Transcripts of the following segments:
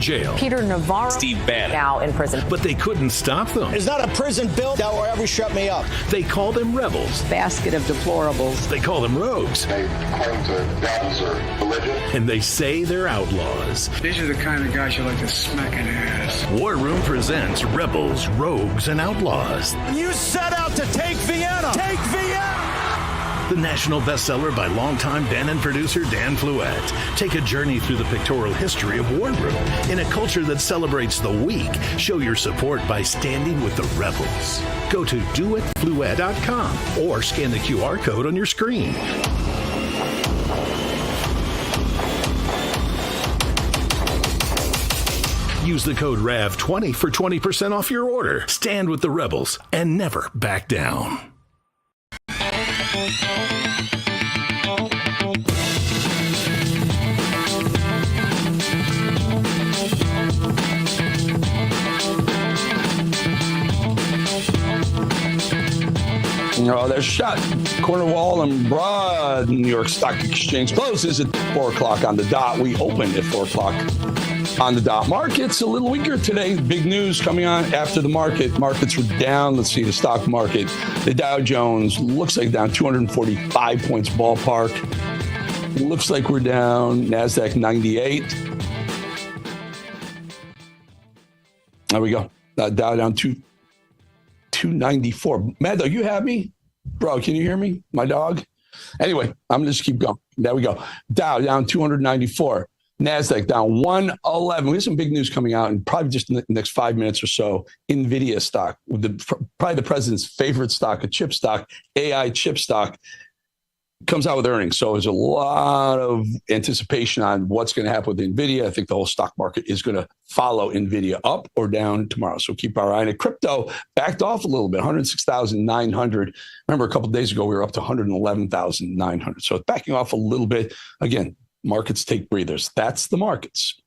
jail. Peter Navarro, Steve Bannon, now in prison. But they couldn't stop them. There's not a prison bill that will ever shut me up. They call them rebels. Basket of deplorables. They call them rogues. They claim to guns or religion. And they say they're outlaws. These are the kind of guys you like to smack in the ass. War Room presents Rebels, Rogues, and Outlaws. You set out to take Vienna. Take Vienna! The national bestseller by longtime Bannon producer Dan Fluette. Take a journey through the pictorial history of War Room. In a culture that celebrates the weak, show your support by standing with the rebels. Go to doitfluette.com or scan the QR code on your screen. Use the code RAV20 for 20% off your order. Stand with the rebels and never back down. They're shut. Corner Wall and Broad. New York Stock Exchange closes at 4 o'clock on the dot. We opened at 4 o'clock on the dot. Markets a little weaker today. Big news coming on after the market. Markets were down. Let's see the stock market. The Dow Jones looks like down 245 points ballpark. Looks like we're down. NASDAQ 98. There we go. Dow down 294. Mad Dog, you have me? Bro, can you hear me? My dog? Anyway, I'm going to just keep going. There we go. Dow down 294. NASDAQ down 111. We have some big news coming out in probably just in the next 5 minutes or so. NVIDIA stock, probably the president's favorite stock, a chip stock, AI chip stock, comes out with earnings. So there's a lot of anticipation on what's going to happen with NVIDIA. I think the whole stock market is going to follow NVIDIA up or down tomorrow. So keep our eye on it. Crypto backed off a little bit, 106,900. Remember a couple of days ago, we were up to 111,900. So it's backing off a little bit. Again, markets take breathers. That's the markets.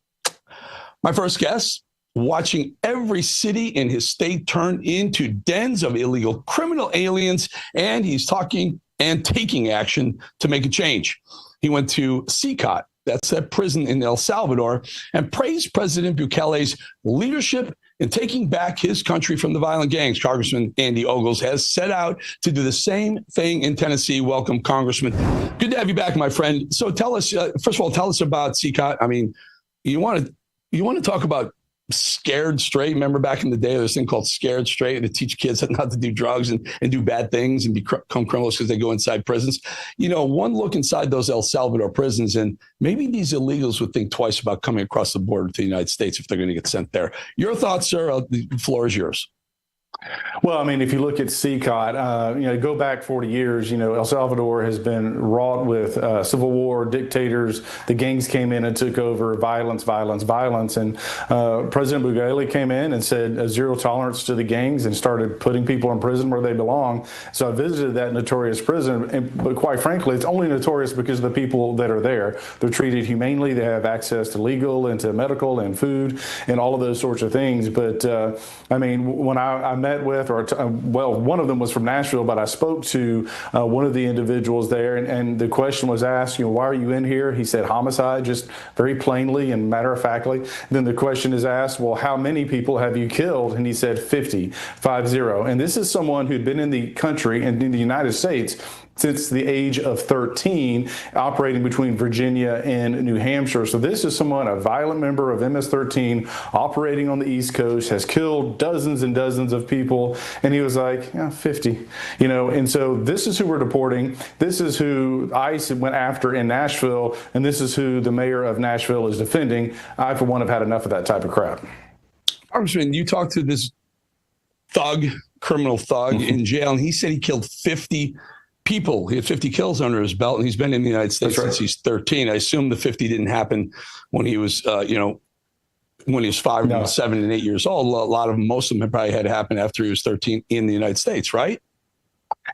My first guess, watching every city in his state turn into dens of illegal criminal aliens, and he's talking and taking action to make a change. He went to CCOT, that's that prison in El Salvador, and praised President Bukele's leadership in taking back his country from the violent gangs. Congressman Andy Ogles has set out to do the same thing in Tennessee. Welcome, Congressman. Good to have you back, my friend. So tell us, first of all, tell us about CCOT. I mean, you want to talk about scared straight. Remember back in the day, there was a thing called scared straight to teach kids not to do drugs and do bad things and become criminals because they go inside prisons. You know, one look inside those El Salvador prisons, and maybe these illegals would think twice about coming across the border to the United States if they're going to get sent there. Your thoughts, sir? The floor is yours. Well, I mean, if you look at CCOT, go back 40 years, El Salvador has been wrought with civil war, dictators. The gangs came in and took over, violence. And President Bukele came in and said zero tolerance to the gangs and started putting people in prison where they belong. So I visited that notorious prison. But quite frankly, it's only notorious because of the people that are there. They're treated humanely. They have access to legal and to medical and food and all of those sorts of things. But I mean, when I met with, one of them was from Nashville, but I spoke to one of the individuals there, and the question was asked, why are you in here? He said homicide, just very plainly and matter-of-factly. Then the question is asked, well, how many people have you killed? And he said 50. And this is someone who'd been in the country and in the United States since the age of 13, operating between Virginia and New Hampshire. So this is someone, a violent member of MS-13, operating on the East Coast, has killed dozens and dozens of people. And he was like, 50, and so this is who we're deporting. This is who ICE went after in Nashville. And this is who the mayor of Nashville is defending. I, for one, have had enough of that type of crap. Congressman, you talked to this criminal thug in jail, and he said he killed 50 people. He had 50 kills under his belt, and he's been in the United States since he's 13. I assume the 50 didn't happen when he was, when he was 5, 7, and 8 years old. Most of them probably had happened after he was 13 in the United States, right?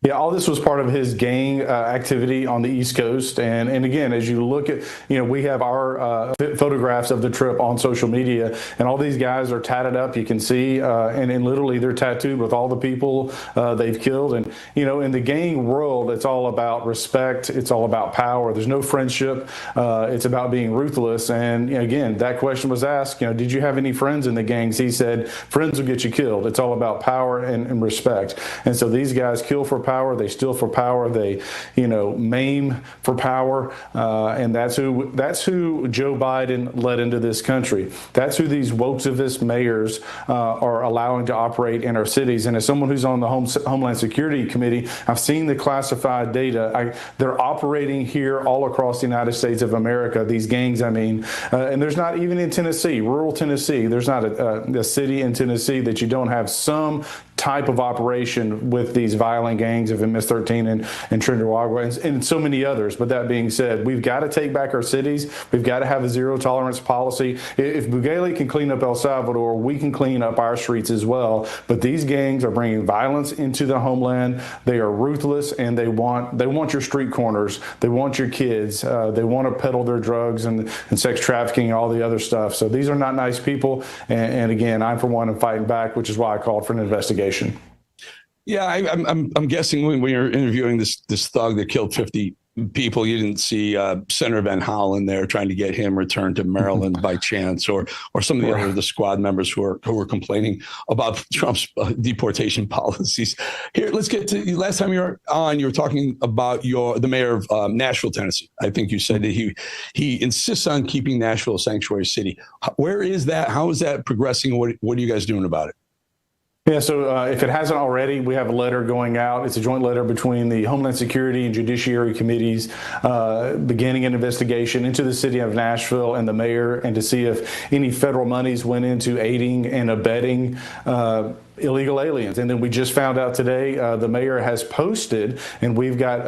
Yeah, all this was part of his gang activity on the East Coast. And again, as you look at, we have our photographs of the trip on social media, and all these guys are tatted up. You can see, and literally they're tattooed with all the people they've killed. And, in the gang world, it's all about respect. It's all about power. There's no friendship. It's about being ruthless. And again, that question was asked, did you have any friends in the gangs? He said, friends will get you killed. It's all about power and respect. And so these guys kill for power, they steal for power, they, maim for power, and that's who Joe Biden led into this country. That's who these wokeivist mayors are allowing to operate in our cities. And as someone who's on the Homeland Security Committee, I've seen the classified data. They're operating here all across the United States of America. These gangs, and there's not even in Tennessee, rural Tennessee. There's not a city in Tennessee that you don't have some type of operation with these violent gangs of MS-13 and Trinidad and so many others. But that being said, we've got to take back our cities. We've got to have a zero tolerance policy. If Bukele can clean up El Salvador, we can clean up our streets as well. But these gangs are bringing violence into the homeland. They are ruthless, and they want your street corners. They want your kids. They want to peddle their drugs and sex trafficking and all the other stuff. So these are not nice people. And again, I'm for one and fighting back, which is why I called for an investigation. Yeah, I'm guessing when you're interviewing this thug that killed 50 people, you didn't see Senator Van Hollen there trying to get him returned to Maryland by chance, or some of the squad members who were complaining about Trump's deportation policies. Here, let's get to last time you were on. You were talking about the mayor of Nashville, Tennessee. I think you said that he insists on keeping Nashville a sanctuary city. Where is that? How is that progressing? What are you guys doing about it? Yeah, so if it hasn't already, we have a letter going out. It's a joint letter between the Homeland Security and Judiciary Committees beginning an investigation into the city of Nashville and the mayor, and to see if any federal monies went into aiding and abetting illegal aliens. And then we just found out today the mayor has posted, and we've got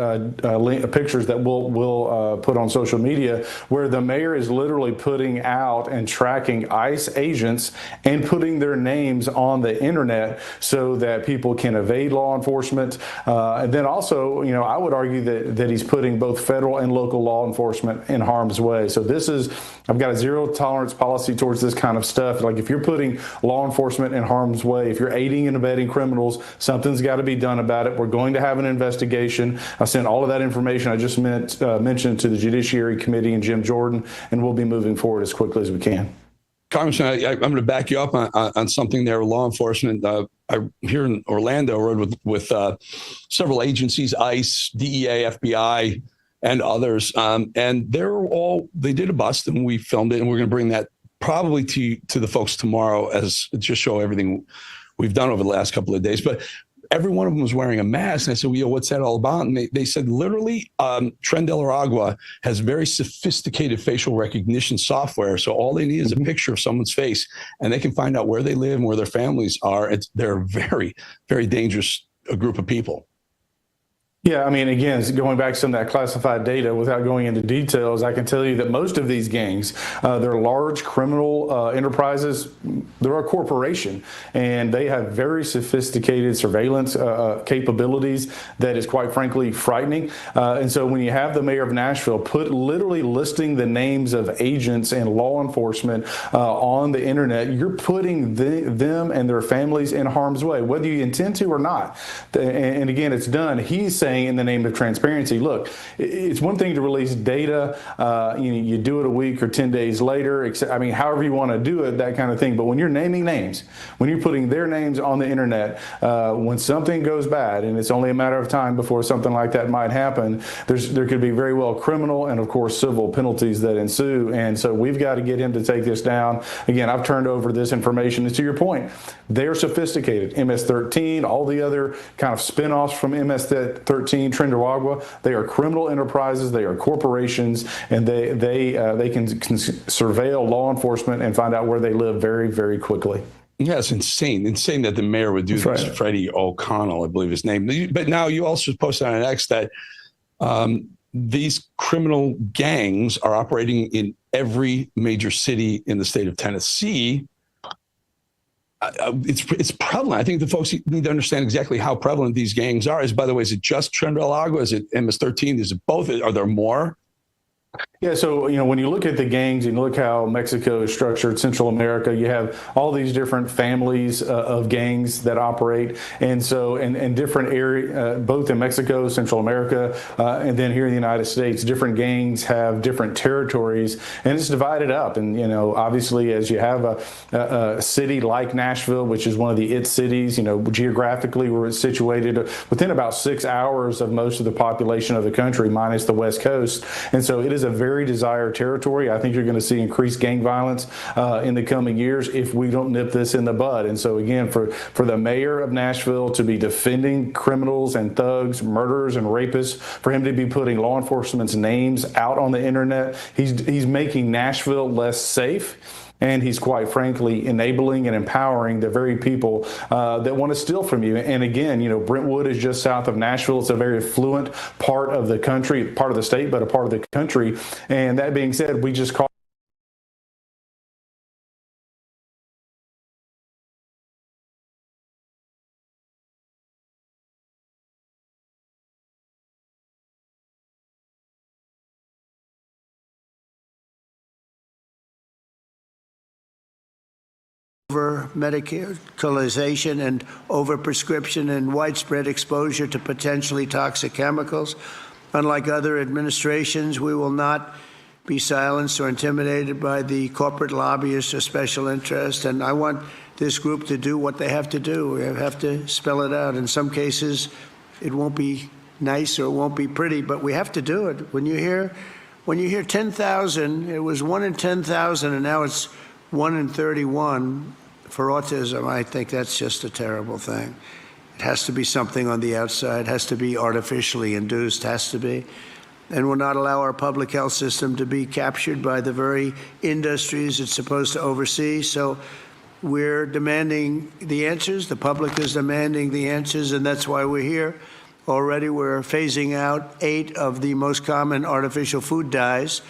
pictures that we'll put on social media, where the mayor is literally putting out and tracking ICE agents and putting their names on the internet so that people can evade law enforcement. And then also, I would argue that he's putting both federal and local law enforcement in harm's way. So I've got a zero tolerance policy towards this kind of stuff. Like, if you're putting law enforcement in harm's way, if you're aiding and abetting criminals, something's got to be done about it. We're going to have an investigation. I sent all of that information I just mentioned to the Judiciary Committee and Jim Jordan, and we'll be moving forward as quickly as we can. Congressman, I'm going to back you up on something there. Law enforcement, here in Orlando, I rode with several agencies, ICE, DEA, FBI, and others, and they did a bust, and we filmed it, and we're going to bring that probably to the folks tomorrow as just show everything we've done over the last couple of days. But every one of them was wearing a mask. And I said, well, what's that all about? And they said, literally, Tren de Aragua has very sophisticated facial recognition software. So all they need is a picture of someone's face, and they can find out where they live and where their families are. They're a very, very dangerous group of people. Yeah, again, going back to some of that classified data, without going into details, I can tell you that most of these gangs, they're large criminal enterprises. They're a corporation, and they have very sophisticated surveillance capabilities that is, quite frankly, frightening. And so when you have the mayor of Nashville literally listing the names of agents and law enforcement on the internet, you're putting them and their families in harm's way, whether you intend to or not. And again, it's done. He's saying, in the name of transparency, look, it's one thing to release data, you do it a week or 10 days later, however you want to do it, that kind of thing. But when you're naming names, when you're putting their names on the internet, when something goes bad, and it's only a matter of time before something like that might happen, there could be very well criminal and, of course, civil penalties that ensue. And so we've got to get him to take this down. Again, I've turned over this information. And to your point, they're sophisticated. MS-13, all the other kind of spinoffs from MS-13, Tren de Aragua, they are criminal enterprises, they are corporations, and they can surveil law enforcement and find out where they live very, very quickly. Yeah, it's insane that the mayor would do this. Right. Freddie O'Connell, I believe his name. But now you also posted on X that these criminal gangs are operating in every major city in the state of Tennessee. it's prevalent. I think the folks need to understand exactly how prevalent these gangs are. By the way, is it just Trinidad? Is it MS-13? Is it both? Are there more? Yeah, so when you look at the gangs and look how Mexico is structured, Central America, you have all these different families of gangs that operate, and so in different areas, both in Mexico, Central America, and then here in the United States, different gangs have different territories, and it's divided up. And obviously, as you have a city like Nashville, which is one of the IT cities, geographically we're situated within about 6 hours of most of the population of the country, minus the West Coast, and so it is a very desired territory. I think you're going to see increased gang violence in the coming years if we don't nip this in the bud. And so again, for the mayor of Nashville to be defending criminals and thugs, murderers and rapists, for him to be putting law enforcement's names out on the internet, he's making Nashville less safe. And he's quite frankly enabling and empowering the very people that want to steal from you. And again, Brentwood is just south of Nashville. It's a very affluent part of the country, part of the state, but a part of the country. And that being said, we just call over medicalization and overprescription and widespread exposure to potentially toxic chemicals. Unlike other administrations, we will not be silenced or intimidated by the corporate lobbyists or special interests. And I want this group to do what they have to do. We have to spell it out. In some cases, it won't be nice or it won't be pretty, but we have to do it. When you hear 10,000, it was 1 in 10,000, and now it's 1 in 31 for autism. I think that's just a terrible thing. It has to be something on the outside, has to be artificially induced, has to be. And we'll not allow our public health system to be captured by the very industries it's supposed to oversee. So we're demanding the answers. The public is demanding the answers, and that's why we're here. Already we're phasing out 8 of the most common artificial food dyes.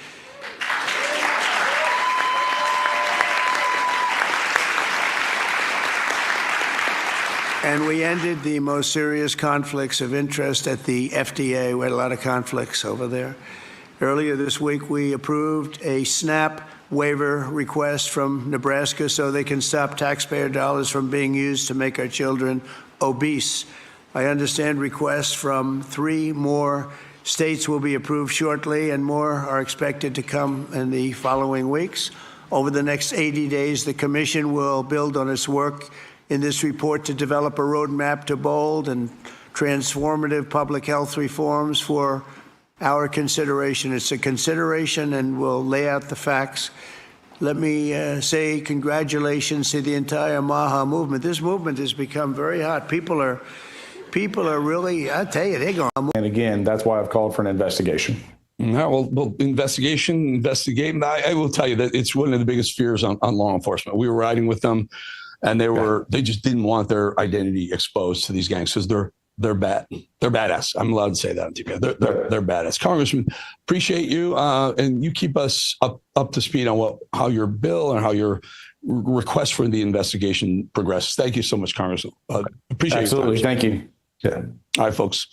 And we ended the most serious conflicts of interest at the FDA. We had a lot of conflicts over there. Earlier this week, we approved a SNAP waiver request from Nebraska so they can stop taxpayer dollars from being used to make our children obese. I understand requests from 3 more states will be approved shortly, and more are expected to come in the following weeks. Over the next 80 days, the Commission will build on its work in this report to develop a roadmap to bold and transformative public health reforms for our consideration. It's a consideration, and we'll lay out the facts. Let me say congratulations to the entire MAHA movement. This movement has become very hot. People are really, I tell you, they're going to move. And again, that's why I've called for an investigation. Well, investigate. I will tell you that it's one of the biggest fears on law enforcement. We were riding with them, and they just didn't want their identity exposed to these gangs because they're bad. They're badass. I'm allowed to say that on TV. They're badass. Congressman, appreciate you, and you keep us up to speed on how your bill and how your request for the investigation progresses. Thank you so much, Congressman. Appreciate it. Absolutely. Thank you. Yeah. All right, folks.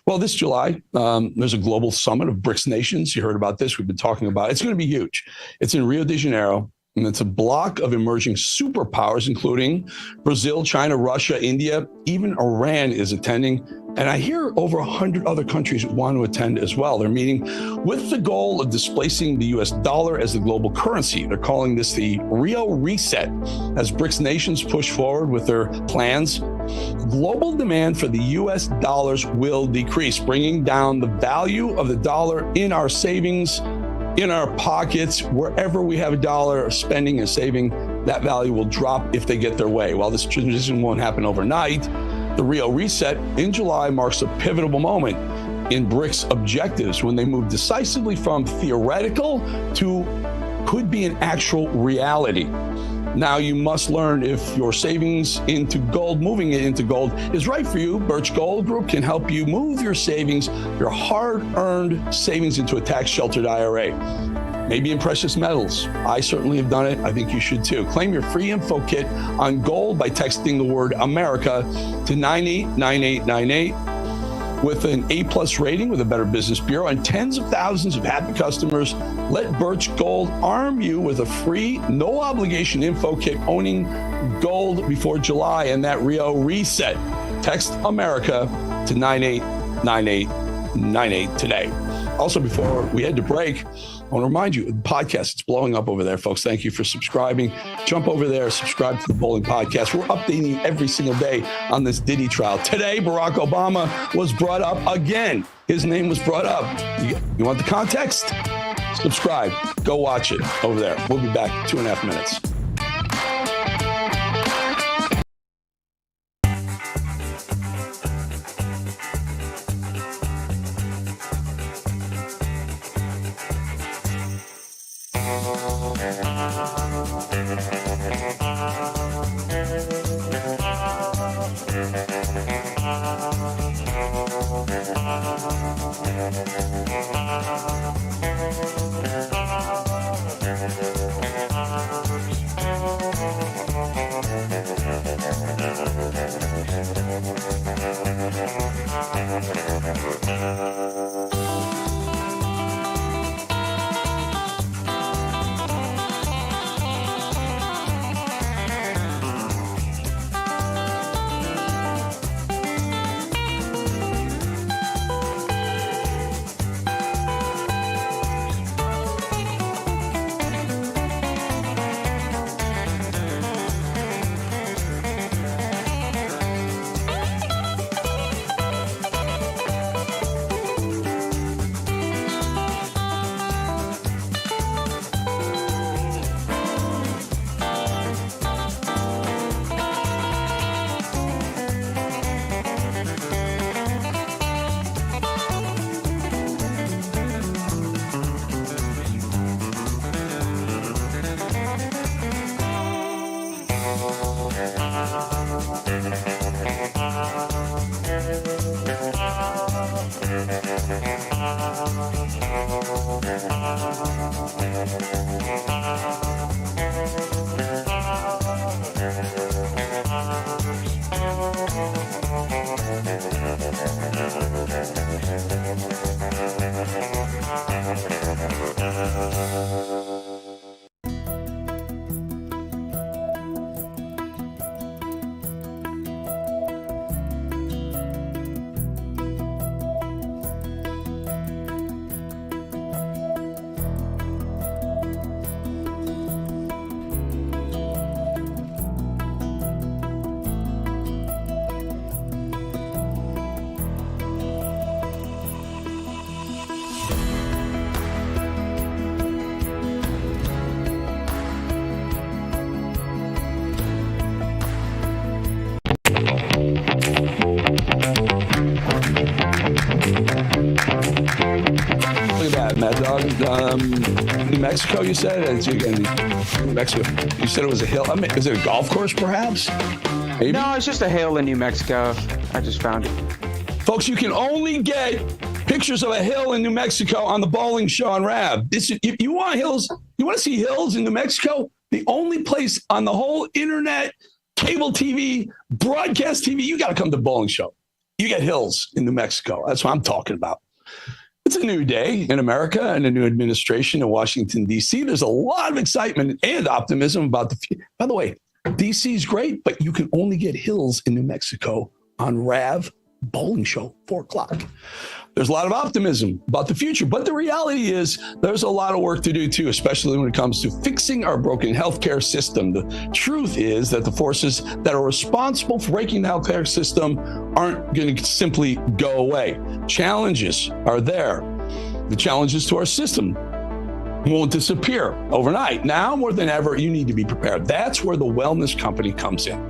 Well, this July, there's a global summit of BRICS nations. You heard about this. We've been talking about it. It's going to be huge. It's in Rio de Janeiro. And it's a block of emerging superpowers, including Brazil, China, Russia, India, even Iran is attending. And I hear over 100 other countries want to attend as well. They're meeting with the goal of displacing the US dollar as the global currency. They're calling this the Rio Reset. As BRICS nations push forward with their plans, global demand for the US dollars will decrease, bringing down the value of the dollar in our savings, in our pockets. Wherever we have a dollar spending and saving, that value will drop if they get their way. While this transition won't happen overnight, the Rio Reset in July marks a pivotal moment in BRICS objectives when they move decisively from theoretical to could be an actual reality. Now you must learn if your savings into gold, moving it into gold, is right for you. Birch Gold Group can help you move your savings, your hard-earned savings, into a tax-sheltered IRA. maybe in precious metals. I certainly have done it. I think you should too. Claim your free info kit on gold by texting the word America to 989898 with an A+ rating with a Better Business Bureau and tens of thousands of happy customers. Let Birch Gold arm you with a free, no obligation info kit owning gold before July and that Rio reset. Text America to 989898 today. Also, before we head to break, I want to remind you, the podcast, it's blowing up over there, folks. Thank you for subscribing. Jump over there, subscribe to the Bowling Podcast. We're updating you every single day on this Diddy trial. Today, Barack Obama was brought up again. His name was brought up. You want the context? Subscribe. Go watch it over there. We'll be back in 2.5 minutes. New Mexico, you said? New Mexico. You said it was a hill. I mean, is it a golf course, perhaps? Maybe? No, it's just a hill in New Mexico. I just found it. Folks, you can only get pictures of a hill in New Mexico on the Bowling Show on Rav. If you want hills, you want to see hills in New Mexico, the only place on the whole internet, cable TV, broadcast TV, you got to come to Bowling Show. You get hills in New Mexico. That's what I'm talking about. It's a new day in America and a new administration in Washington, D.C. There's a lot of excitement and optimism about the future. By the way, D.C. is great, but you can only get hills in New Mexico on Rav Bowling Show, 4 o'clock. There's a lot of optimism about the future, but the reality is there's a lot of work to do too, especially when it comes to fixing our broken healthcare system. The truth is that the forces that are responsible for breaking the healthcare system aren't going to simply go away. Challenges are there. The challenges to our system won't disappear overnight. Now more than ever, you need to be prepared. That's where the wellness company comes in.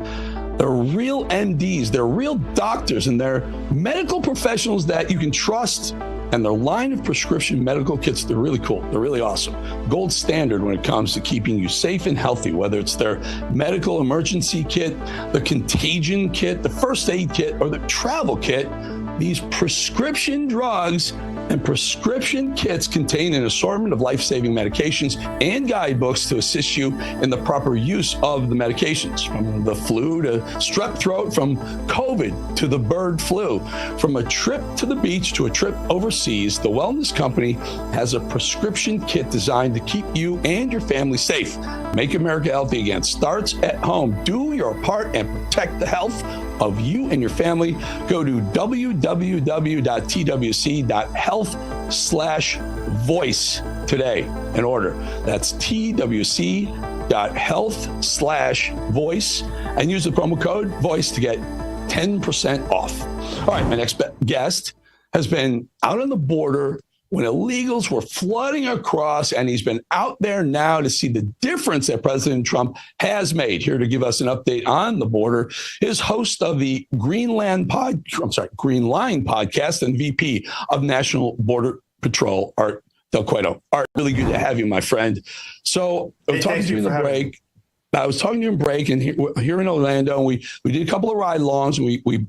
They're real MDs, they're real doctors, and they're medical professionals that you can trust. And their line of prescription medical kits, they're really cool. They're really awesome. Gold standard when it comes to keeping you safe and healthy, whether it's their medical emergency kit, the contagion kit, the first aid kit, or the travel kit. These prescription drugs And prescription kits contain an assortment of life-saving medications and guidebooks to assist you in the proper use of the medications, from the flu to strep throat, from COVID to the bird flu. From a trip to the beach to a trip overseas, the Wellness Company has a prescription kit designed to keep you and your family safe. Make America healthy again. Starts at home. Do your part and protect the health of you and your family. Go to www.twc.health/voice today and order. That's twc.health/voice and use the promo code VOICE to get 10% off. All right, my next guest has been out on the border when illegals were flooding across, and he's been out there now to see the difference that President Trump has made. Here to give us an update on the border is host of the Green Line podcast and VP of National Border Patrol, Art Del Cueto. Art, really good to have you, my friend. So I was talking to you in the break. I was talking to you in break, and here in Orlando, and we did a couple of ride-alongs.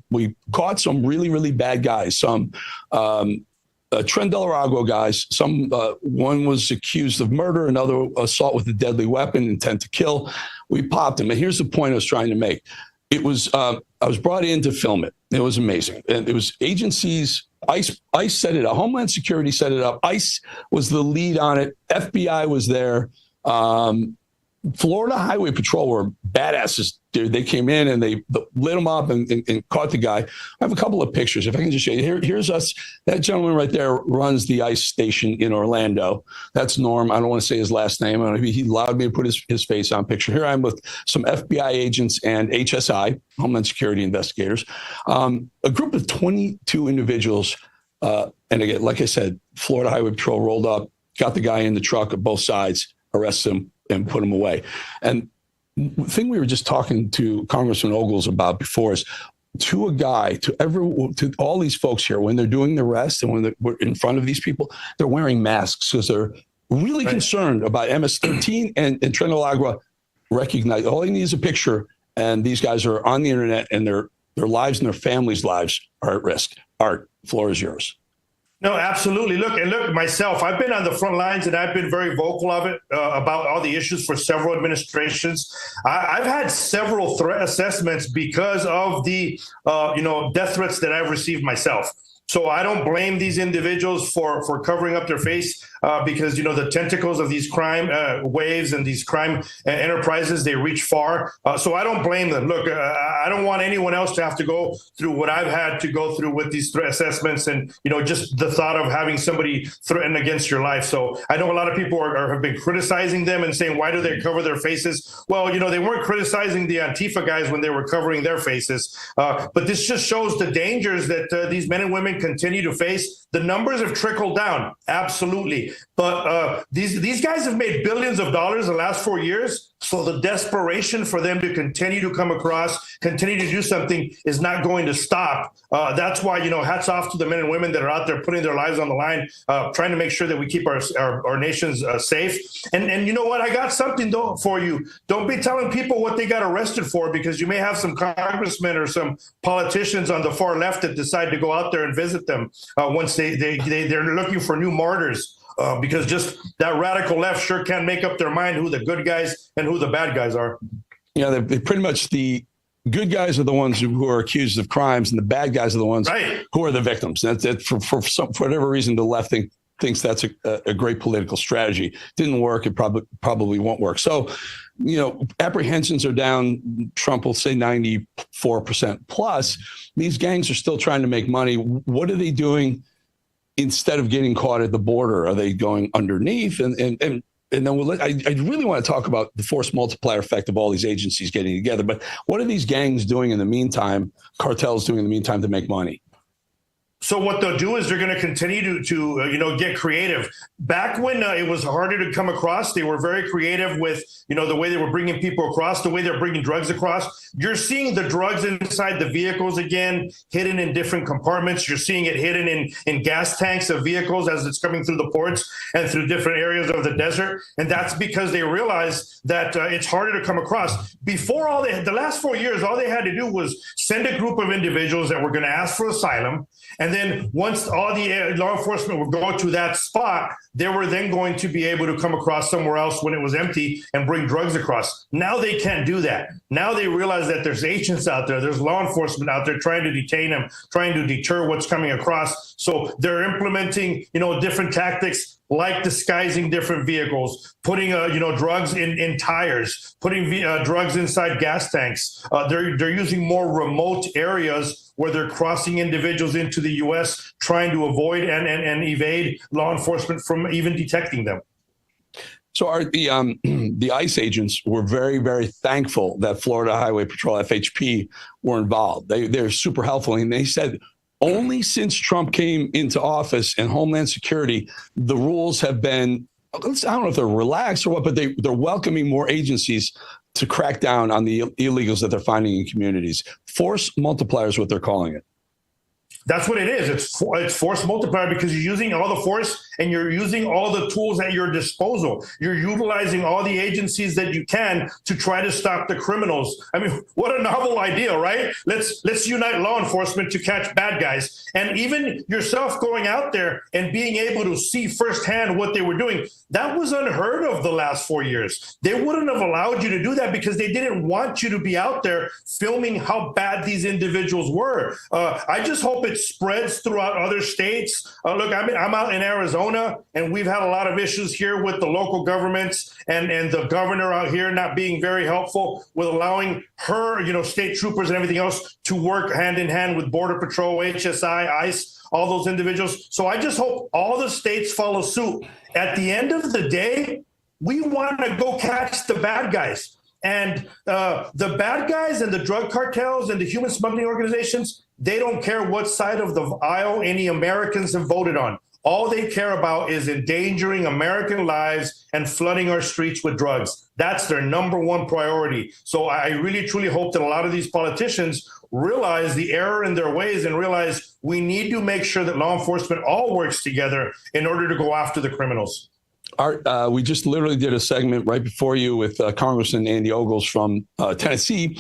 We caught some really, really bad guys, some Tren Del Aragua guys. One was accused of murder, another assault with a deadly weapon, intent to kill. We popped him. And here's the point I was trying to make. It was I was brought in to film it. It was amazing. And it was agencies. ICE set it up. Homeland Security set it up. ICE was the lead on it. FBI was there. Florida Highway Patrol were badasses, dude. They came in and they lit him up and caught the guy. I have a couple of pictures. If I can just show you. Here's us. That gentleman right there runs the ICE station in Orlando. That's Norm. I don't want to say his last name. He allowed me to put his face on picture. Here I am with some FBI agents and HSI, Homeland Security investigators. A group of 22 individuals. And again, like I said, Florida Highway Patrol rolled up, got the guy in the truck at both sides, arrested him, and put them away. And the thing we were just talking to Congressman Ogles about before is to all these folks here, when they're doing the arrest and when we're in front of these people, they're wearing masks because they're really concerned about MS-13 and Tren Del Aragua. Recognize all you need is a picture, and these guys are on the internet, and their lives and their families' lives are at risk. Art, floor is yours. No, absolutely. Look, myself, I've been on the front lines and I've been very vocal of it about all the issues for several administrations. I've had several threat assessments because of the, death threats that I've received myself. So I don't blame these individuals for covering up their face because, the tentacles of these crime waves and these crime enterprises, they reach far. So I don't blame them. Look, I don't want anyone else to have to go through what I've had to go through with these threat assessments and, just the thought of having somebody threaten against your life. So I know a lot of people have been criticizing them and saying, why do they cover their faces? Well, they weren't criticizing the Antifa guys when they were covering their faces. But this just shows the dangers that these men and women continue to face. The numbers have trickled down. Absolutely. But these guys have made billions of dollars the last 4 years. So the desperation for them to continue to come across, continue to do something is not going to stop. That's why, hats off to the men and women that are out there putting their lives on the line, trying to make sure that we keep our nations safe. And you know what? I got something for you. Don't be telling people what they got arrested for, because you may have some congressmen or some politicians on the far left that decide to go out there and visit them once they're looking for new martyrs. Because just that radical left sure can make up their mind who the good guys and who the bad guys are. They're pretty much the good guys are the ones who are accused of crimes, and the bad guys are the ones who are the victims. That's for whatever reason, the left thinks that's a great political strategy. Didn't work. It probably won't work. So, apprehensions are down. Trump will say 94% plus. These gangs are still trying to make money. What are they doing? Instead of getting caught at the border, are they going underneath? And then I really want to talk about the force multiplier effect of all these agencies getting together. But what are these gangs doing in the meantime, cartels doing in the meantime to make money? So what they'll do is they're going to continue to get creative. Back when it was harder to come across, they were very creative with, the way they were bringing people across, the way they're bringing drugs across. You're seeing the drugs inside the vehicles again, hidden in different compartments. You're seeing it hidden in gas tanks of vehicles as it's coming through the ports and through different areas of the desert. And that's because they realized that it's harder to come across. Before the last 4 years, all they had to do was send a group of individuals that were going to ask for asylum, and And then once all the law enforcement would go to that spot, they were then going to be able to come across somewhere else when it was empty and bring drugs across. Now they can't do that. Now they realize that there's agents out there, there's law enforcement out there trying to detain them, trying to deter what's coming across. So they're implementing, different tactics, like disguising different vehicles, putting drugs in tires, putting drugs inside gas tanks. They're using more remote areas where they're crossing individuals into the U.S., trying to avoid and evade law enforcement from even detecting them. So the ICE agents were very, very thankful that Florida Highway Patrol, FHP, were involved. They're super helpful. And they said only since Trump came into office and Homeland Security, the rules have been, I don't know if they're relaxed or what, but they're welcoming more agencies to crack down on the illegals that they're finding in communities. Force multiplier is what they're calling it. That's what it is. It's force multiplier because you're using all the force and you're using all the tools at your disposal. You're utilizing all the agencies that you can to try to stop the criminals. I mean, what a novel idea, right? Let's unite law enforcement to catch bad guys. And even yourself going out there and being able to see firsthand what they were doing, that was unheard of the last 4 years. They wouldn't have allowed you to do that because they didn't want you to be out there filming how bad these individuals were. I just hope it spreads throughout other states. Look, I'm out in Arizona, and we've had a lot of issues here with the local governments and the governor out here not being very helpful with allowing her, state troopers and everything else to work hand in hand with Border Patrol, HSI, ICE, all those individuals. So I just hope all the states follow suit. At the end of the day, we want to go catch the bad guys. And the bad guys and the drug cartels and the human smuggling organizations, they don't care what side of the aisle any Americans have voted on. All they care about is endangering American lives and flooding our streets with drugs. That's their number one priority. So I really, truly hope that a lot of these politicians realize the error in their ways and realize we need to make sure that law enforcement all works together in order to go after the criminals. Art, we just literally did a segment right before you with Congressman Andy Ogles from Tennessee,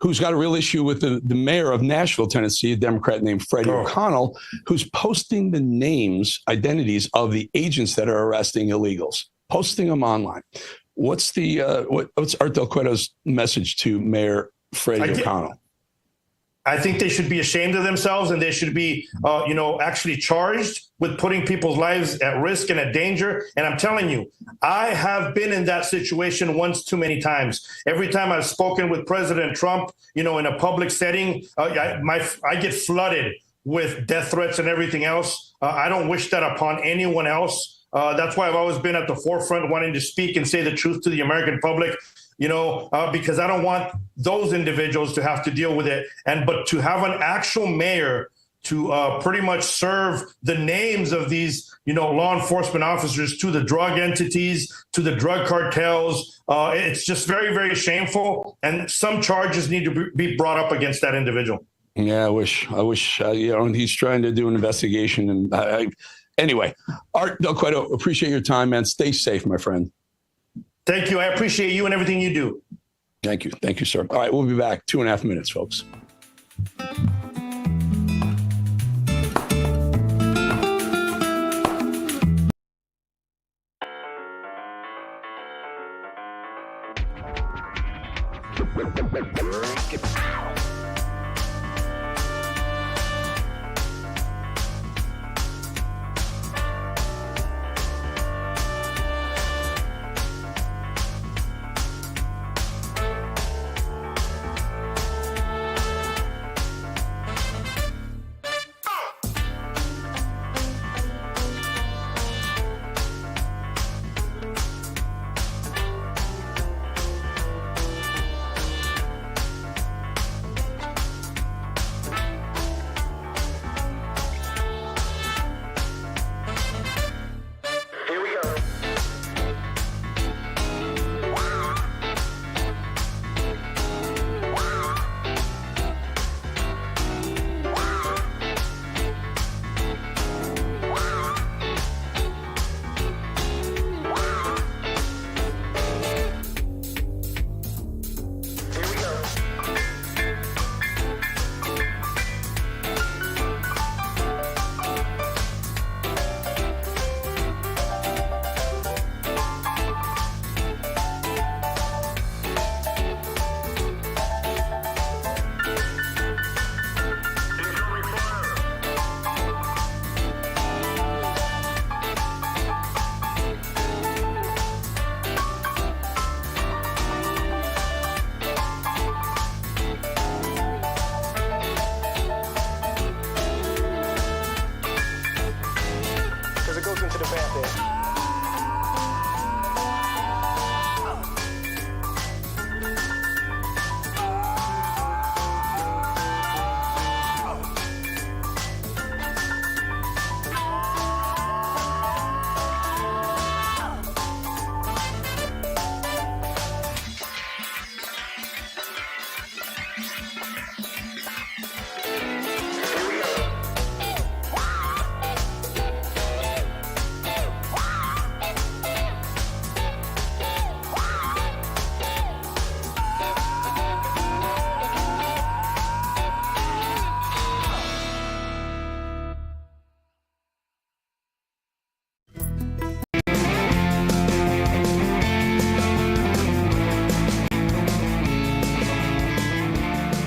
who's got a real issue with the mayor of Nashville, Tennessee, a Democrat named Freddie O'Connell, who's posting the names, identities of the agents that are arresting illegals, posting them online. What's Art Del Cueto's message to Mayor Freddie O'Connell? I think they should be ashamed of themselves, and they should be, actually charged with putting people's lives at risk and at danger. And I'm telling you, I have been in that situation once too many times. Every time I've spoken with President Trump, in a public setting, I get flooded with death threats and everything else. I don't wish that upon anyone else. That's why I've always been at the forefront wanting to speak and say the truth to the American public. Because I don't want those individuals to have to deal with it. But to have an actual mayor to pretty much serve the names of these, law enforcement officers to the drug entities, to the drug cartels, it's just very, very shameful. And some charges need to be brought up against that individual. Yeah, I wish, he's trying to do an investigation. And anyway, Art Del Cueto, appreciate your time, man. Stay safe, my friend. Thank you. I appreciate you and everything you do. Thank you. Thank you, sir. All right, we'll be back. 2.5 minutes, folks.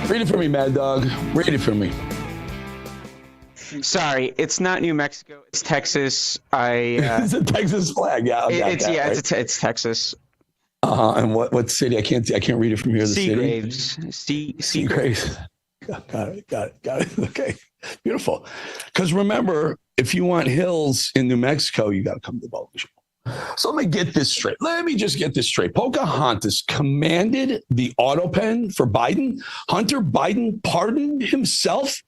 Read it for me, Mad Dog. Read it for me. Sorry, it's not New Mexico. It's Texas. It's a Texas flag. Yeah, it's Texas. And what city? I can't read it from here. The Seagraves. Seagraves. Got it. Okay, beautiful. Because remember, if you want hills in New Mexico, you got to come to the Bogle Show. So let me get this straight. Let me just get this straight. Pocahontas commanded the auto pen for Biden. Hunter Biden pardoned himself.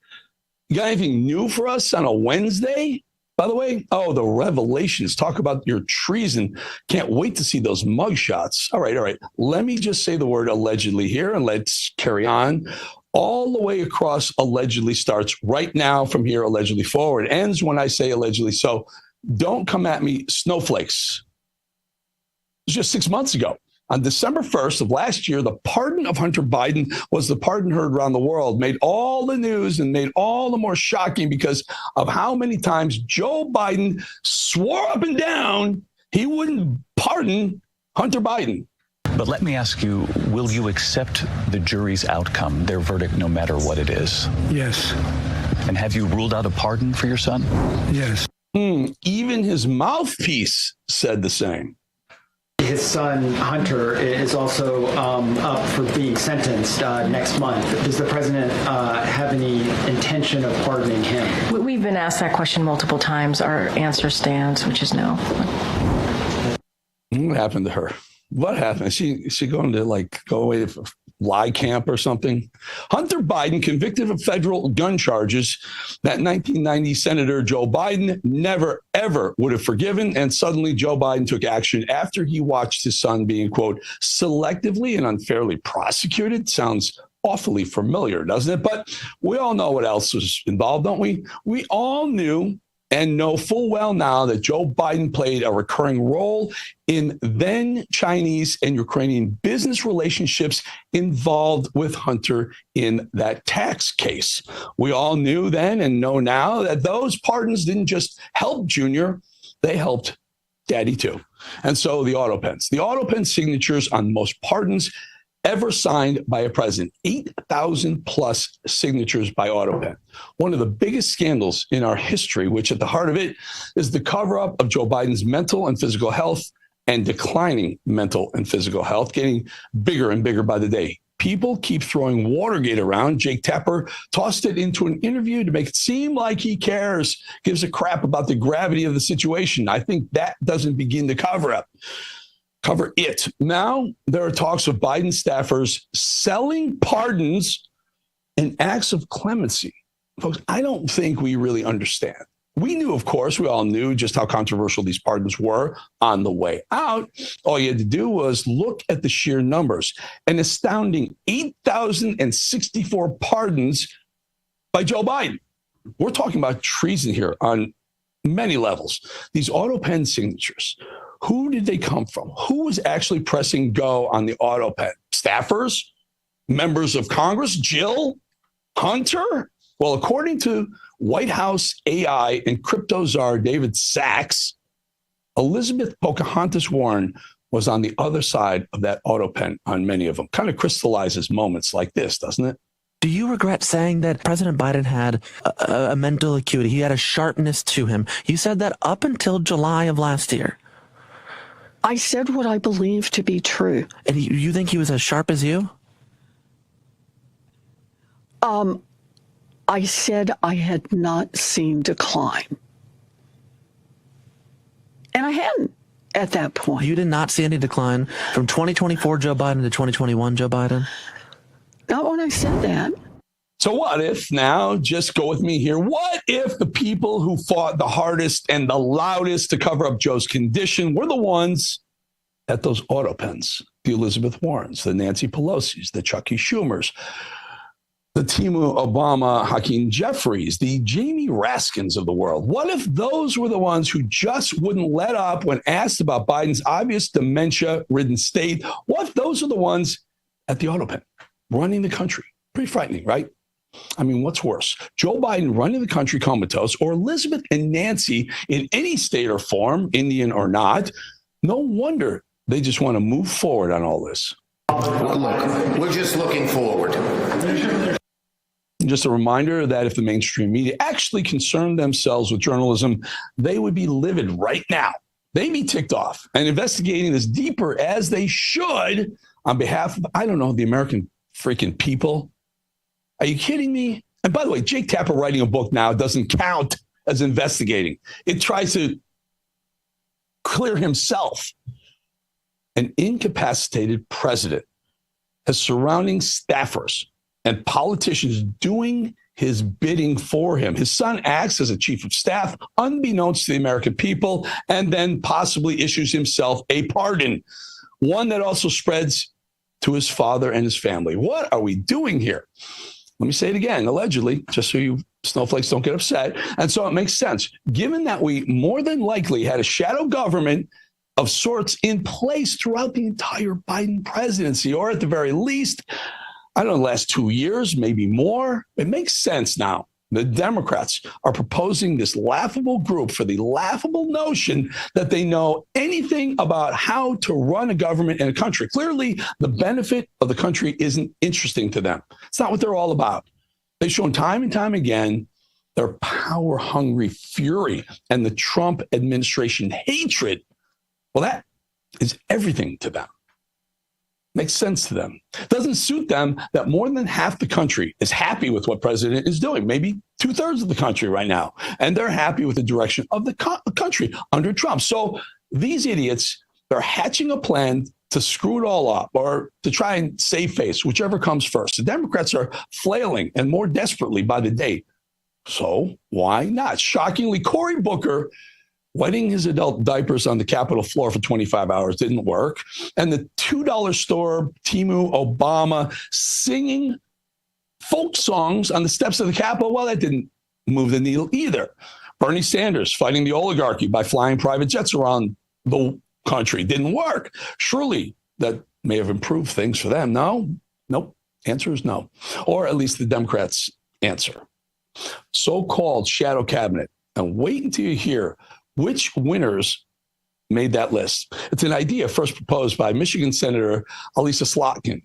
You got anything new for us on a Wednesday? By the way, the revelations. Talk about your treason. Can't wait to see those mugshots. All right. Let me just say the word allegedly here, and let's carry on. All the way across allegedly starts right now from here, allegedly forward. Ends when I say allegedly. So don't come at me, snowflakes. It was just 6 months ago. On December 1st of last year, the pardon of Hunter Biden was the pardon heard around the world, made all the news and made all the more shocking because of how many times Joe Biden swore up and down he wouldn't pardon Hunter Biden. But let me ask you, will you accept the jury's outcome, their verdict, no matter what it is? Yes. And have you ruled out a pardon for your son? Yes. Even his mouthpiece said the same. His son, Hunter, is also up for being sentenced next month. Does the president have any intention of pardoning him? We've been asked that question multiple times. Our answer stands, which is no. What happened to her? What happened? Is she going to go away to lie camp or something? Hunter Biden convicted of federal gun charges that 1990 Senator Joe Biden never, ever would have forgiven. And suddenly Joe Biden took action after he watched his son being, quote, selectively and unfairly prosecuted. Sounds awfully familiar, doesn't it? But we all know what else was involved, don't we? We all knew and know full well now that Joe Biden played a recurring role in then Chinese and Ukrainian business relationships involved with Hunter in that tax case. We all knew then and know now that those pardons didn't just help Junior, they helped Daddy too. And so the auto pen signatures on most pardons ever signed by a president, 8,000 plus signatures by AutoPen. One of the biggest scandals in our history, which at the heart of it is the cover-up of Joe Biden's mental and physical health and declining mental and physical health, getting bigger and bigger by the day. People keep throwing Watergate around. Jake Tapper tossed it into an interview to make it seem like he cares, gives a crap about the gravity of the situation. I think that doesn't begin to cover it. Now, there are talks of Biden staffers selling pardons and acts of clemency. Folks, I don't think we really understand. We knew, of course, we all knew just how controversial these pardons were on the way out. All you had to do was look at the sheer numbers. An astounding 8,064 pardons by Joe Biden. We're talking about treason here on many levels. These auto pen signatures. Who did they come from? Who was actually pressing go on the auto pen? Staffers? Members of Congress? Jill? Hunter? Well, according to White House AI and crypto czar David Sachs, Elizabeth Pocahontas Warren was on the other side of that auto pen on many of them. Kind of crystallizes moments like this, doesn't it? Do you regret saying that President Biden had a mental acuity? He had a sharpness to him. You said that up until July of last year. I said what I believe to be true. And you think he was as sharp as you? I said I had not seen decline. And I hadn't at that point. You did not see any decline from 2024 Joe Biden to 2021 Joe Biden? Not when I said that. So what if now, just go with me here, what if the people who fought the hardest and the loudest to cover up Joe's condition were the ones at those auto pens, the Elizabeth Warrens, the Nancy Pelosi's, the Chucky Schumers, the Timu Obama, Hakeem Jeffries, the Jamie Raskins of the world? What if those were the ones who just wouldn't let up when asked about Biden's obvious dementia-ridden state? What if those are the ones at the auto pen running the country? Pretty frightening, right? I mean, what's worse? Joe Biden running the country comatose, or Elizabeth and Nancy in any state or form, Indian or not? No wonder they just want to move forward on all this. Look, we're just looking forward. And just a reminder that if the mainstream media actually concerned themselves with journalism, they would be livid right now. They'd be ticked off and investigating this deeper as they should on behalf of, I don't know, the American freaking people. Are you kidding me? And by the way, Jake Tapper writing a book now doesn't count as investigating. It tries to clear himself. An incapacitated president has surrounding staffers and politicians doing his bidding for him. His son acts as a chief of staff, unbeknownst to the American people, and then possibly issues himself a pardon, one that also spreads to his father and his family. What are we doing here? Let me say it again, allegedly, just so you snowflakes don't get upset. And so it makes sense. Given that we more than likely had a shadow government of sorts in place throughout the entire Biden presidency, or at the very least, I don't know, the last 2 years, maybe more, it makes sense now. The Democrats are proposing this laughable group for the laughable notion that they know anything about how to run a government in a country. Clearly, the benefit of the country isn't interesting to them. It's not what they're all about. They've shown time and time again their power-hungry fury and the Trump administration hatred. Well, that is everything to them. Makes sense to them. Doesn't suit them that more than half the country is happy with what president is doing, maybe 2/3 of the country right now. And they're happy with the direction of the country under Trump. So these idiots, they're hatching a plan to screw it all up or to try and save face, whichever comes first. The Democrats are flailing and more desperately by the day. So why not? Shockingly, Cory Booker wetting his adult diapers on the Capitol floor for 25 hours didn't work. And the $2 store, Timu Obama, singing folk songs on the steps of the Capitol, well, that didn't move the needle either. Bernie Sanders fighting the oligarchy by flying private jets around the country didn't work. Surely that may have improved things for them. No? Nope. Answer is no. Or at least the Democrats' answer. So-called shadow cabinet. And wait until you hear which winners made that list. It's an idea first proposed by Michigan Senator Elisa Slotkin.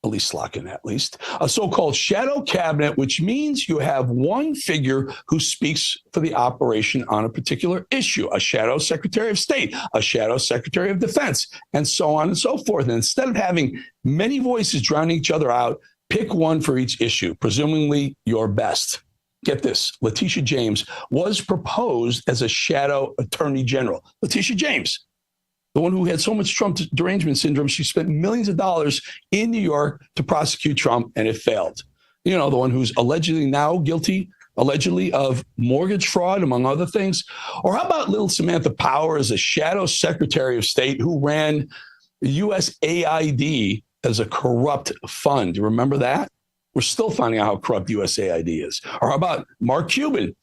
Elise Slotkin, at least. A so-called shadow cabinet, which means you have one figure who speaks for the operation on a particular issue, a shadow secretary of state, a shadow secretary of defense, and so on and so forth. And instead of having many voices drowning each other out, pick one for each issue, presumably your best. Get this, Letitia James was proposed as a shadow attorney general. Letitia James, the one who had so much Trump derangement syndrome, she spent millions of dollars in New York to prosecute Trump, and it failed. You know, the one who's allegedly now guilty, allegedly, of mortgage fraud, among other things. Or how about little Samantha Power as a shadow secretary of state who ran USAID as a corrupt fund? Do you remember that? We're still finding out how corrupt USAID is. Or how about Mark Cuban,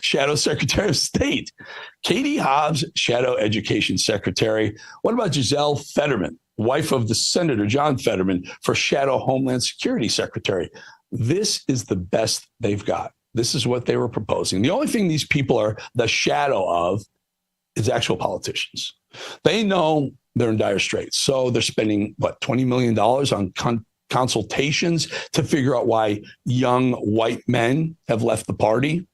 Shadow Secretary of State? Katie Hobbs, Shadow Education Secretary. What about Giselle Fetterman, wife of the Senator John Fetterman, for Shadow Homeland Security Secretary? This is the best they've got. This is what they were proposing. The only thing these people are the shadow of is actual politicians. They know they're in dire straits. So they're spending, $20 million on consultations to figure out why young white men have left the party.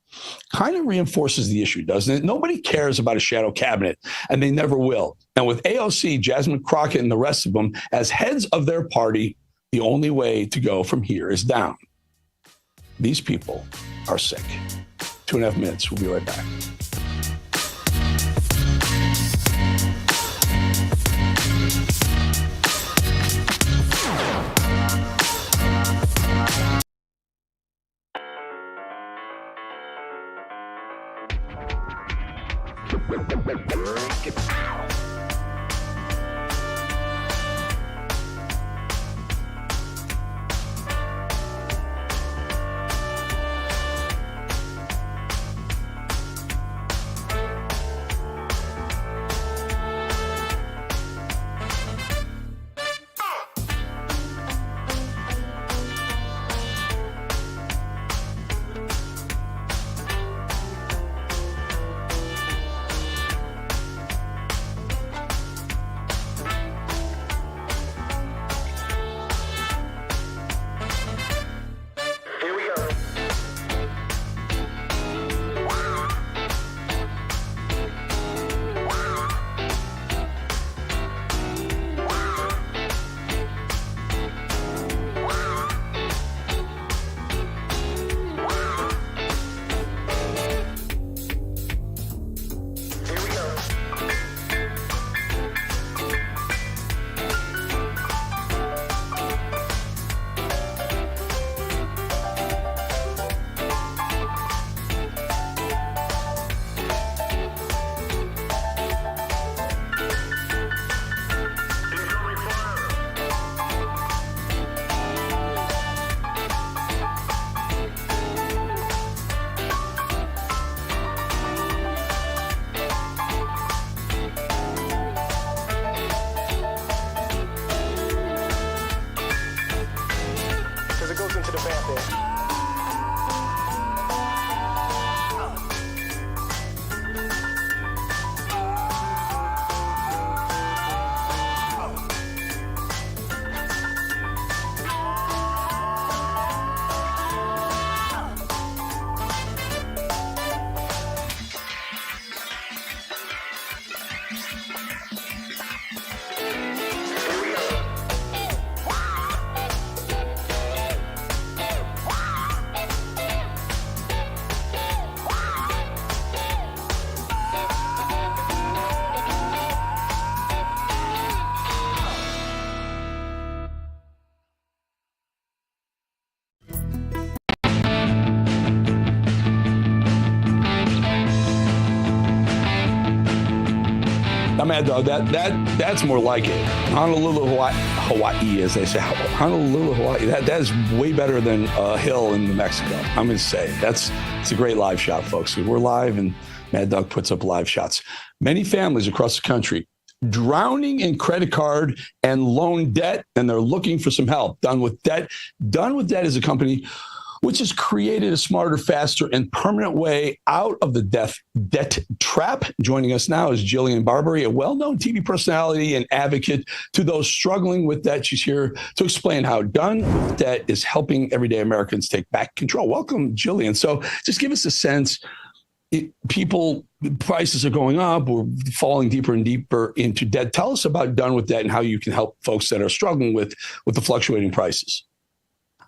Kind of reinforces the issue, doesn't it? Nobody cares about a shadow cabinet, and they never will. And with AOC, Jasmine Crockett, and the rest of them as heads of their party, the only way to go from here is down. These people are sick. 2.5 minutes. We'll be right back. into the bathroom. I'm Mad Dog. That's more like it. Honolulu, Hawaii, as they say. Honolulu, Hawaii. That is way better than a hill in New Mexico. I'm going to say it's a great live shot, folks. We're live, and Mad Dog puts up live shots. Many families across the country drowning in credit card and loan debt, and they're looking for some help. Done with Debt. Done with Debt is a company which has created a smarter, faster, and permanent way out of the debt trap. Joining us now is Jillian Barbary, a well-known TV personality and advocate to those struggling with debt. She's here to explain how Done with Debt is helping everyday Americans take back control. Welcome, Jillian. So just give us a sense. Prices are going up. We're falling deeper and deeper into debt. Tell us about Done with Debt and how you can help folks that are struggling with the fluctuating prices.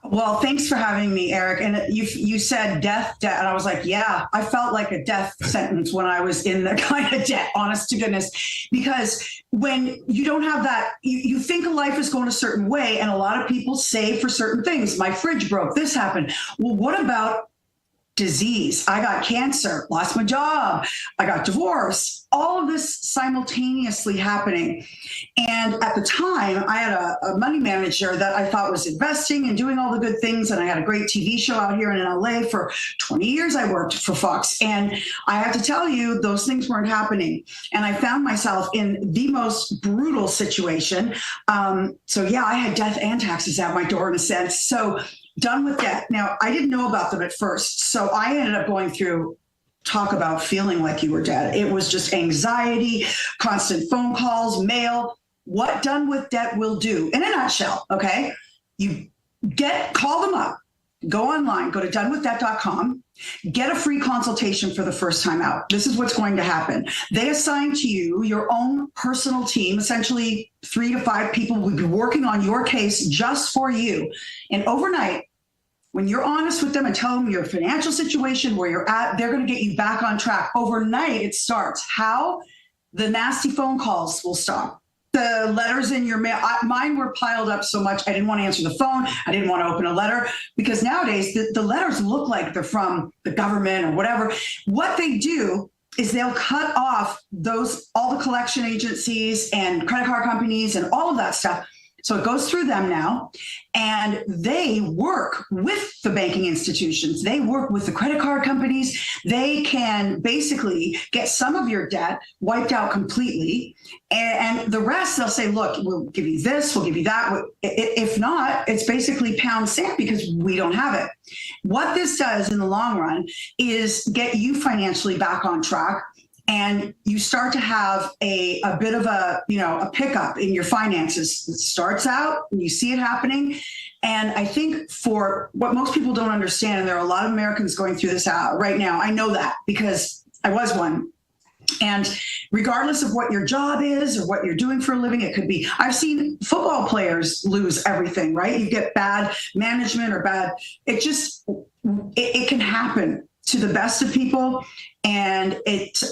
Well, thanks for having me, Eric. And you said debt, and I was like, yeah, I felt like a death sentence when I was in the kind of debt, honest to goodness. Because when you don't have that, you think life is going a certain way, and a lot of people save for certain things. My fridge broke, this happened. Well, what about disease? I got cancer, lost my job, I got divorced, all of this simultaneously happening. And at the time, I had a money manager that I thought was investing and doing all the good things. And I had a great TV show out here in LA for 20 years. I worked for Fox. And I have to tell you, those things weren't happening. And I found myself in the most brutal situation. So yeah, I had death and taxes at my door in a sense. So Done with Debt. Now, I didn't know about them at first. So I ended up going through, talk about feeling like you were dead. It was just anxiety, constant phone calls, mail. What Done with Debt will do, in a nutshell, okay? You call them up, go online, go to donewithdebt.com, get a free consultation for the first time out. This is what's going to happen. They assign to you your own personal team, essentially 3 to 5 people will be working on your case just for you. And overnight, when you're honest with them and tell them your financial situation, where you're at, they're going to get you back on track. Overnight, it starts. How? The nasty phone calls will stop. The letters in your mail, mine were piled up so much I didn't want to answer the phone. I didn't want to open a letter because nowadays the letters look like they're from the government or whatever. What they do is they'll cut off all the collection agencies and credit card companies and all of that stuff. So it goes through them now, and they work with the banking institutions. They work with the credit card companies. They can basically get some of your debt wiped out completely. And the rest, they'll say, look, we'll give you this, we'll give you that. If not, it's basically pound sand because we don't have it. What this does in the long run is get you financially back on track. And you start to have a bit of a pickup in your finances. It starts out and you see it happening. And I think for what most people don't understand, and there are a lot of Americans going through this right now, I know that because I was one. And regardless of what your job is or what you're doing for a living, it could be, I've seen football players lose everything, right? You get bad management or it can happen to the best of people. And it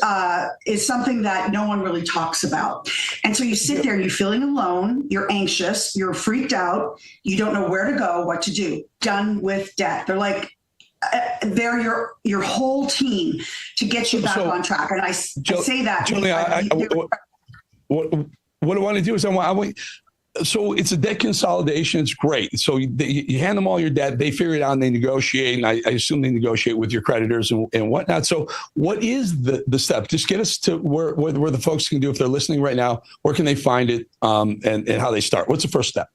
is something that no one really talks about. And so you sit there, you're feeling alone, you're anxious, you're freaked out, you don't know where to go, what to do. Done with Debt. They're like, they're your whole team to get you back on track. And I say that. What I want to do is I want so it's a debt consolidation. It's great. So you hand them all your debt. They figure it out and they negotiate. And I assume they negotiate with your creditors and whatnot. So what is the step? Just get us to where the folks can do if they're listening right now. Where can they find it and how they start? What's the first step?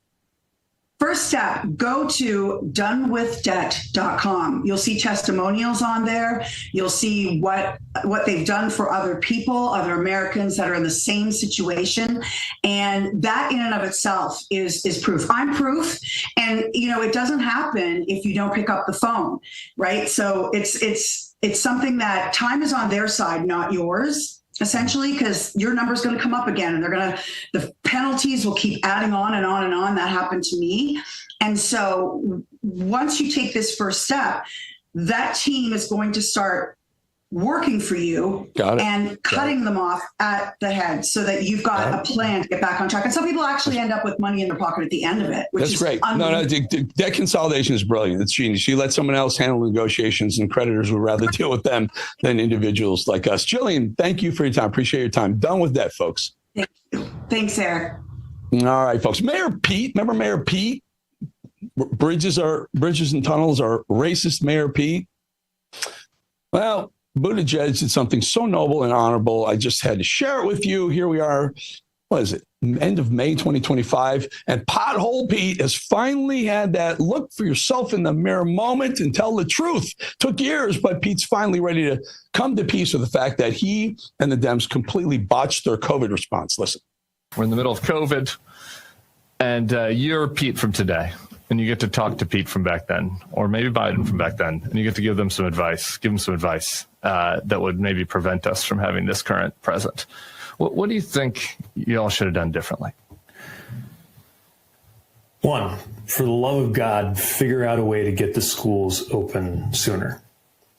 First step, go to donewithdebt.com. You'll see testimonials on there. You'll see what they've done for other people, other Americans that are in the same situation. And that in and of itself is proof. I'm proof. And, it doesn't happen if you don't pick up the phone, right? So it's something that time is on their side, not yours. Essentially, because your number is going to come up again, and the penalties will keep adding on and on and on. That happened to me. And so once you take this first step, that team is going to start working for you and cutting them off at the head so that you've got a plan to get back on track. And some people actually end up with money in their pocket at the end of it, which is great. No, debt consolidation is brilliant. It's genius. You let someone else handle negotiations, and creditors would rather deal with them than individuals like us. Jillian, thank you for your time. Appreciate your time. Done with debt, folks. Thank you. Thanks, Eric. All right, folks. Mayor Pete, remember Mayor Pete? Bridges and tunnels are racist, Mayor Pete. Well, Buttigieg did something so noble and honorable. I just had to share it with you. Here we are. What is it? End of May 2025. And Pothole Pete has finally had that look for yourself in the mirror moment and tell the truth. Took years, but Pete's finally ready to come to peace with the fact that he and the Dems completely botched their COVID response. Listen. We're in the middle of COVID, and you're Pete from today. And you get to talk to Pete from back then, or maybe Biden from back then, and you get to give them some advice, that would maybe prevent us from having this current president. What do you think you all should have done differently? One, for the love of God, figure out a way to get the schools open sooner.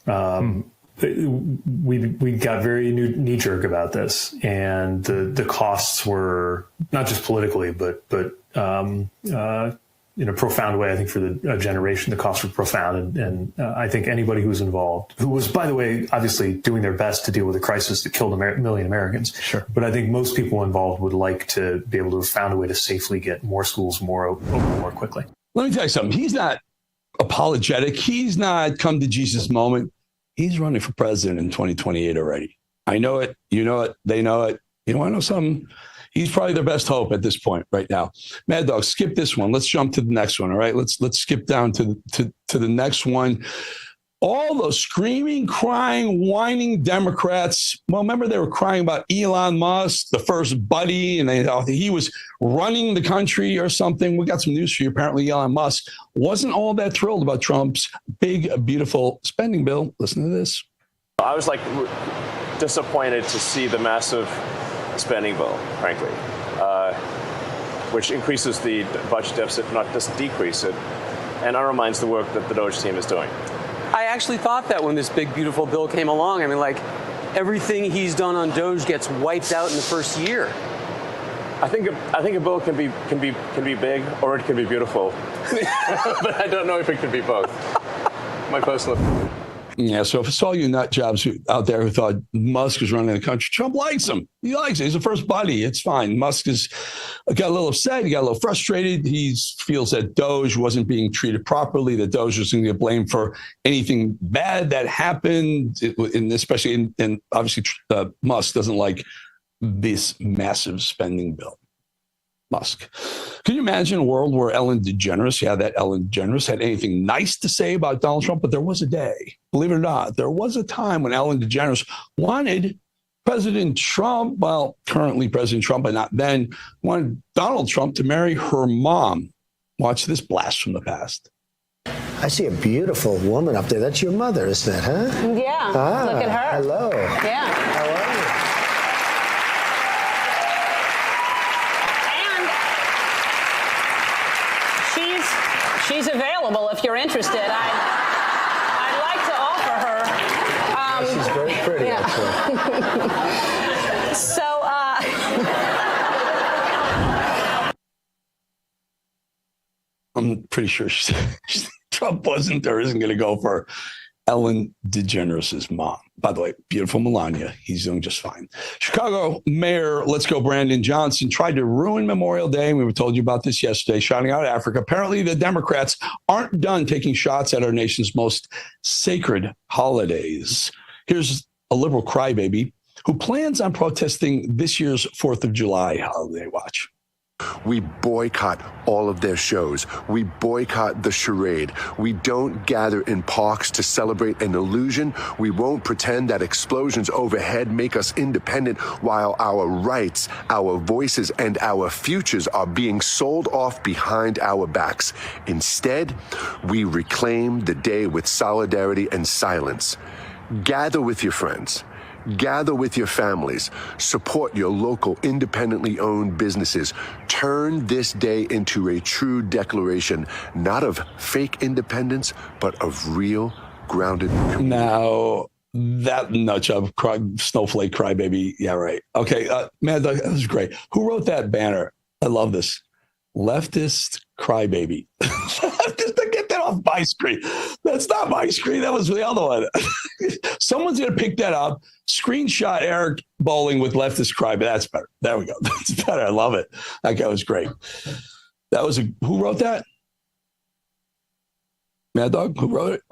We got very knee-jerk about this, and the costs were not just politically, but in a profound way. I think for the generation, the costs were profound. And I think anybody who was involved, who was, by the way, obviously doing their best to deal with a crisis that killed a million Americans. Sure. But I think most people involved would like to be able to have found a way to safely get more schools open more quickly. Let me tell you something. He's not apologetic. He's not come to Jesus moment. He's running for president in 2028 already. I know it. You know it. They know it. You want to know something? He's probably their best hope at this point right now. Mad Dog, skip this one. Let's jump to the next one. All right, let's skip down to the next one. All those screaming, crying, whining Democrats. Well, remember they were crying about Elon Musk, the first buddy, and they thought he was running the country or something. We got some news for you. Apparently, Elon Musk wasn't all that thrilled about Trump's big, beautiful spending bill. Listen to this. I was disappointed to see the massive spending bill, frankly, which increases the budget deficit, not just decrease it, and undermines the work that the Doge team is doing. I actually thought that when this big, beautiful bill came along. I mean, everything he's done on Doge gets wiped out in the first year. I think a bill can be big or it can be beautiful, but I don't know if it can be both. My personal opinion. Yeah, so if it's all you nut jobs out there who thought Musk was running the country, Trump likes him. He likes him. He's the first buddy. It's fine. Musk got a little upset. He got a little frustrated. He feels that Doge wasn't being treated properly, that Doge was going to get blamed for anything bad that happened, especially obviously Musk doesn't like this massive spending bill. Musk. Can you imagine a world where Ellen DeGeneres had anything nice to say about Donald Trump? But there was a day, believe it or not, there was a time when Ellen DeGeneres wanted President Trump, well, currently President Trump, but not then, wanted Donald Trump to marry her mom. Watch this blast from the past. I see a beautiful woman up there. That's your mother, isn't it, huh? Yeah. Look at her. Hello. Yeah. How are you? She's available if you're interested. I'd like to offer her. She's very pretty, yeah. actually. So, I'm pretty sure Trump wasn't or isn't going to go for Ellen DeGeneres' mom. By the way, beautiful Melania. He's doing just fine. Chicago Mayor, let's go, Brandon Johnson, tried to ruin Memorial Day. We told you about this yesterday, shouting out Africa. Apparently, the Democrats aren't done taking shots at our nation's most sacred holidays. Here's a liberal crybaby who plans on protesting this year's 4th of July holiday. Watch. We boycott all of their shows. We boycott the charade. We don't gather in parks to celebrate an illusion. We won't pretend that explosions overhead make us independent while our rights, our voices, and our futures are being sold off behind our backs. Instead, we reclaim the day with solidarity and silence. Gather with your friends. Gather with your families. Support your local independently owned businesses. Turn this day into a true declaration, not of fake independence, but of real, grounded community. Now, that nutjob, snowflake crybaby. Yeah, right. Okay, man, that was great. Who wrote that banner? I love this. Leftist crybaby. Get that off my screen. That's not my screen. That was the other one. Someone's going to pick that up. Screenshot Eric bowling with leftist crybaby. That's better. There we go. That's better. I love it. That guy was great. That was who wrote that? Mad Dog? Who wrote it?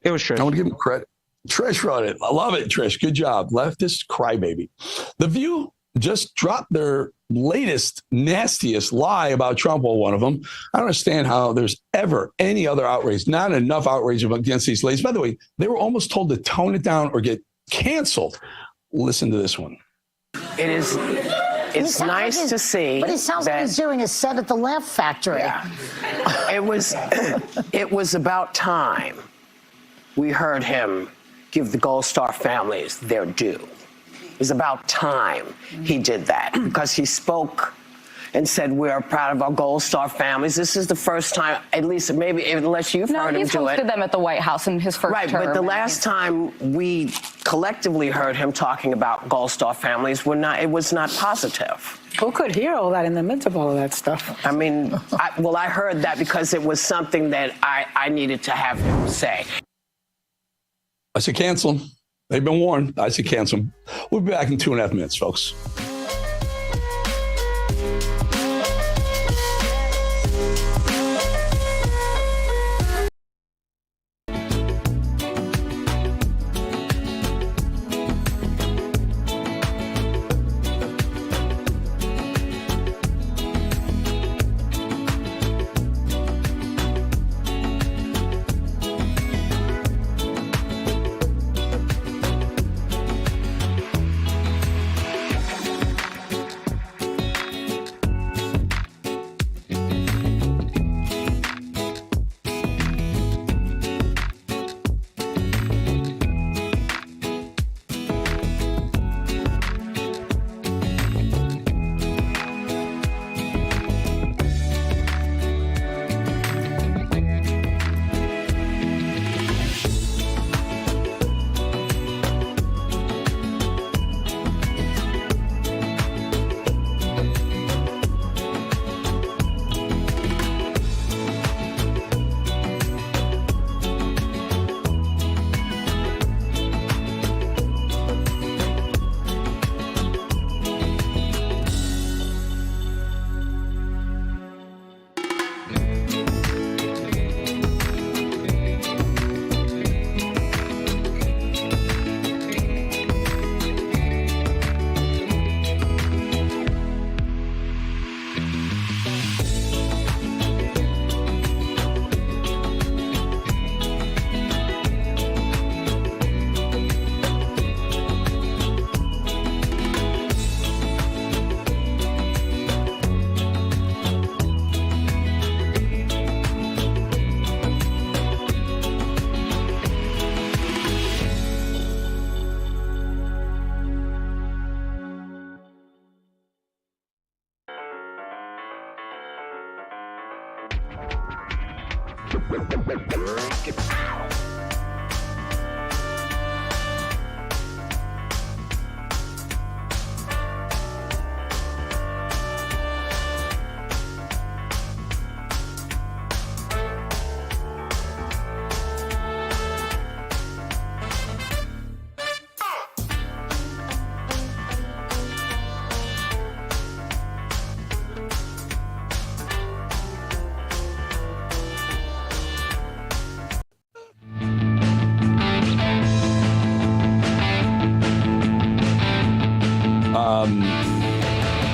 It was Trish. I want to give him credit. Trish wrote it. I love it, Trish. Good job. Leftist crybaby. The View just dropped their latest, nastiest lie about Trump. Well, one of them. I don't understand how there's ever any other outrage, not enough outrage against these ladies. By the way, they were almost told to tone it down or get canceled. Listen to this one. It's nice to see. But it sounds like he's doing a set at the Laugh Factory. Yeah. It was about time we heard him give the Gold Star families their due. It was about time he did that because he spoke and said, we're proud of our Gold Star families. This is the first time, at least maybe, unless you've heard him do it. No, he's hosted them at the White House in his first term. Right, but the last time we collectively heard him talking about Gold Star families, it was not positive. Who could hear all that in the midst of all of that stuff? I mean, I heard that because it was something that I needed to have him say. I said cancel them. They've been warned. I said cancel them. We'll be back in 2.5 minutes, folks.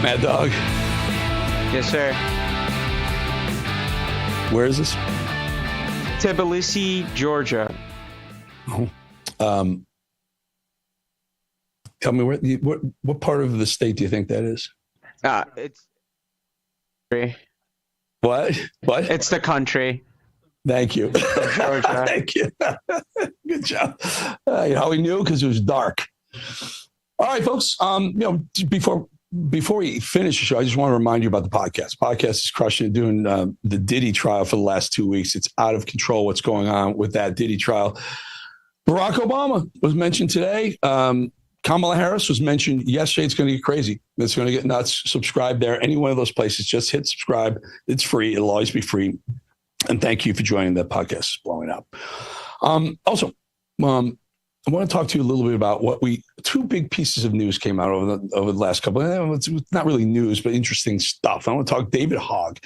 Mad Dog. Yes, sir. Where is this? Tbilisi, Georgia. Tell me what part of the state do you think that is? It's what? It's the country. Thank you. Georgia. Thank you. Good job. You know how we knew? Because it was dark. All right, folks. Before we finish the show, I just want to remind you about the podcast. Podcast is crushing it, doing the Diddy trial for the last 2 weeks. It's out of control what's going on with that Diddy trial. Barack Obama was mentioned today. Kamala Harris was mentioned yesterday. It's going to get crazy. It's going to get nuts. Subscribe there. Any one of those places, just hit subscribe. It's free. It'll always be free. And thank you for joining the podcast. It's blowing up. Also, I want to talk to you a little bit about two big pieces of news came out over the last couple of, it's not really news, but interesting stuff. I want to talk David Hogg.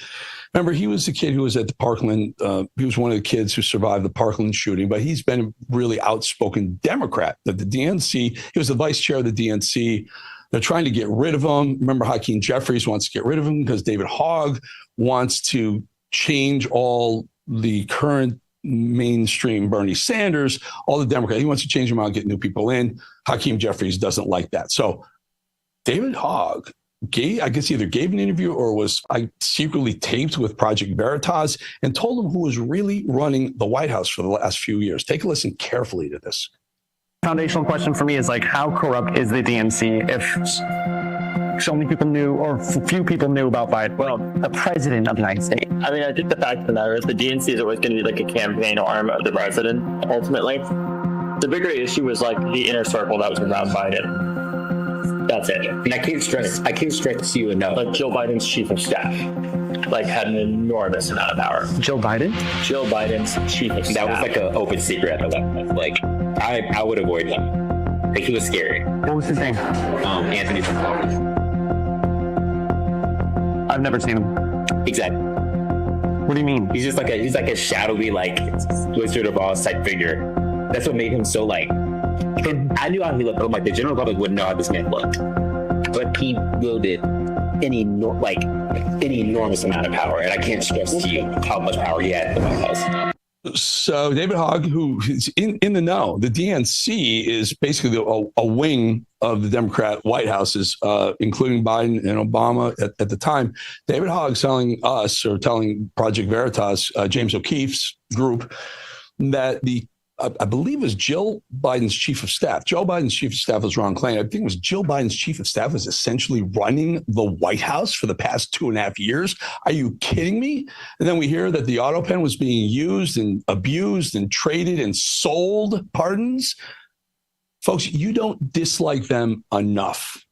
Remember, he was the kid who was at the Parkland. He was one of the kids who survived the Parkland shooting, but he's been a really outspoken Democrat. That the DNC, he was the vice chair of the DNC. They're trying to get rid of him. Remember, Hakeem Jeffries wants to get rid of him because David Hogg wants to change all the current mainstream Bernie Sanders, all the Democrats. He wants to change them out, get new people in. Hakeem Jeffries doesn't like that. So David Hogg I guess either gave an interview or was secretly taped with Project Veritas and told them who was really running the White House for the last few years. Take a listen carefully to this. Foundational question for me is how corrupt is the DNC if so many people knew or few people knew about Biden? Well, the president of the United States. I mean, I think the fact of the matter is the DNC is always going to be a campaign arm of the president, ultimately. The bigger issue was the inner circle that was around Biden. That's it. And I can't stress to you enough. Joe Biden's chief of staff, had an enormous amount of power. Joe Biden? Joe Biden's chief of staff. That was an open secret at that. I would avoid him. He was scary. What was his name? Anthony from Collagen. I've never seen him. Exactly. What do you mean? He's just he's a shadowy, Wizard of Oz type figure. That's what made him so and I knew how he looked. I'm the general public wouldn't know how this man looked. But he wielded an enormous amount of power. And I can't stress to you how much power he had in the White House. So David Hogg, who is in the know, the DNC is basically a wing of the Democrat White Houses, including Biden and Obama at the time. David Hogg telling Project Veritas, James O'Keefe's group, that I believe it was Jill Biden's chief of staff. Joe Biden's chief of staff was wrong claim. I think it was Jill Biden's chief of staff was essentially running the White House for the past 2.5 years. Are you kidding me? And then we hear that the auto pen was being used and abused and traded and sold pardons. Folks, you don't dislike them enough.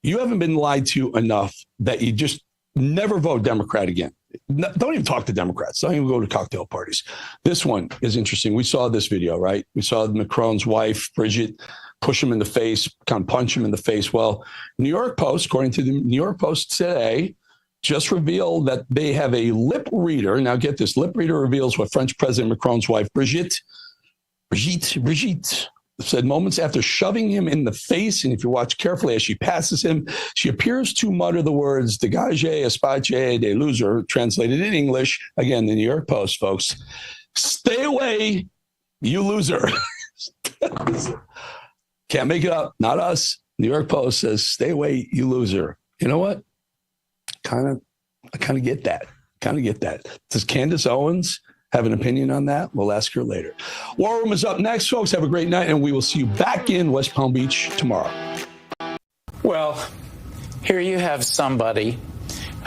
You haven't been lied to enough that you just never vote Democrat again. Don't even talk to Democrats. Don't even go to cocktail parties. This one is interesting. We saw this video, right? We saw Macron's wife, Bridget, push him in the face, kind of punch him in the face. Well, New York Post, according to the New York Post today, just revealed that they have a lip reader. Now get this, lip reader reveals what French President Macron's wife, Brigitte, said moments after shoving him in the face. And if you watch carefully as she passes him, she appears to mutter the words, dégagez, espace, des loser, translated in English. Again, the New York Post, folks. Stay away, you loser. Can't make it up. Not us. New York Post says, stay away, you loser. You know what? I kind of get that. Does Candace Owens have an opinion on that? We'll ask her later. War Room is up next, folks. Have a great night, and we will see you back in West Palm Beach tomorrow. Well, here you have somebody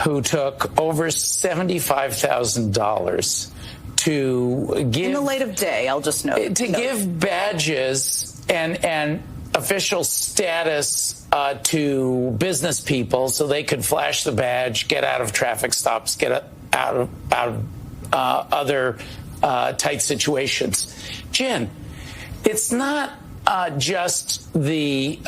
who took over $75,000 to give... In the light of day, I'll just note. To give badges and official status to business people so they could flash the badge, get out of traffic stops, get out of other tight situations. Jen, it's not just the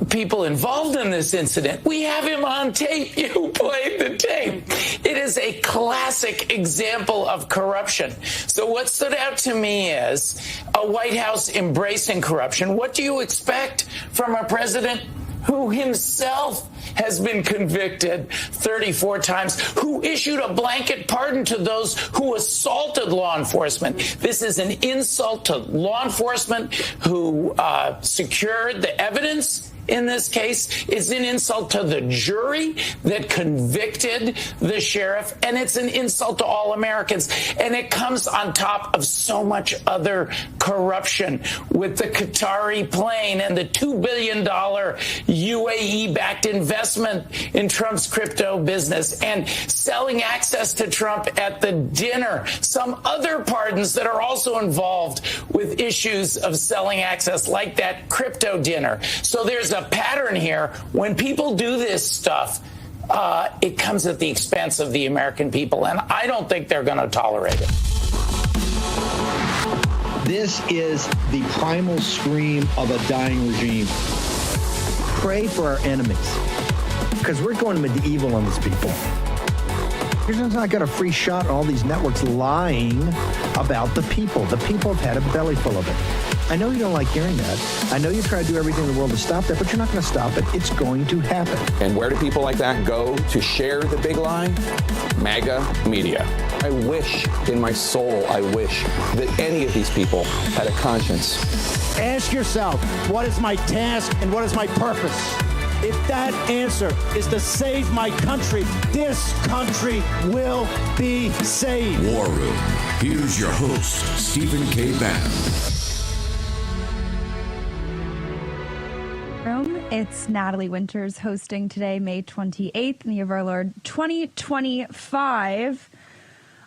people involved in this incident. We have him on tape. You played the tape. It is a classic example of corruption. So what stood out to me is a White House embracing corruption. What do you expect from a president who himself has been convicted 34 times, who issued a blanket pardon to those who assaulted law enforcement. This is an insult to law enforcement who secured the evidence in this case. It's an insult to the jury that convicted the sheriff, and it's an insult to all Americans. And it comes on top of so much other corruption with the Qatari plane and the $2 billion UAE-backed investment in Trump's crypto business and selling access to Trump at the dinner. Some other pardons that are also involved with issues of selling access, like that crypto dinner. So there's a pattern here. When people do this stuff, it comes at the expense of the American people, and I don't think they're going to tolerate it. This is the primal scream of a dying regime. Pray for our enemies, because we're going medieval on these people. You're just not got a free shot on all these networks lying about the people. The people have had a belly full of it. I know you don't like hearing that. I know you try to do everything in the world to stop that, but you're not going to stop it. It's going to happen. And where do people like that go to share the big lie? MAGA media. I wish in my soul, I wish that any of these people had a conscience. Ask yourself, what is my task and what is my purpose? If that answer is to save my country, this country will be saved. War Room. Here's your host, Stephen K. Bannon. It's Natalie Winters hosting today, May 28th, in the year of our Lord 2025.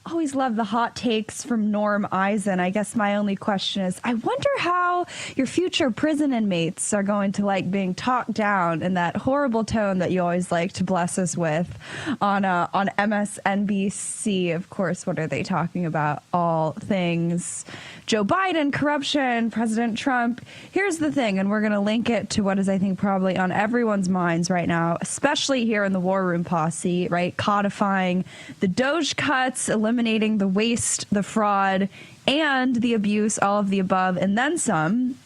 Always love the hot takes from Norm Eisen. I guess my only question is, I wonder how your future prison inmates are going to like being talked down in that horrible tone that you always like to bless us with on MSNBC. Of course, what are they talking about? All things Joe Biden, corruption, President Trump. Here's the thing, and we're going to link it to what is, I think, probably on everyone's minds right now, especially here in the War Room posse, right? Codifying the Doge cuts, eliminating the waste, the fraud, and the abuse, all of the above, and then some.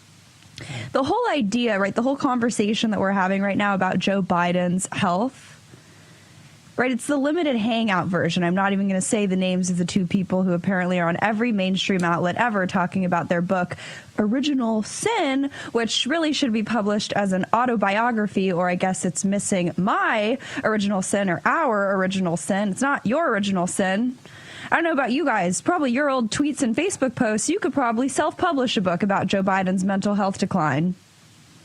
The whole idea, right, the whole conversation that we're having right now about Joe Biden's health, right, it's the limited hangout version. I'm not even going to say the names of the two people who apparently are on every mainstream outlet ever talking about their book, Original Sin, which really should be published as an autobiography, or I guess it's missing my original sin or our original sin. It's not your original sin. I don't know about you guys, probably your old tweets and Facebook posts, you could probably self-publish a book about Joe Biden's mental health decline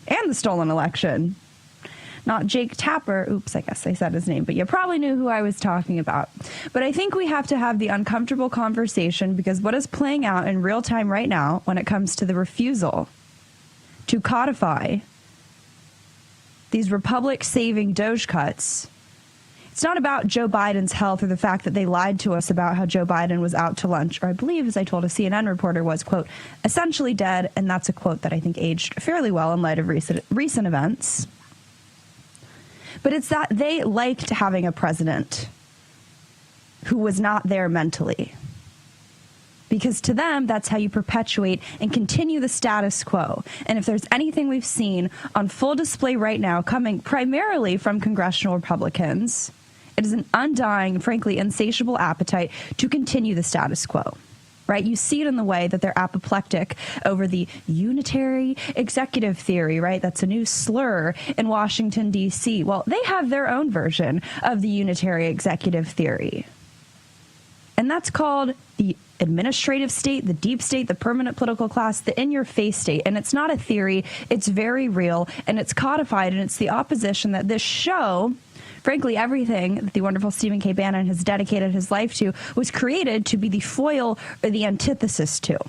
and the stolen election. Not Jake Tapper. Oops, I guess I said his name, but you probably knew who I was talking about. But I think we have to have the uncomfortable conversation, because what is playing out in real time right now when it comes to the refusal to codify these republic-saving Doge cuts, it's not about Joe Biden's health or the fact that they lied to us about how Joe Biden was out to lunch, or I believe, as I told a CNN reporter, was, quote, essentially dead. And that's a quote that I think aged fairly well in light of recent events. But it's that they liked having a president who was not there mentally. Because to them, that's how you perpetuate and continue the status quo. And if there's anything we've seen on full display right now, coming primarily from congressional Republicans, it is an undying, frankly, insatiable appetite to continue the status quo. Right? You see it in the way that they're apoplectic over the unitary executive theory, right? That's a new slur in Washington, D.C. Well, they have their own version of the unitary executive theory. And that's called the administrative state, the deep state, the permanent political class, the in-your-face state. And it's not a theory. It's very real, and it's codified, and it's the opposition that this show, frankly, everything that the wonderful Stephen K. Bannon has dedicated his life to, was created to be the foil or the antithesis to.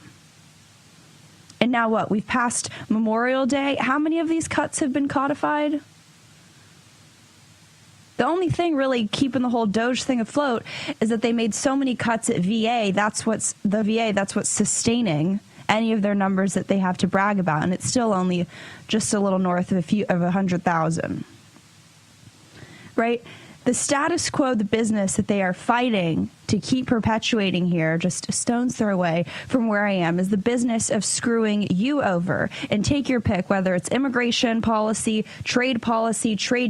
And now what? We've passed Memorial Day. How many of these cuts have been codified? The only thing really keeping the whole Doge thing afloat is that they made so many cuts at VA. That's what's sustaining any of their numbers that they have to brag about. And it's still only just a little north of 100,000. Right? The status quo, the business that they are fighting to keep perpetuating here, just a stone's throw away from where I am, is the business of screwing you over. And take your pick, whether it's immigration policy, trade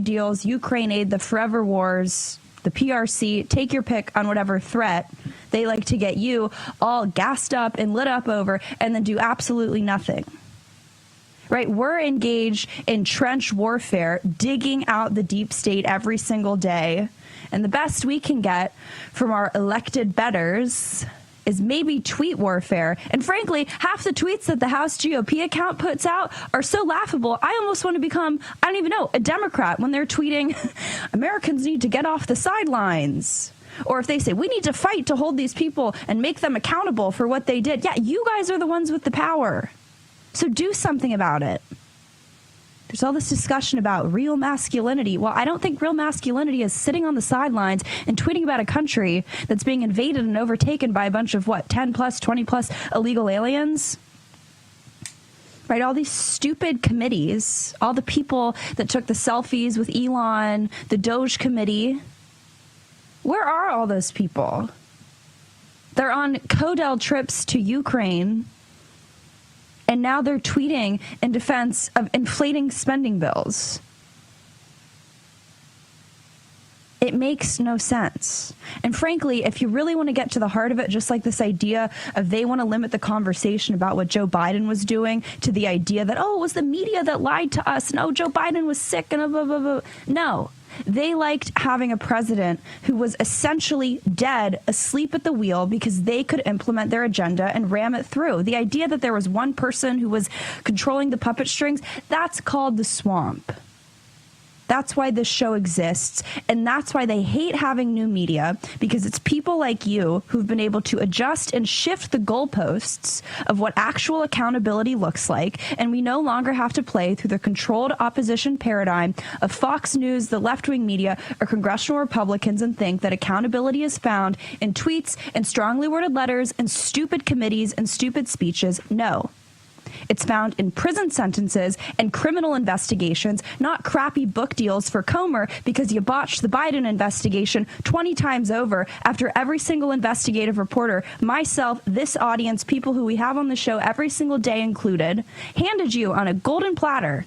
deals, Ukraine aid, the forever wars, the PRC, take your pick on whatever threat they like to get you all gassed up and lit up over and then do absolutely nothing. Right? We're engaged in trench warfare, digging out the deep state every single day. And the best we can get from our elected betters is maybe tweet warfare. And frankly, half the tweets that the House GOP account puts out are so laughable. I almost want to become, I don't even know, a Democrat when they're tweeting, Americans need to get off the sidelines. Or if they say, we need to fight to hold these people and make them accountable for what they did. Yeah, you guys are the ones with the power. So do something about it. There's all this discussion about real masculinity. Well, I don't think real masculinity is sitting on the sidelines and tweeting about a country that's being invaded and overtaken by a bunch of, 10 plus, 20 plus illegal aliens. Right? All these stupid committees, all the people that took the selfies with Elon, the Doge committee. Where are all those people? They're on Codel trips to Ukraine. And now they're tweeting in defense of inflating spending bills. It makes no sense. And frankly, if you really want to get to the heart of it, just like this idea of they want to limit the conversation about what Joe Biden was doing to the idea that, it was the media that lied to us. No, Joe Biden was sick and blah, blah, blah. No. They liked having a president who was essentially dead, asleep at the wheel, because they could implement their agenda and ram it through. The idea that there was one person who was controlling the puppet strings, that's called the swamp. That's why this show exists, and that's why they hate having new media, because it's people like you who've been able to adjust and shift the goalposts of what actual accountability looks like, and we no longer have to play through the controlled opposition paradigm of Fox News, the left-wing media, or congressional Republicans and think that accountability is found in tweets and strongly worded letters and stupid committees and stupid speeches. No. It's found in prison sentences and criminal investigations, not crappy book deals for Comer because you botched the Biden investigation 20 times over after every single investigative reporter, myself, this audience, people who we have on the show every single day included, handed you on a golden platter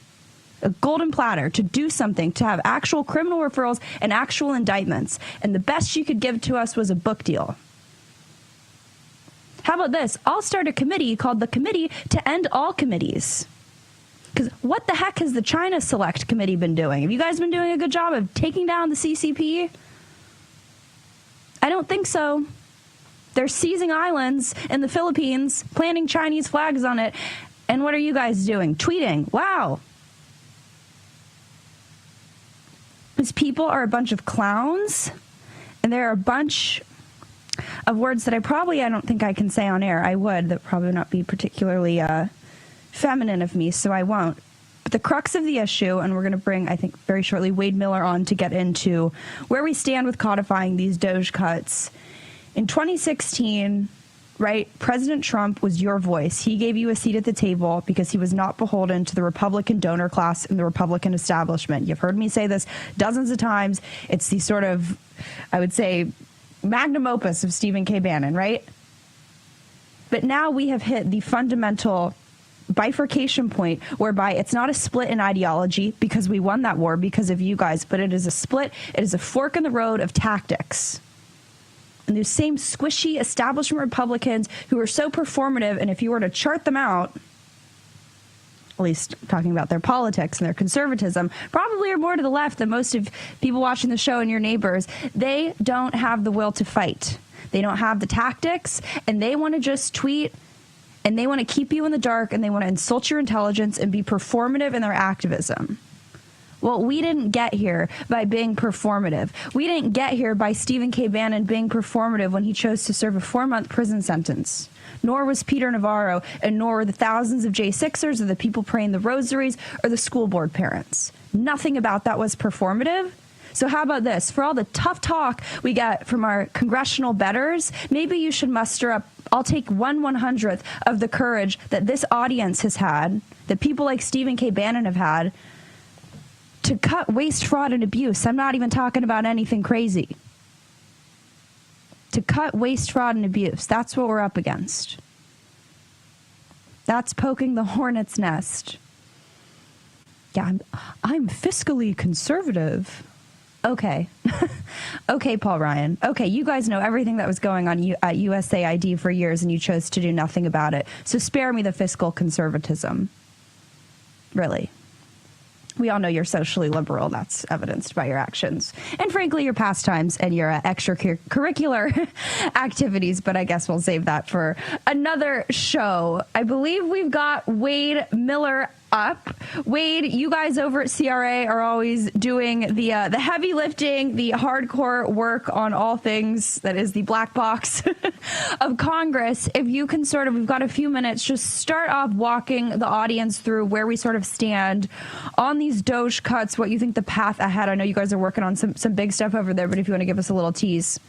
to do something, to have actual criminal referrals and actual indictments. And the best you could give to us was a book deal. How about this? I'll start a committee called the Committee to End All Committees. Because what the heck has the China Select Committee been doing? Have you guys been doing a good job of taking down the CCP? I don't think so. They're seizing islands in the Philippines, planting Chinese flags on it. And what are you guys doing? Tweeting. Wow. These people are a bunch of clowns, and they're a bunch of words that I don't think I can say on air. I would. That would probably not be particularly feminine of me, so I won't. But the crux of the issue, and we're going to bring, I think, very shortly, Wade Miller on to get into where we stand with codifying these Doge cuts. In 2016, right, President Trump was your voice. He gave you a seat at the table because he was not beholden to the Republican donor class and the Republican establishment. You've heard me say this dozens of times. It's the sort of, I would say, magnum opus of Stephen K. Bannon, right? But now we have hit the fundamental bifurcation point whereby it's not a split in ideology because we won that war because of you guys, but it is a split, it is a fork in the road of tactics. And those same squishy establishment Republicans who are so performative, and if you were to chart them out, at least talking about their politics and their conservatism, probably are more to the left than most of people watching the show and your neighbors. They don't have the will to fight. They don't have the tactics, and they want to just tweet, and they want to keep you in the dark, and they want to insult your intelligence and be performative in their activism. Well, we didn't get here by being performative. We didn't get here by Stephen K. Bannon being performative when he chose to serve a 4-month prison sentence. Nor was Peter Navarro, and nor were the thousands of J6ers or the people praying the rosaries or the school board parents. Nothing about that was performative. So how about this? For all the tough talk we get from our congressional betters, maybe you should muster up, I'll take 1/100th of the courage that this audience has had, that people like Stephen K. Bannon have had, to cut waste, fraud, and abuse. I'm not even talking about anything crazy. To cut waste, fraud, and abuse. That's what we're up against. That's poking the hornet's nest. Yeah, I'm fiscally conservative. Okay. Okay, Paul Ryan. Okay, you guys know everything that was going on at USAID for years, and you chose to do nothing about it. So spare me the fiscal conservatism. Really. We all know you're socially liberal. That's evidenced by your actions. And frankly, your pastimes and your extracurricular activities. But I guess we'll save that for another show. I believe we've got Wade Miller up. Wade, you guys over at CRA are always doing the heavy lifting, the hardcore work on all things that is the black box of Congress. If you can sort of, we've got a few minutes, just start off walking the audience through where we sort of stand on these Doge cuts, what you think the path ahead. I know you guys are working on some big stuff over there, but if you want to give us a little tease.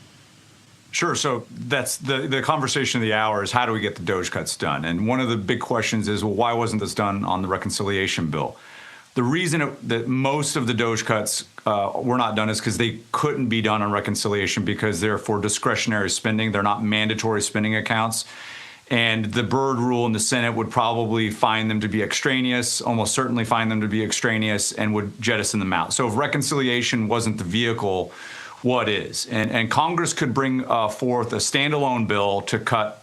Sure. So that's the conversation of the hour is how do we get the Doge cuts done? And one of the big questions is, well, why wasn't this done on the reconciliation bill? The reason that most of the Doge cuts were not done is because they couldn't be done on reconciliation because they're for discretionary spending. They're not mandatory spending accounts. And the Byrd rule in the Senate would probably find them to be extraneous, almost certainly find them to be extraneous, and would jettison them out. So if reconciliation wasn't the vehicle, what is? And Congress could bring forth a standalone bill to cut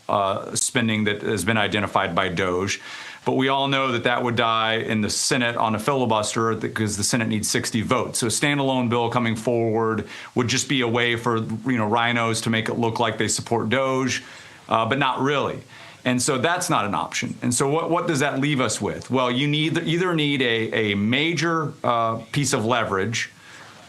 spending that has been identified by Doge. But we all know that that would die in the Senate on a filibuster because the Senate needs 60 votes. So a standalone bill coming forward would just be a way for rhinos to make it look like they support Doge, but not really. And so that's not an option. And so what does that leave us with? Well, you either need a major piece of leverage,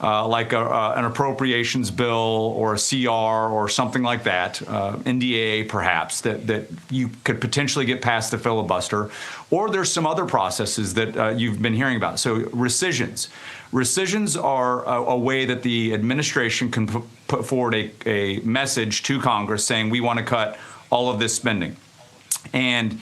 like an appropriations bill or a CR or something like that, NDA perhaps, that you could potentially get past the filibuster, or there's some other processes that you've been hearing about. So rescissions. Rescissions are a way that the administration can put forward a message to Congress saying we want to cut all of this spending. And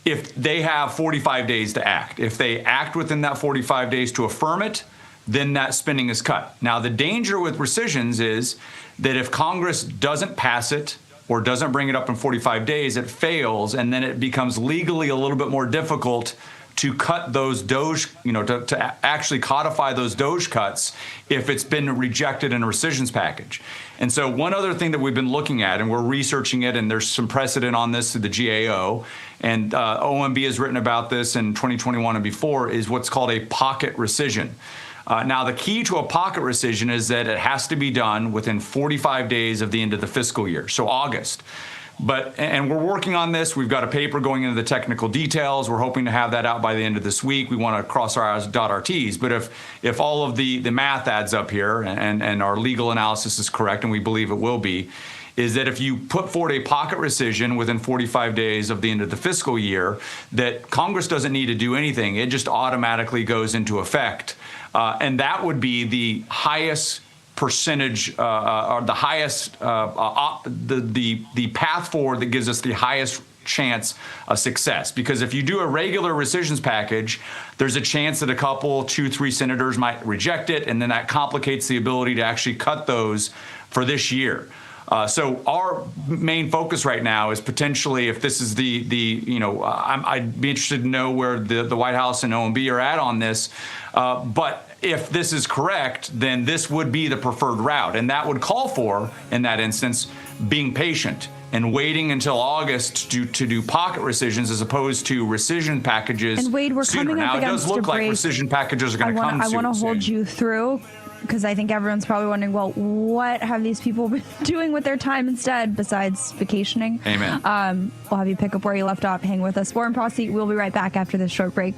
if they have 45 days to act, if they act within that 45 days to affirm it, then that spending is cut. Now, the danger with rescissions is that if Congress doesn't pass it or doesn't bring it up in 45 days, it fails, and then it becomes legally a little bit more difficult to cut those Doge, to actually codify those Doge cuts if it's been rejected in a rescissions package. And so one other thing that we've been looking at, and we're researching it, and there's some precedent on this through the GAO, and OMB has written about this in 2021 and before, is what's called a pocket rescission. Now, the key to a pocket rescission is that it has to be done within 45 days of the end of the fiscal year, so August. And we're working on this. We've got a paper going into the technical details. We're hoping to have that out by the end of this week. We want to cross our I's, dot our T's. But if all of the math adds up here and our legal analysis is correct, and we believe it will be, is that if you put forward a pocket rescission within 45 days of the end of the fiscal year, that Congress doesn't need to do anything. It just automatically goes into effect. And that would be the highest percentage or the highest the path forward that gives us the highest chance of success. Because if you do a regular rescissions package, there's a chance that a couple, 2-3 senators might reject it, and then that complicates the ability to actually cut those for this year. So our main focus right now is potentially, if this is I'd be interested to know where the White House and OMB are at on this. But if this is correct, then this would be the preferred route. And that would call for, in that instance, being patient and waiting until August to do pocket rescissions as opposed to rescission packages. And Wade, we're sooner. coming up now, against it does look like rescission packages are going to come soon. I want to hold you through, because I think everyone's probably wondering, well, what have these people been doing with their time instead besides vacationing? Amen. We'll have you pick up where you left off. Hang with us. Warren Posse, we'll be right back after this short break.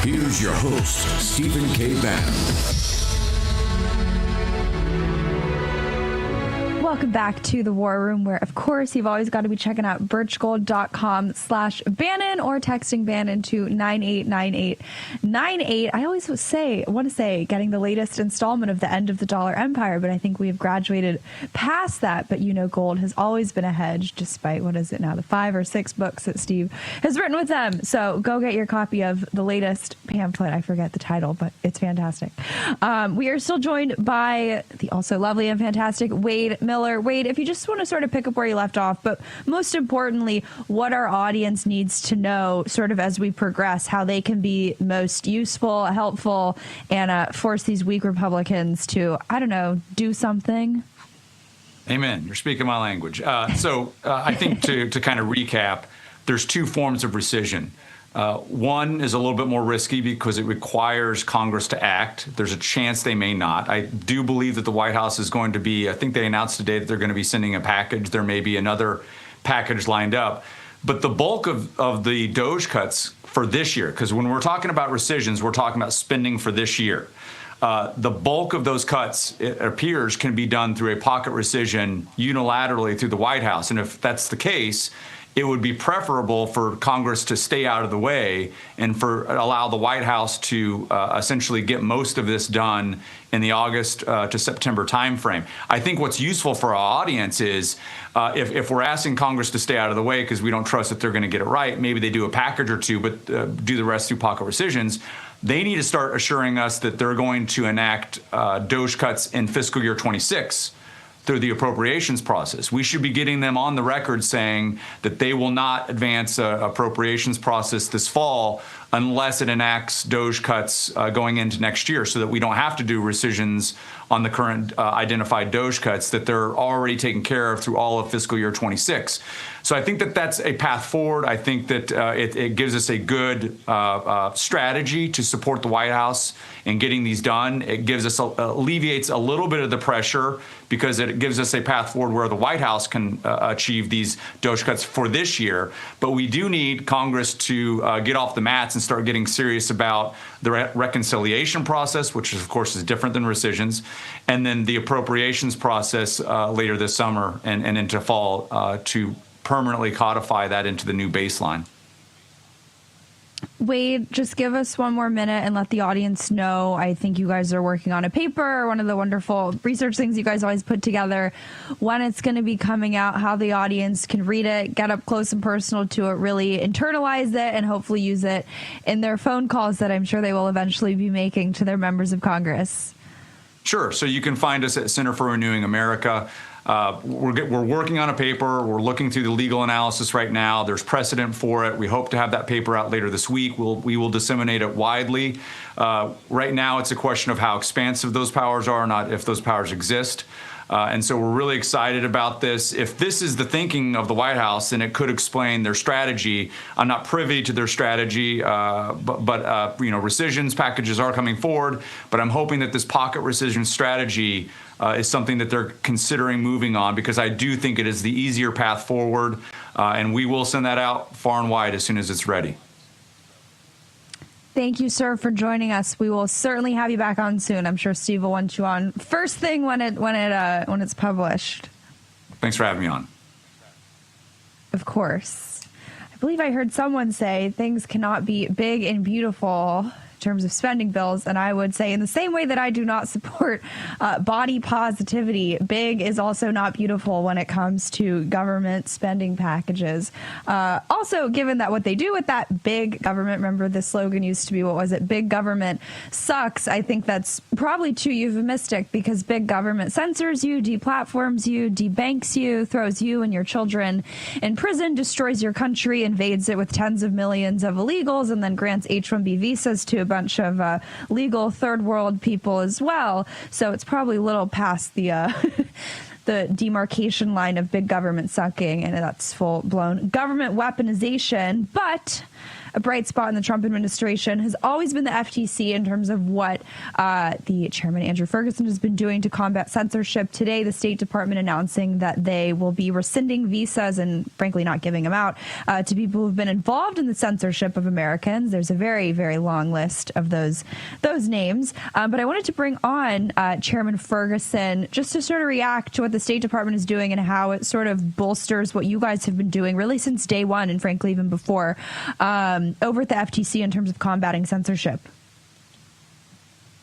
Here's your host, Stephen K. Bannon. Welcome back to the War Room, where, of course, you've always got to be checking out birchgold.com/Bannon or texting Bannon to 989898. I always want to say getting the latest installment of The End of the Dollar Empire, but I think we have graduated past that. But gold has always been a hedge, despite, the 5 or 6 books that Steve has written with them. So go get your copy of the latest pamphlet. I forget the title, but it's fantastic. We are still joined by the also lovely and fantastic Wade Miller. Wade, if you just want to sort of pick up where you left off, but most importantly, what our audience needs to know sort of as we progress, how they can be most useful, helpful, and force these weak Republicans to, do something. Amen. You're speaking my language. So I think to kind of recap, there's 2 forms of rescission. One is a little bit more risky because it requires Congress to act. There's a chance they may not. I do believe that the White House is going to be, I think they announced today that they're going to be sending a package. There may be another package lined up. But the bulk of the Doge cuts for this year, because when we're talking about rescissions, we're talking about spending for this year. The bulk of those cuts, it appears, can be done through a pocket rescission unilaterally through the White House. And if that's the case, it would be preferable for Congress to stay out of the way and allow the White House to essentially get most of this done in the August to September timeframe. I think what's useful for our audience is if we're asking Congress to stay out of the way because we don't trust that they're going to get it right, maybe they do a package or 2, but do the rest through pocket rescissions. They need to start assuring us that they're going to enact Doge cuts in fiscal year 26. Through the appropriations process. We should be getting them on the record saying that they will not advance an appropriations process this fall unless it enacts Doge cuts going into next year, so that we don't have to do rescissions on the current identified Doge cuts, that they're already taken care of through all of fiscal year 26. So I think that that's a path forward. I think that it gives us a good strategy to support the White House in getting these done. It gives us alleviates a little bit of the pressure because it gives us a path forward where the White House can achieve these Doge cuts for this year. But we do need Congress to get off the mats and start getting serious about the reconciliation process, which of course is different than rescissions, and then the appropriations process later this summer and into fall to permanently codify that into the new baseline. Wade, just give us one more minute and let the audience know. I think you guys are working on a paper, one of the wonderful research things you guys always put together, when it's going to be coming out, how the audience can read it, get up close and personal to it, really internalize it, and hopefully use it in their phone calls that I'm sure they will eventually be making to their members of Congress. Sure. So you can find us at Center for Renewing America. We're working on a paper. We're looking through the legal analysis right now. There's precedent for it. We hope to have that paper out later this week. We will disseminate it widely. Right now, it's a question of how expansive those powers are, not if those powers exist. And so we're really excited about this. If this is the thinking of the White House, then it could explain their strategy. I'm not privy to their strategy, but rescissions packages are coming forward. But I'm hoping that this pocket rescission strategy is something that they're considering moving on, because I do think it is the easier path forward. And we will send that out far and wide as soon as it's ready. Thank you, sir, for joining us. We will certainly have you back on soon. I'm sure Steve will want you on first thing when it's published. Thanks for having me on. Of course. believe I heard someone say things cannot be big and beautiful in terms of spending bills, and I would say in the same way that I do not support body positivity, big is also not beautiful when it comes to government spending packages. Also, given that what they do with that big government, remember the slogan used to be, what was it? Big government sucks. I think that's probably too euphemistic, because big government censors you, deplatforms you, debanks you, throws you and your children in prison, destroys your country, invades it with tens of millions of illegals, and then grants H-1B visas to a bunch of legal third world people as well. So it's probably a little past the the demarcation line of big government sucking, and that's full blown government weaponization. But a bright spot in the Trump administration has always been the FTC in terms of what the chairman, Andrew Ferguson, has been doing to combat censorship. Today, the State Department announcing that they will be rescinding visas and, frankly, not giving them out to people who've been involved in the censorship of Americans. There's a very, very long list of those names. But I wanted to bring on Chairman Ferguson just to sort of react to what the State Department is doing and how it sort of bolsters what you guys have been doing really since day one, and frankly, even before, over at the FTC in terms of combating censorship.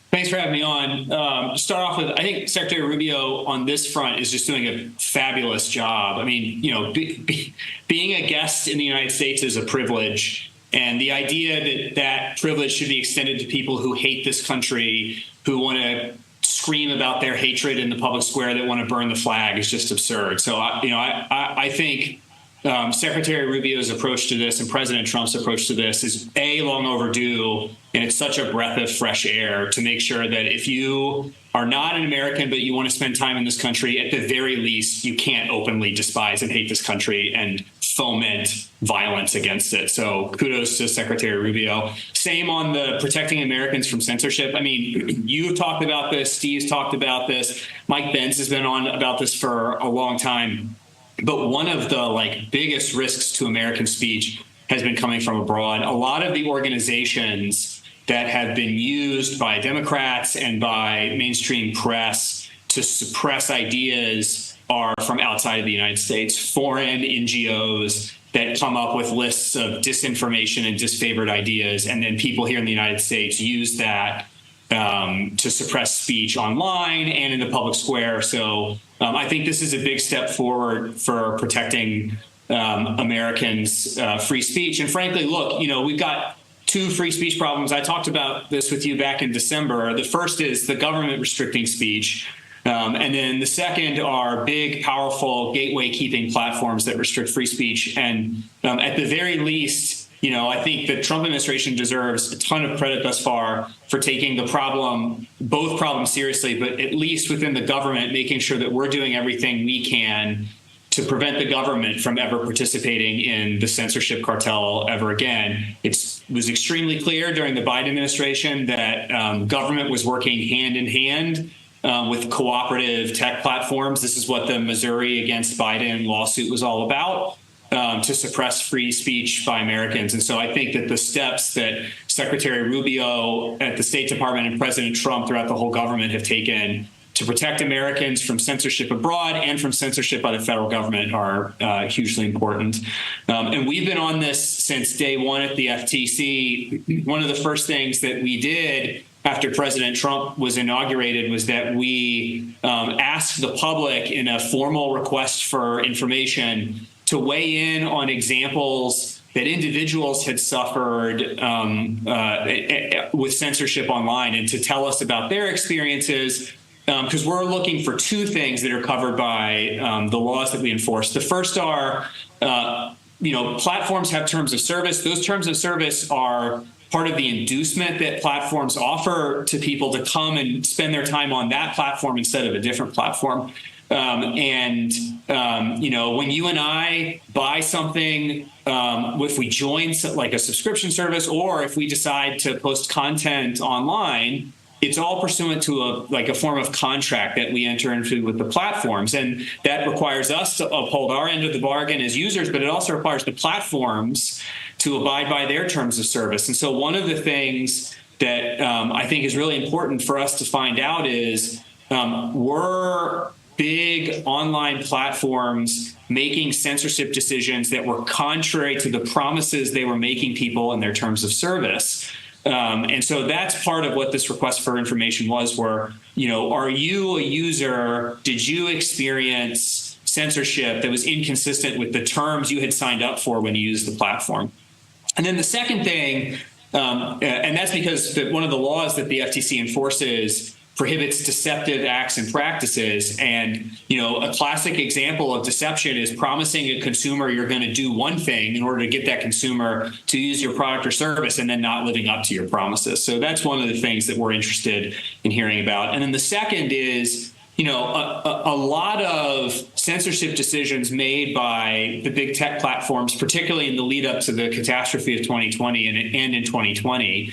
Thanks for having me on. To start off with, I think Secretary Rubio on this front is just doing a fabulous job. I mean, you know, being a guest in the United States is a privilege. And the idea that privilege should be extended to people who hate this country, who want to scream about their hatred in the public square, that want to burn the flag, is just absurd. So, I think Secretary Rubio's approach to this and President Trump's approach to this is long overdue, and it's such a breath of fresh air to make sure that if you are not an American but you want to spend time in this country, at the very least, you can't openly despise and hate this country and foment violence against it. So kudos to Secretary Rubio. Same on the protecting Americans from censorship. I mean, you've talked about this, Steve's talked about this, Mike Benz has been on about this for a long time. But one of the biggest risks to American speech has been coming from abroad. A lot of the organizations that have been used by Democrats and by mainstream press to suppress ideas are from outside of the United States, foreign NGOs that come up with lists of disinformation and disfavored ideas, and then people here in the United States use that to suppress speech online and in the public square. So I think this is a big step forward for protecting Americans' free speech. And frankly, look, we've got two free speech problems. I talked about this with you back in December. The first is the government restricting speech. And then the second are big, powerful gateway-keeping platforms that restrict free speech. And at the very least, I think the Trump administration deserves a ton of credit thus far for taking both problems seriously, but at least within the government, making sure that we're doing everything we can to prevent the government from ever participating in the censorship cartel ever again. It was extremely clear during the Biden administration that government was working hand in hand with cooperative tech platforms. This is what the Missouri against Biden lawsuit was all about. To suppress free speech by Americans. And so I think that the steps that Secretary Rubio at the State Department and President Trump throughout the whole government have taken to protect Americans from censorship abroad and from censorship by the federal government are hugely important. And we've been on this since day one at the FTC. One of the first things that we did after President Trump was inaugurated was that we asked the public in a formal request for information to weigh in on examples that individuals had suffered with censorship online, and to tell us about their experiences, because we're looking for two things that are covered by the laws that we enforce. The first are, platforms have terms of service. Those terms of service are part of the inducement that platforms offer to people to come and spend their time on that platform instead of a different platform. When you and I buy something, if we join like a subscription service, or if we decide to post content online, it's all pursuant to a form of contract that we enter into with the platforms. And that requires us to uphold our end of the bargain as users, but it also requires the platforms to abide by their terms of service. And so one of the things that I think is really important for us to find out is we're big online platforms making censorship decisions that were contrary to the promises they were making people in their terms of service. And so that's part of what this request for information was, where, are you a user? Did you experience censorship that was inconsistent with the terms you had signed up for when you used the platform? And then the second thing, and that's because one of the laws that the FTC enforces prohibits deceptive acts and practices. And, a classic example of deception is promising a consumer you're going to do one thing in order to get that consumer to use your product or service and then not living up to your promises. So that's one of the things that we're interested in hearing about. And then the second is, a lot of censorship decisions made by the big tech platforms, particularly in the lead up to the catastrophe of 2020 and in 2020,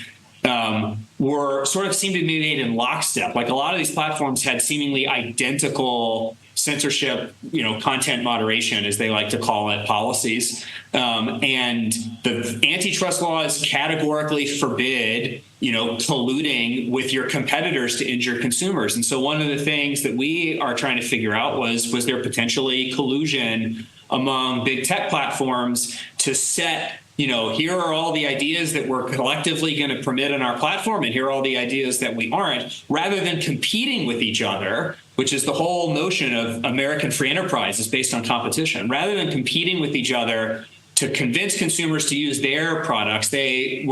were sort of seemed to be made in lockstep. Like a lot of these platforms had seemingly identical censorship, content moderation, as they like to call it, policies. And the antitrust laws categorically forbid, colluding with your competitors to injure consumers. And so one of the things that we are trying to figure out was there potentially collusion among big tech platforms to set, here are all the ideas that we're collectively going to permit on our platform, and here are all the ideas that we aren't, rather than competing with each other, which is the whole notion of American free enterprise is based on competition. Rather than competing with each other to convince consumers to use their products, the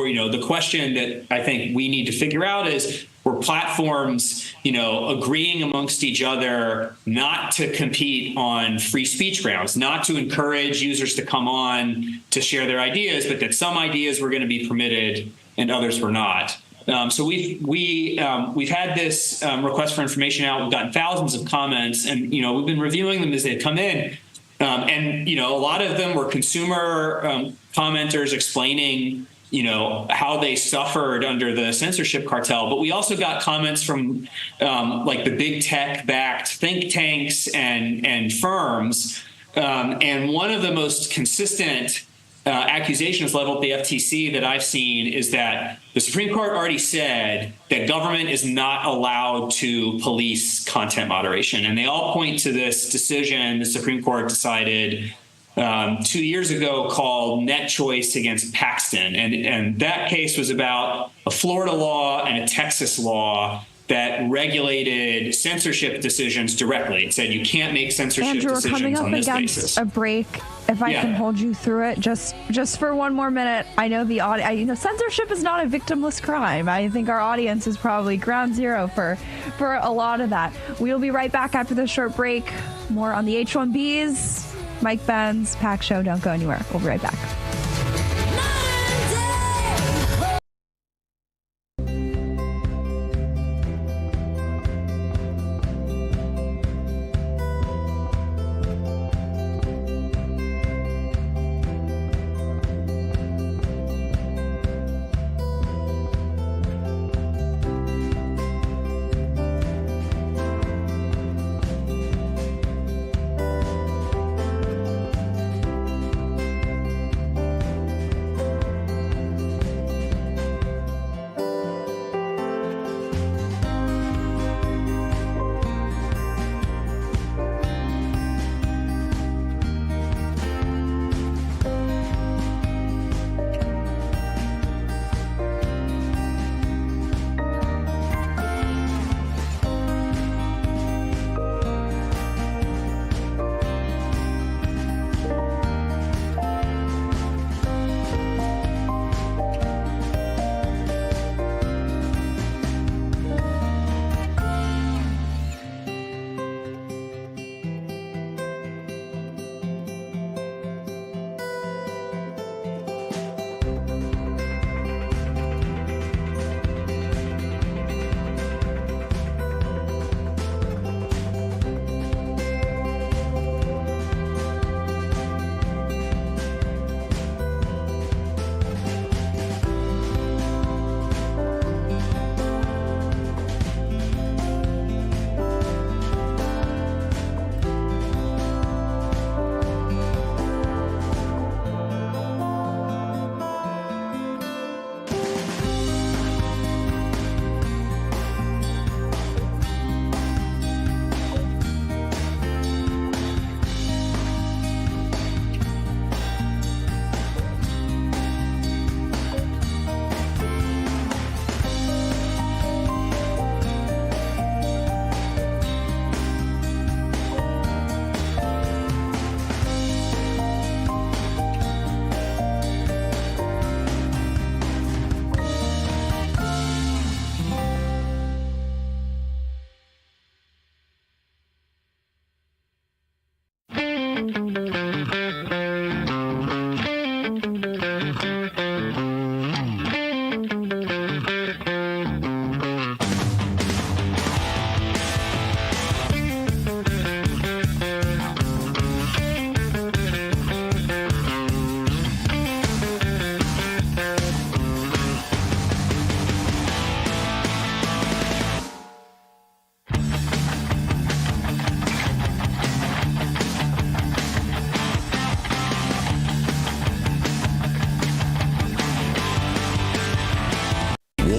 question that I think we need to figure out is, were platforms, agreeing amongst each other not to compete on free speech grounds, not to encourage users to come on to share their ideas, but that some ideas were going to be permitted and others were not. So we've had this request for information out. We've gotten thousands of comments, and we've been reviewing them as they come in. And a lot of them were consumer commenters explaining how they suffered under the censorship cartel. But we also got comments from like the big tech-backed think tanks and firms. And one of the most consistent accusations leveled at the FTC that I've seen is that the Supreme Court already said that government is not allowed to police content moderation. And they all point to this decision the Supreme Court decided 2 years ago called Net Choice against Paxton. And that case was about a Florida law and a Texas law that regulated censorship decisions directly. It said you can't make censorship Andrew, decisions on this basis. We're coming up against a break. If I can hold you through it just for one more minute. I know the audience, censorship is not a victimless crime. I think our audience is probably ground zero for a lot of that. We'll be right back after this short break. More on the H-1Bs. Mike Benz, Pack Show. Don't go anywhere. We'll be right back.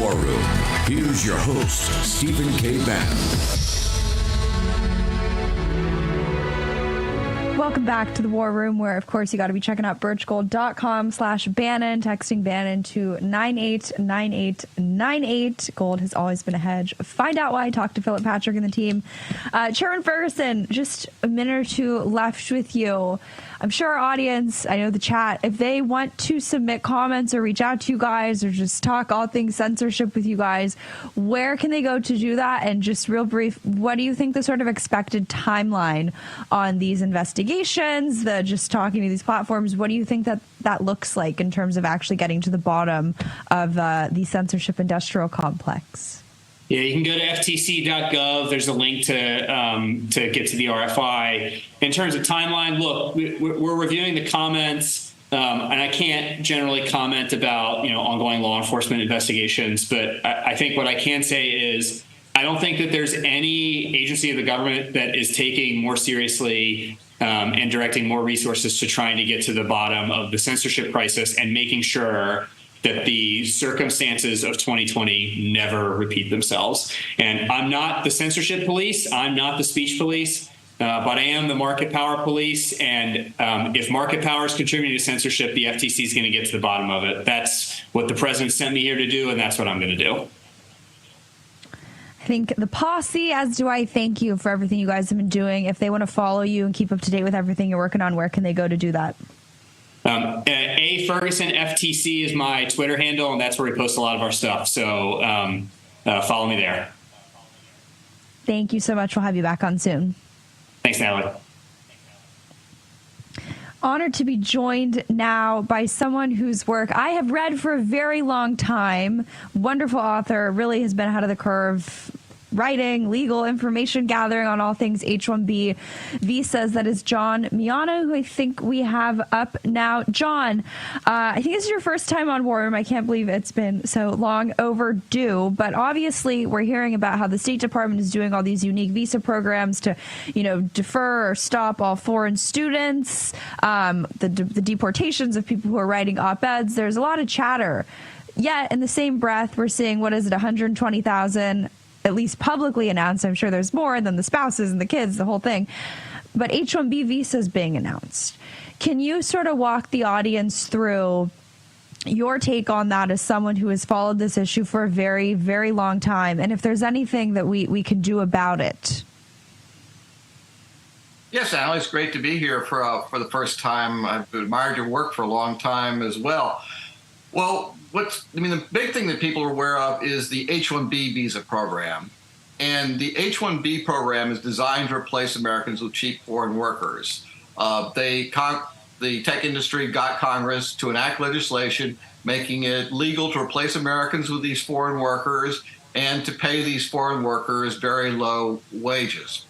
War Room. Here's your host, Stephen K. Bannon. Welcome back to the War Room, where, of course, you got to be checking out birchgold.com/Bannon, texting Bannon to 989898. Gold has always been a hedge. Find out why. Talk to Philip Patrick and the team. Chairman Ferguson, just a minute or two left with you. I'm sure our audience, I know the chat, if they want to submit comments or reach out to you guys or just talk all things censorship with you guys, where can they go to do that? And just real brief, what do you think the sort of expected timeline on these investigations, just talking to these platforms, what do you think that looks like in terms of actually getting to the bottom of the censorship industrial complex? Yeah, you can go to ftc.gov. There's a link to get to the RFI. In terms of timeline, look, we're reviewing the comments, and I can't generally comment about ongoing law enforcement investigations. But I think what I can say is I don't think that there's any agency of the government that is taking more seriously and directing more resources to trying to get to the bottom of the censorship crisis and making sure that the circumstances of 2020 never repeat themselves. And I'm not the censorship police. I'm not the speech police. But I am the market power police. And if market power is contributing to censorship, the FTC is going to get to the bottom of it. That's what the president sent me here to do, and that's what I'm going to do. I think the posse, as do I, thank you for everything you guys have been doing. If they want to follow you and keep up to date with everything you're working on, where can they go to do that? A Ferguson FTC is my Twitter handle, and that's where we post a lot of our stuff. So follow me there. Thank you so much. We'll have you back on soon. Thanks, Natalie. Honored to be joined now by someone whose work I have read for a very long time. Wonderful author, really has been ahead of the curve, writing, legal information gathering on all things H-1B visas. That is John Miano, who I think we have up now. John, I think this is your first time on War Room. I can't believe it's been so long overdue. But obviously, we're hearing about how the State Department is doing all these unique visa programs to, defer or stop all foreign students, the deportations of people who are writing op-eds. There's a lot of chatter. Yet, in the same breath, we're seeing, 120,000 at least publicly announced. I'm sure there's more, and then the spouses and the kids, the whole thing. But H-1B visas being announced. Can you sort of walk the audience through your take on that as someone who has followed this issue for a very, very long time, and if there's anything that we can do about it? Yes, Al, it's great to be here for the first time. I've admired your work for a long time as well. Well, the big thing that people are aware of is the H-1B visa program. And the H-1B program is designed to replace Americans with cheap foreign workers. The tech industry got Congress to enact legislation making it legal to replace Americans with these foreign workers and to pay these foreign workers very low wages.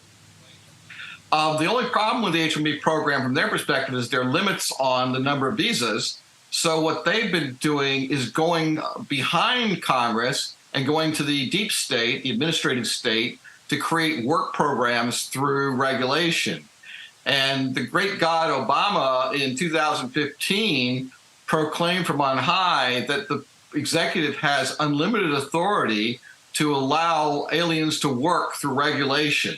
The only problem with the H-1B program from their perspective is there are limits on the number of visas. So what they've been doing is going behind Congress and going to the deep state, the administrative state, to create work programs through regulation. And the great God Obama in 2015 proclaimed from on high that the executive has unlimited authority to allow aliens to work through regulation.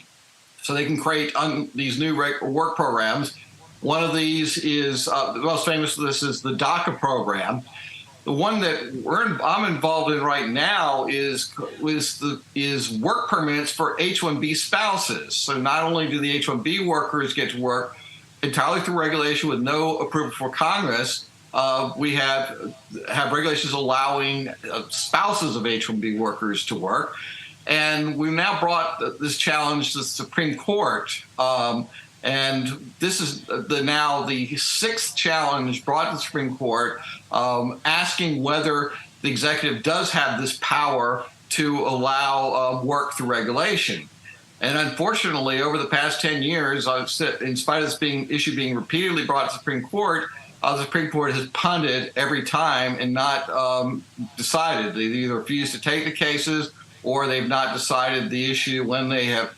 So they can create these new work programs. One of these is, the most famous of this is the DACA program. The one that I'm involved in right now is work permits for H-1B spouses. So not only do the H-1B workers get to work entirely through regulation with no approval for Congress, we have regulations allowing spouses of H-1B workers to work. And we've now brought this challenge to the Supreme Court. And this is now the sixth challenge brought to the Supreme Court, asking whether the executive does have this power to allow work through regulation. And unfortunately, over the past 10 years, in spite of this issue being repeatedly brought to the Supreme Court has punted every time and not decided. They either refused to take the cases or they've not decided the issue when they have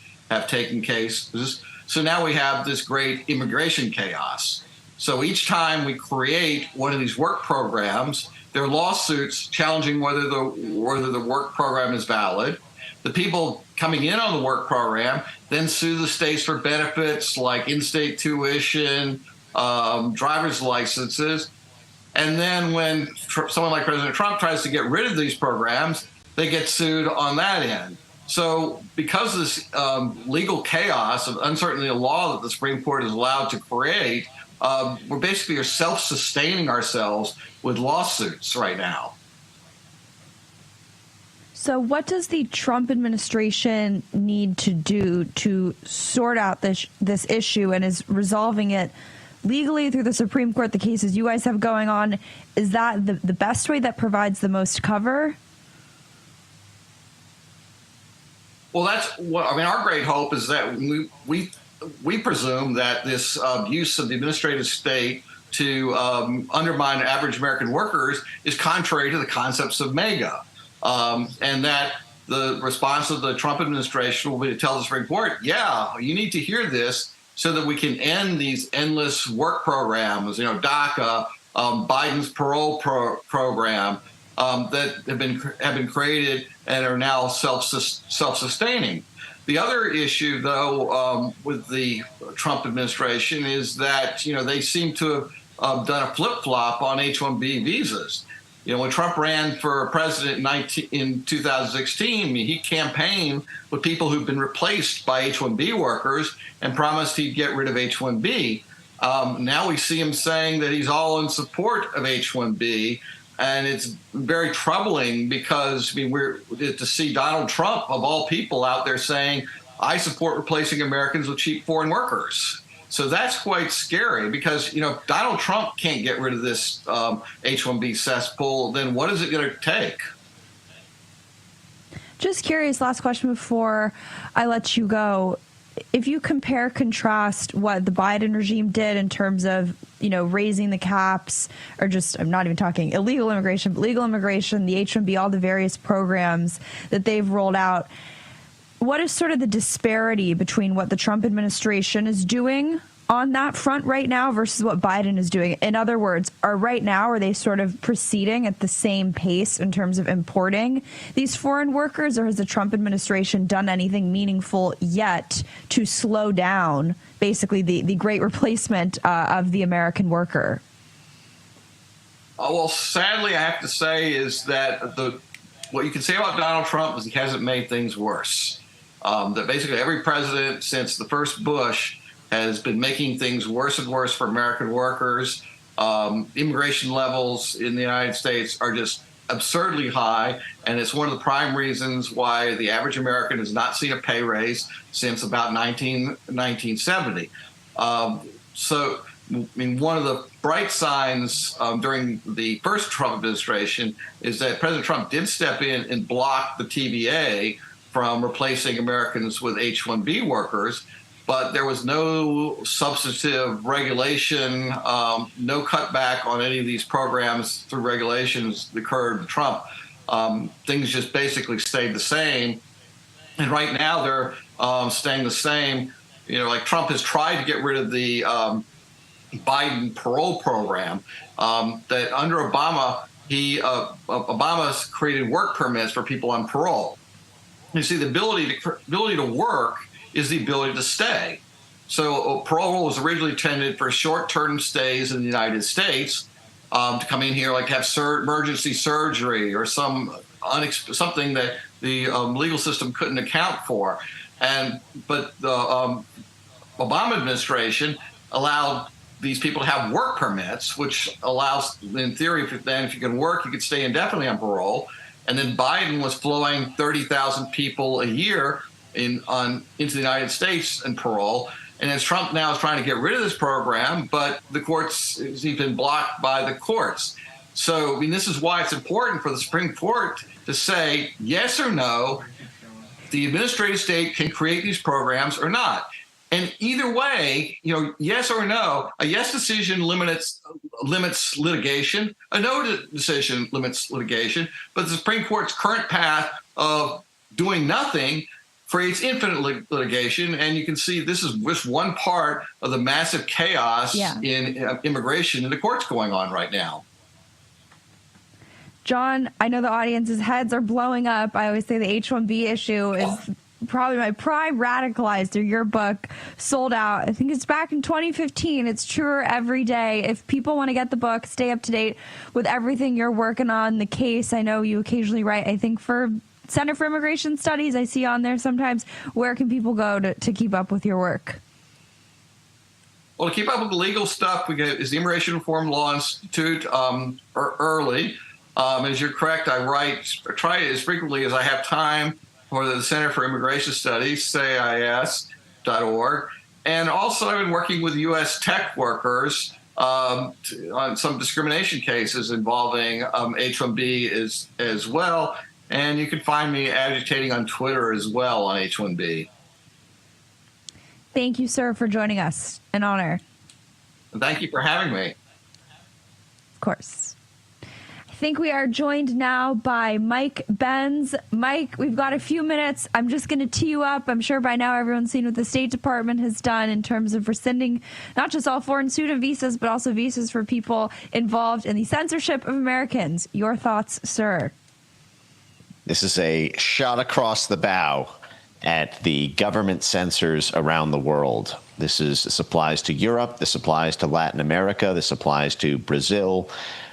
taken cases. So now we have this great immigration chaos. So each time we create one of these work programs, there are lawsuits challenging whether the work program is valid. The people coming in on the work program then sue the states for benefits like in-state tuition, driver's licenses. And then when someone like President Trump tries to get rid of these programs, they get sued on that end. So because of this legal chaos of uncertainty of law that the Supreme Court is allowed to create, we're basically self-sustaining ourselves with lawsuits right now. So what does the Trump administration need to do to sort out this issue, and is resolving it legally through the Supreme Court, the cases you guys have going on? Is that the best way that provides the most cover? Well, that's what our great hope is that we presume that this use of the administrative state to undermine average American workers is contrary to the concepts of MAGA. And that the response of the Trump administration will be to tell the Supreme Court, yeah, you need to hear this so that we can end these endless work programs, DACA, Biden's parole program, that have been created and are now self-sustaining. The other issue, though, with the Trump administration is that, they seem to have done a flip-flop on H-1B visas. When Trump ran for president in 2016, he campaigned with people who've been replaced by H-1B workers and promised he'd get rid of H-1B. Now we see him saying that he's all in support of H-1B, and it's very troubling because we're to see Donald Trump, of all people, out there saying, I support replacing Americans with cheap foreign workers. So that's quite scary because, if Donald Trump can't get rid of this H-1B cesspool, then what is it going to take? Just curious, last question before I let you go. If you contrast what the Biden regime did in terms of, raising the caps, or just, I'm not even talking illegal immigration, but legal immigration, the H-1B, all the various programs that they've rolled out, what is sort of the disparity between what the Trump administration is doing on that front right now versus what Biden is doing? In other words, are they sort of proceeding at the same pace in terms of importing these foreign workers, or has the Trump administration done anything meaningful yet to slow down basically the great replacement of the American worker? Well, sadly, I have to say is that what you can say about Donald Trump is he hasn't made things worse. That basically every president since the first Bush has been making things worse and worse for American workers. Immigration levels in the United States are just absurdly high, and it's one of the prime reasons why the average American has not seen a pay raise since about 1970. One of the bright signs during the first Trump administration is that President Trump did step in and block the TVA from replacing Americans with H-1B workers, but there was no substantive regulation, no cutback on any of these programs through regulations that occurred with Trump. Things just basically stayed the same. And right now they're staying the same. Like Trump has tried to get rid of the Biden parole program, that under Obama, Obama's created work permits for people on parole. You see, the ability to work is the ability to stay. So parole was originally intended for short-term stays in the United States, to come in here, like have emergency surgery or something that the legal system couldn't account for. But the Obama administration allowed these people to have work permits, which allows, in theory, if you can work, you could stay indefinitely on parole. And then Biden was flowing 30,000 people a year into the United States in parole. And as Trump now is trying to get rid of this program, but the courts, he's been blocked by the courts. So, I mean, this is why it's important for the Supreme Court to say yes or no, the administrative state can create these programs or not. And either way, yes or no, a yes decision limits litigation, a no decision limits litigation, but the Supreme Court's current path of doing nothing creates infinite litigation. And you can see this is just one part of the massive chaos in immigration and the courts going on right now. John, I know the audience's heads are blowing up. I always say the H-1B issue is probably my prime radicalized, or your book sold out. I think it's back in 2015. It's truer every day. If people want to get the book, stay up to date with everything you're working on, the case. I know you occasionally write, I think, for Center for Immigration Studies. I see on there sometimes. Where can people go to keep up with your work? Well, to keep up with the legal stuff, is the Immigration Reform Law Institute early. As you're correct, I try as frequently as I have time for the Center for Immigration Studies, CIS.org. And also I've been working with U.S. tech workers on some discrimination cases involving H-1B as well. And you can find me agitating on Twitter as well on H-1B. Thank you, sir, for joining us. An honor. And thank you for having me. Of course. I think we are joined now by Mike Benz. Mike, we've got a few minutes. I'm just going to tee you up. I'm sure by now everyone's seen what the State Department has done in terms of rescinding not just all foreign student visas, but also visas for people involved in the censorship of Americans. Your thoughts, sir? This is a shot across the bow at the government censors around the world. This applies to Europe. This applies to Latin America. This applies to Brazil.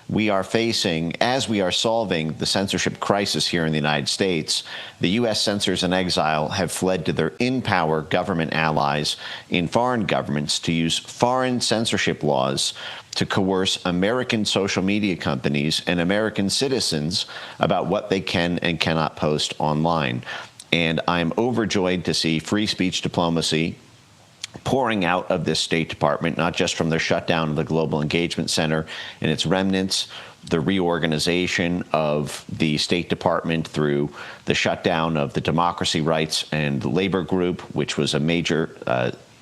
We are facing, as we are solving the censorship crisis here in the United States, the U.S. censors in exile have fled to their in-power government allies in foreign governments to use foreign censorship laws to coerce American social media companies and American citizens about what they can and cannot post online. And I'm overjoyed to see free speech diplomacy pouring out of this State Department, not just from their shutdown of the Global Engagement Center and its remnants, the reorganization of the State Department through the shutdown of the Democracy, Rights, and Labor Group, which was a major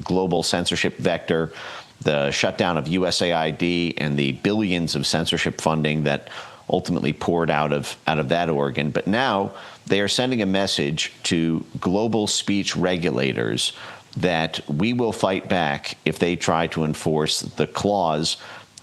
global censorship vector, the shutdown of USAID, and the billions of censorship funding that ultimately poured out of that organ. But now they are sending a message to global speech regulators that we will fight back if they try to enforce the clause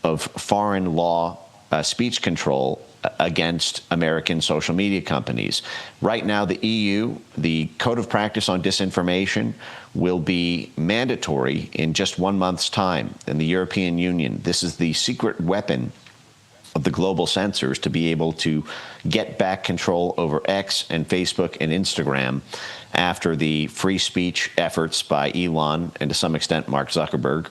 of foreign law speech control against American social media companies. Right now, the EU, the Code of Practice on Disinformation, will be mandatory in just 1 month's time. In the European Union, this is the secret weapon of the global censors to be able to get back control over X and Facebook and Instagram after the free speech efforts by Elon and to some extent Mark Zuckerberg.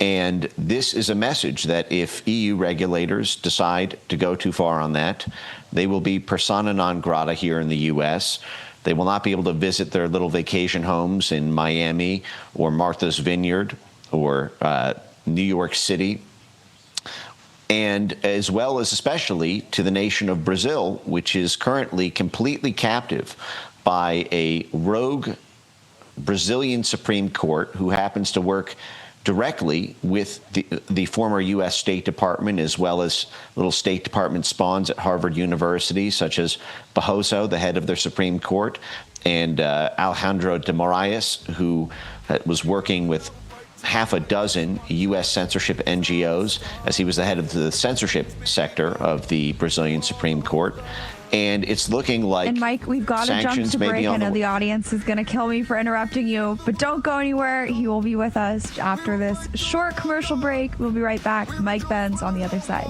And this is a message that if EU regulators decide to go too far on that, they will be persona non grata here in the U.S. They will not be able to visit their little vacation homes in Miami or Martha's Vineyard or New York City, and as well as especially to the nation of Brazil, which is currently completely captive by a rogue Brazilian Supreme Court who happens to work directly with the former U.S. State Department, as well as little State Department spawns at Harvard University, such as Barroso, the head of their Supreme Court, and Alejandro de Moraes, who was working with half a dozen U.S. censorship NGOs, as he was the head of the censorship sector of the Brazilian Supreme Court. And it's looking like, and Mike, we've got to jump to break. I know the audience is going to kill me for interrupting you, but don't go anywhere. He will be with us after this short commercial break. We'll be right back. Mike Benz on the other side.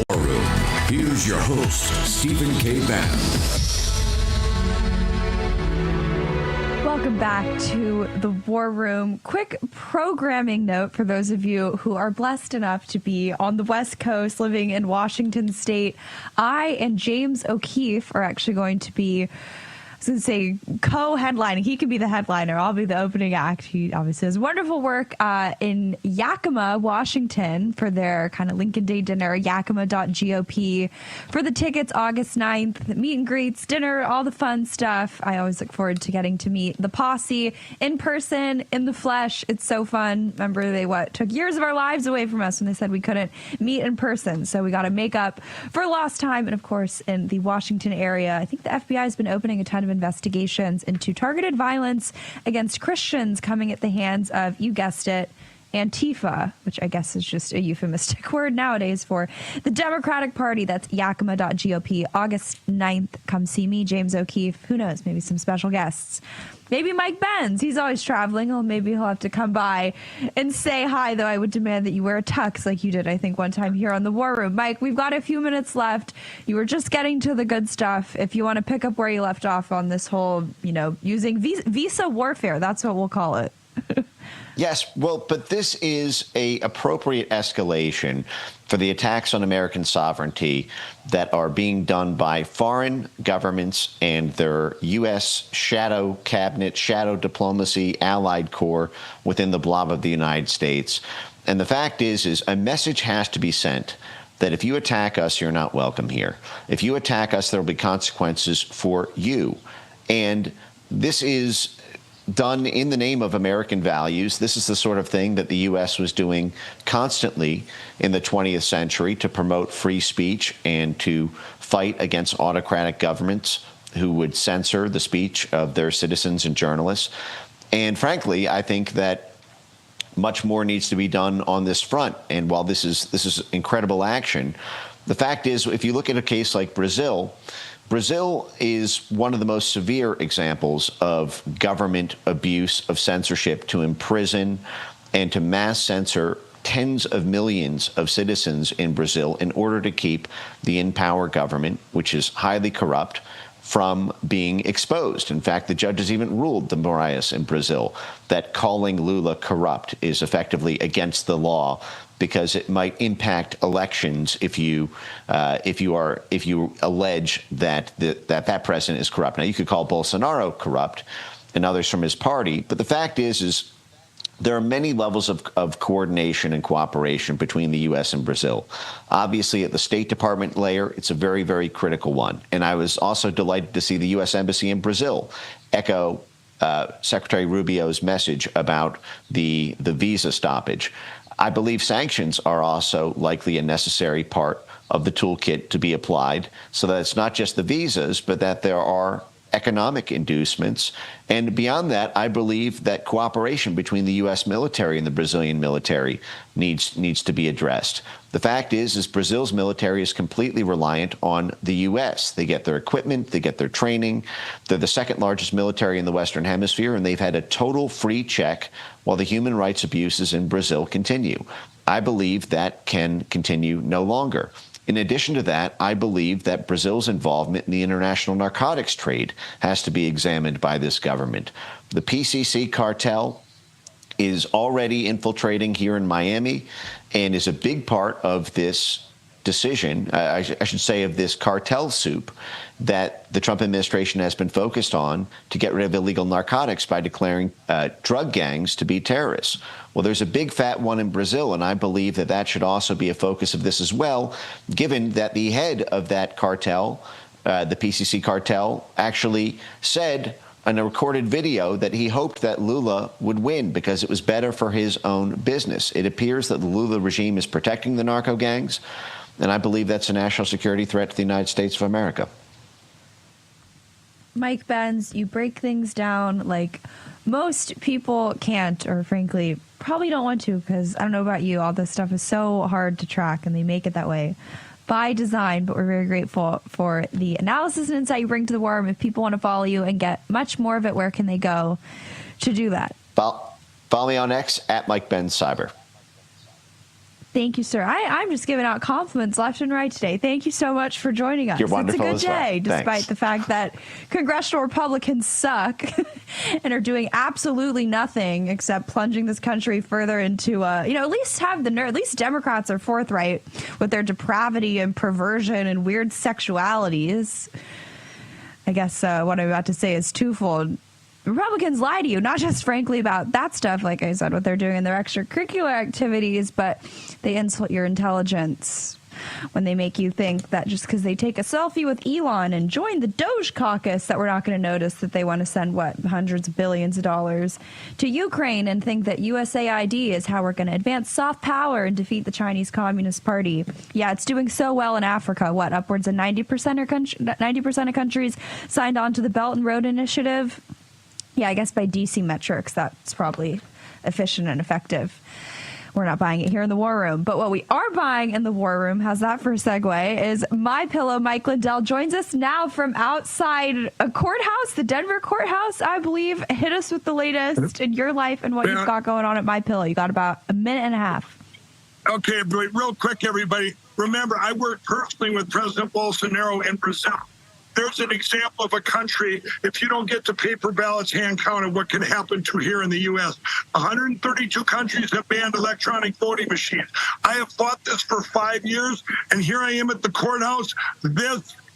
War Room. Here's your host, Stephen K. Bannon. Welcome back to the War Room. Quick programming note for those of you who are blessed enough to be on the West Coast living in Washington State. I and James O'Keefe are actually going to be, I was going to say, co-headlining. He can be the headliner. I'll be the opening act. He obviously has wonderful work in Yakima, Washington for their kind of Lincoln Day dinner, yakima.gop. For the tickets, August 9th, meet and greets, dinner, all the fun stuff. I always look forward to getting to meet the posse in person, in the flesh. It's so fun. Remember, they took years of our lives away from us when they said we couldn't meet in person. So we got to make up for lost time. And of course, in the Washington area, I think the FBI has been opening a ton of investigations into targeted violence against Christians coming at the hands of, you guessed it, Antifa, which I guess is just a euphemistic word nowadays for the Democratic Party. That's yakima.gop. August 9th. Come see me, James O'Keefe. Who knows? Maybe some special guests. Maybe Mike Benz. He's always traveling. Or maybe he'll have to come by and say hi, though I would demand that you wear a tux like you did, I think, one time here on the War Room. Mike, we've got a few minutes left. You were just getting to the good stuff. If you want to pick up where you left off on this whole, using visa warfare, that's what we'll call it. Yes, well, but this is a appropriate escalation for the attacks on American sovereignty that are being done by foreign governments and their U.S. shadow cabinet, shadow diplomacy, allied corps within the blob of the United States. And the fact is a message has to be sent that if you attack us, you're not welcome here. If you attack us, there will be consequences for you. And this is done in the name of American values. This is the sort of thing that the U.S. was doing constantly in the 20th century to promote free speech and to fight against autocratic governments who would censor the speech of their citizens and journalists. And frankly, I think that much more needs to be done on this front. And while this is incredible action, the fact is, if you look at a case like Brazil is one of the most severe examples of government abuse of censorship to imprison and to mass censor tens of millions of citizens in Brazil in order to keep the in-power government, which is highly corrupt, from being exposed. In fact, the judges even ruled, the Moraes in Brazil, that calling Lula corrupt is effectively against the law, because it might impact elections if you allege that that president is corrupt. Now, you could call Bolsonaro corrupt and others from his party, but the fact is there are many levels of coordination and cooperation between the U.S. and Brazil. Obviously, at the State Department layer, it's a very, very critical one. And I was also delighted to see the U.S. Embassy in Brazil echo Secretary Rubio's message about the visa stoppage. I believe sanctions are also likely a necessary part of the toolkit to be applied, so that it's not just the visas, but that there are economic inducements. And beyond that, I believe that cooperation between the U.S. military and the Brazilian military needs to be addressed. The fact is Brazil's military is completely reliant on the U.S. They get their equipment, they get their training. They're the second largest military in the Western Hemisphere, and they've had a total free check while the human rights abuses in Brazil continue. I believe that can continue no longer. In addition to that, I believe that Brazil's involvement in the international narcotics trade has to be examined by this government. The PCC cartel is already infiltrating here in Miami and is a big part of this decision, I should say, of this cartel soup that the Trump administration has been focused on to get rid of illegal narcotics by declaring drug gangs to be terrorists. Well, there's a big fat one in Brazil, and I believe that that should also be a focus of this as well, given that the head of that cartel, the PCC cartel, actually said in a recorded video that he hoped that Lula would win because it was better for his own business. It appears that the Lula regime is protecting the narco gangs, and I believe that's a national security threat to the United States of America. Mike Benz, you break things down like most people can't, or frankly, probably don't want to, because I don't know about you, all this stuff is so hard to track, and they make it that way by design. But we're very grateful for the analysis and insight you bring to the war room. If people want to follow you and get much more of it, where can they go to do that? Follow me on X at Mike Benz Cyber. Thank you, sir. I'm just giving out compliments left and right today. Thank you so much for joining us. You're wonderful It's a good day, despite the fact that congressional Republicans suck and are doing absolutely nothing except plunging this country further into, at least have the nerve. At least Democrats are forthright with their depravity and perversion and weird sexualities. I guess what I'm about to say is twofold. Republicans lie to you, not just frankly about that stuff, like I said, what they're doing in their extracurricular activities, but they insult your intelligence when they make you think that just because they take a selfie with Elon and join the Doge caucus that we're not going to notice that they want to send, hundreds of billions of dollars to Ukraine, and think that USAID is how we're going to advance soft power and defeat the Chinese Communist Party. Yeah, it's doing so well in Africa. Upwards of 90% of countries signed on to the Belt and Road Initiative. Yeah, I guess by DC metrics, that's probably efficient and effective. We're not buying it here in the war room. But what we are buying in the war room, how's that for a segue, is MyPillow. Mike Lindell joins us now from outside a courthouse, the Denver courthouse, I believe. Hit us with the latest in your life and what you've got going on at MyPillow. You got about a minute and a half. Okay, real quick, everybody. Remember, I worked personally with President Bolsonaro in Brazil. There's an example of a country, if you don't get the paper ballots hand counted, what can happen to here in the U.S. 132 countries have banned electronic voting machines. I have fought this for 5 years, and here I am at the courthouse,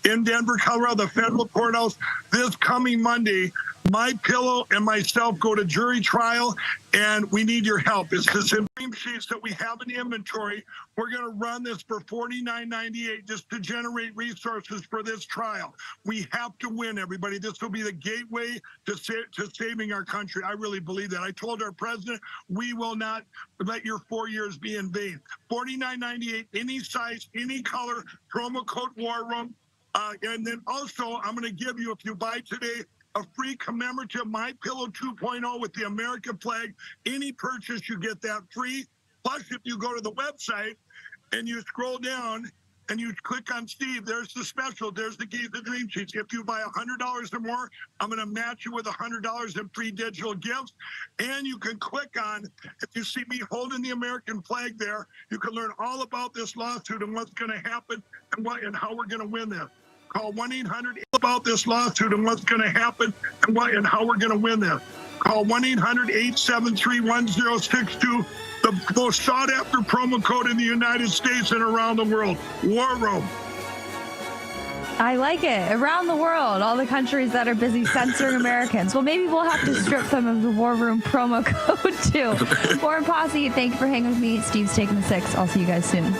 in Denver, Colorado, the federal courthouse, this coming Monday. MyPillow and myself go to jury trial, and we need your help. It's the same sheets that we have in inventory. We're going to run this for $49.98 just to generate resources for this trial. We have to win, everybody. This will be the gateway to saving our country. I really believe that. I told our president, we will not let your 4 years be in vain. $49.98, any size, any color, promo code War Room. And then also, I'm going to give you, if you buy today, a free commemorative MyPillow 2.0 with the American flag. Any purchase, you get that free. Plus, if you go to the website and you scroll down and you click on Steve, there's the special. There's the Giza Dream Sheets. If you buy $100 or more, I'm going to match you with $100 in free digital gifts. And you can click on, if you see me holding the American flag there, you can learn all about this lawsuit and what's going to happen and how we're going to win this. Call 1-800 about this lawsuit and what's going to happen and how we're going to win this. Call 1-800-873-1062. The most sought after promo code in the United States and around the world. War Room. I like it. Around the world, all the countries that are busy censoring Americans. Well, maybe we'll have to strip them of the War Room promo code too. Warren Posse, thank you for hanging with me. Steve's taking the 6. I'll see you guys soon.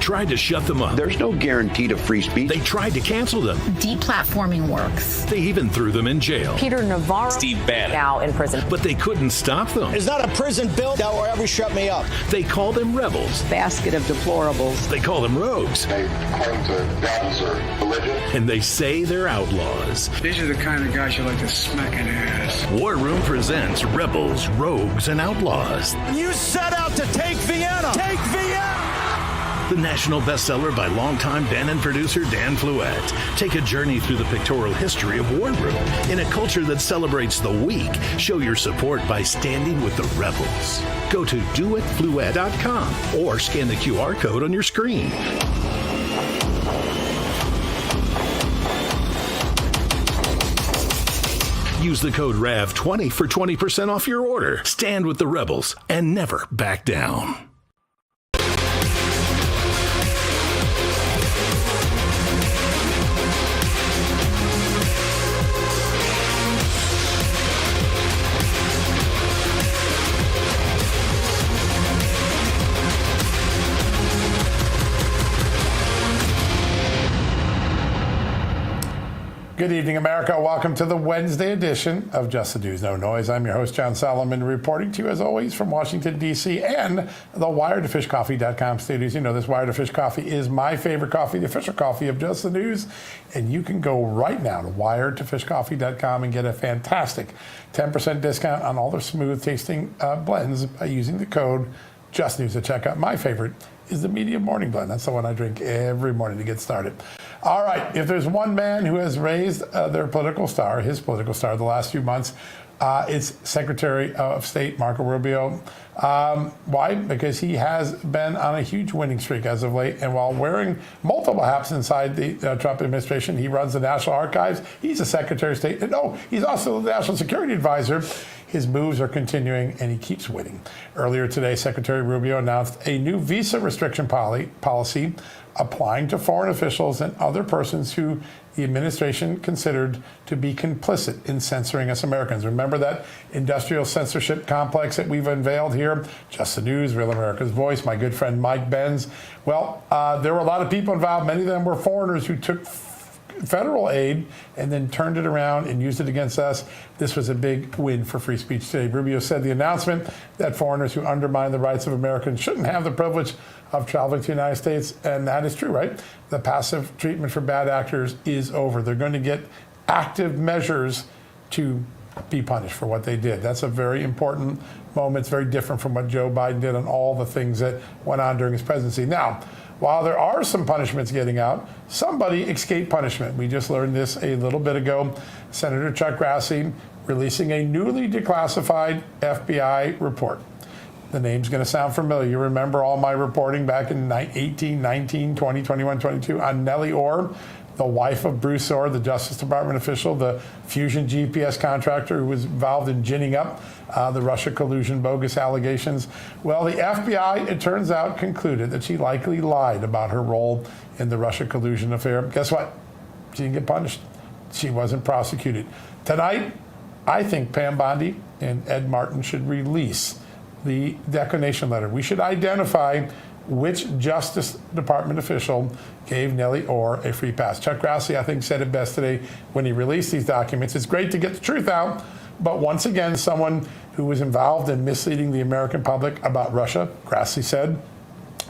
tried to shut them up. There's no guarantee to free speech. They tried to cancel them. Deplatforming works. They even threw them in jail. Peter Navarro. Steve Bannon. Now in prison. But they couldn't stop them. It's not a prison bill that will ever shut me up. They call them rebels. Basket of deplorables. They call them rogues. They claim to guns or religion. And they say they're outlaws. These are the kind of guys you like to smack in the ass. War Room presents Rebels, Rogues, and Outlaws. You set out to take Vienna. Take Vienna! The national bestseller by longtime Bannon producer Dan Fluette. Take a journey through the pictorial history of War Room in a culture that celebrates the weak. Show your support by standing with the rebels. Go to doitfluette.com or scan the QR code on your screen. Use the code RAV20 for 20% off your order. Stand with the rebels and never back down. Good evening, America. Welcome to the Wednesday edition of Just the News, No Noise. I'm your host, John Solomon, reporting to you, as always, from Washington, D.C. and the WiredToFishCoffee.com studios. You know this Wired to Fish Coffee is my favorite coffee, the official coffee of Just the News. And you can go right now to WiredToFishCoffee.com and get a fantastic 10% discount on all their smooth-tasting blends by using the code JustNews at checkout. My favorite is the medium morning blend. That's the one I drink every morning to get started. All right, if there's one man who has raised his political star the last few months, it's Secretary of State Marco Rubio. Why? Because he has been on a huge winning streak as of late, and while wearing multiple hats inside the Trump administration, he runs the National Archives. He's a Secretary of State, and he's also the National Security Advisor. His moves are continuing, and he keeps winning. Earlier today, Secretary Rubio announced a new visa restriction policy applying to foreign officials and other persons who the administration considered to be complicit in censoring us Americans. Remember that industrial censorship complex that we've unveiled here? Just the News, Real America's Voice, my good friend Mike Benz. Well, there were a lot of people involved. Many of them were foreigners who took federal aid and then turned it around and used it against us. This was a big win for free speech today. Rubio said the announcement that foreigners who undermine the rights of Americans shouldn't have the privilege of traveling to the United States, and that is true, right? The passive treatment for bad actors is over. They're going to get active measures to be punished for what they did. That's a very important moment. It's very different from what Joe Biden did on all the things that went on during his presidency. Now, while there are some punishments getting out, somebody escaped punishment. We just learned this a little bit ago. Senator Chuck Grassley releasing a newly declassified FBI report. The name's going to sound familiar. You remember all my reporting back in 18, 19, 20, 21, 22 on Nellie Orr, the wife of Bruce Orr, the Justice Department official, the Fusion GPS contractor who was involved in ginning up the Russia collusion bogus allegations. Well, the FBI, it turns out, concluded that she likely lied about her role in the Russia collusion affair. Guess what? She didn't get punished. She wasn't prosecuted. Tonight, I think Pam Bondi and Ed Martin should release the declination letter. We should identify which Justice Department official gave Nellie Orr a free pass. Chuck Grassley, I think, said it best today when he released these documents. It's great to get the truth out, but once again, someone who was involved in misleading the American public about Russia, Grassley said,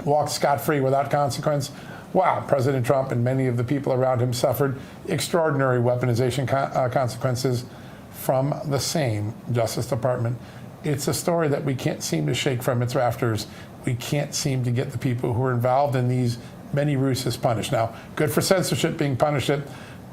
walked scot-free without consequence. Wow, President Trump and many of the people around him suffered extraordinary weaponization consequences from the same Justice Department. It's a story that we can't seem to shake from its rafters. We can't seem to get the people who are involved in these many ruses punished. Now, good for censorship being punished at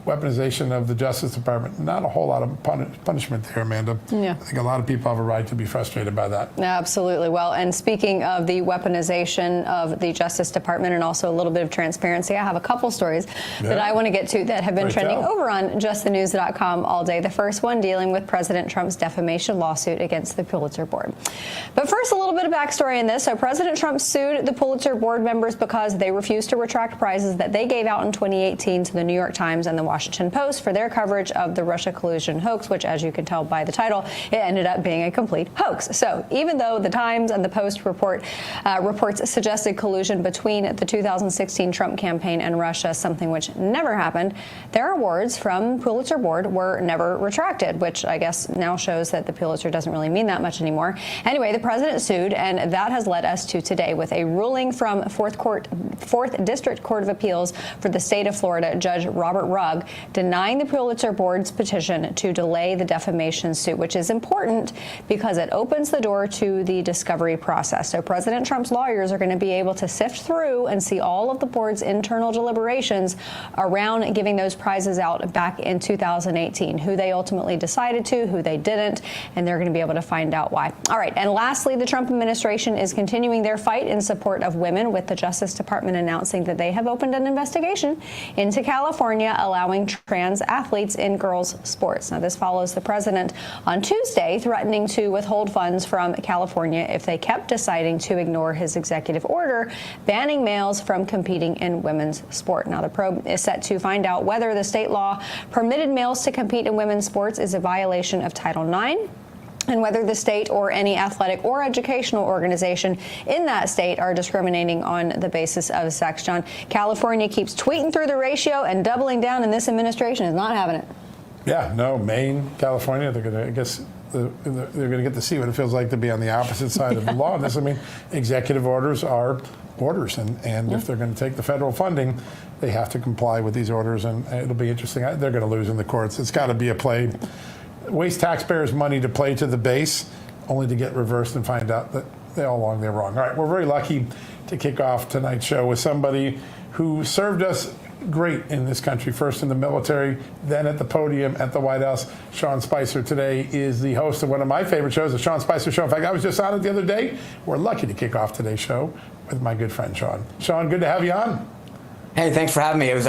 weaponization of the Justice Department. Not a whole lot of punishment there, Amanda. Yeah. I think a lot of people have a right to be frustrated by that. Absolutely. Well, and speaking of the weaponization of the Justice Department and also a little bit of transparency, I have a couple stories that I want to get to that have been trending over on justthenews.com all day. The first one dealing with President Trump's defamation lawsuit against the Pulitzer Board. But first, a little bit of backstory in this. So President Trump sued the Pulitzer Board members because they refused to retract prizes that they gave out in 2018 to the New York Times and the Washington Post for their coverage of the Russia collusion hoax, which, as you can tell by the title, it ended up being a complete hoax. So even though the Times and the Post reports suggested collusion between the 2016 Trump campaign and Russia, something which never happened, their awards from Pulitzer Board were never retracted, which I guess now shows that the Pulitzer doesn't really mean that much anymore. Anyway, the president sued, and that has led us to today with a ruling from Fourth District Court of Appeals for the state of Florida, Judge Robert Rugg, denying the Pulitzer Board's petition to delay the defamation suit, which is important because it opens the door to the discovery process. So President Trump's lawyers are going to be able to sift through and see all of the board's internal deliberations around giving those prizes out back in 2018, who they ultimately decided to, who they didn't, and they're going to be able to find out why. All right, and lastly, the Trump administration is continuing their fight in support of women, with the Justice Department announcing that they have opened an investigation into California allowing trans athletes in girls' sports. Now, this follows the president on Tuesday threatening to withhold funds from California if they kept deciding to ignore his executive order banning males from competing in women's sport. Now, the probe is set to find out whether the state law permitted males to compete in women's sports is a violation of Title IX, and whether the state or any athletic or educational organization in that state are discriminating on the basis of sex. John, California keeps tweeting through the ratio and doubling down, and this administration is not having it. Yeah, no, Maine, California, they're going to, I guess, they're going to get to see what it feels like to be on the opposite side of the law. And this, I mean, executive orders are orders, and if they're going to take the federal funding, they have to comply with these orders, and it'll be interesting. They're going to lose in the courts. It's got to be a play. Waste taxpayers' money to play to the base, only to get reversed and find out that all along they're wrong. All right, we're very lucky to kick off tonight's show with somebody who served us great in this country, first in the military, then at the podium at the White House. Sean Spicer today is the host of one of my favorite shows, the Sean Spicer Show. In fact, I was just on it the other day. We're lucky to kick off today's show with my good friend, Sean. Sean, good to have you on. Hey, thanks for having me. It was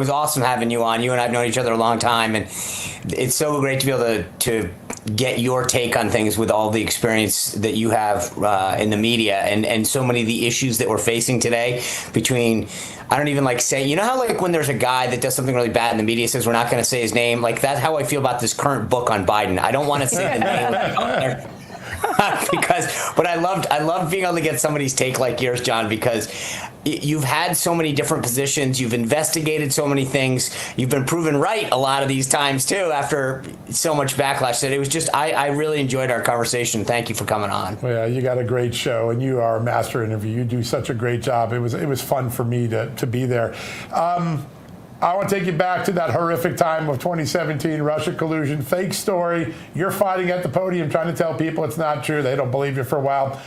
awesome having you on. You and I have known each other a long time, and it's so great to be able to get your take on things with all the experience that you have in the media and so many of the issues that we're facing today between, I don't even like saying, you know how like when there's a guy that does something really bad and the media says we're not going to say his name, like that's how I feel about this current book on Biden. I don't want to say the name. But I loved being able to get somebody's take like yours, John, because you've had so many different positions, you've investigated so many things, you've been proven right a lot of these times too after so much backlash that it was just I really enjoyed our conversation. Thank you for coming on. Well, yeah, you got a great show and you are a master interview. You do such a great job. It was fun for me to be there. I want to take you back to that horrific time of 2017, Russia collusion, fake story. You're fighting at the podium trying to tell people it's not true. They don't believe you for a while.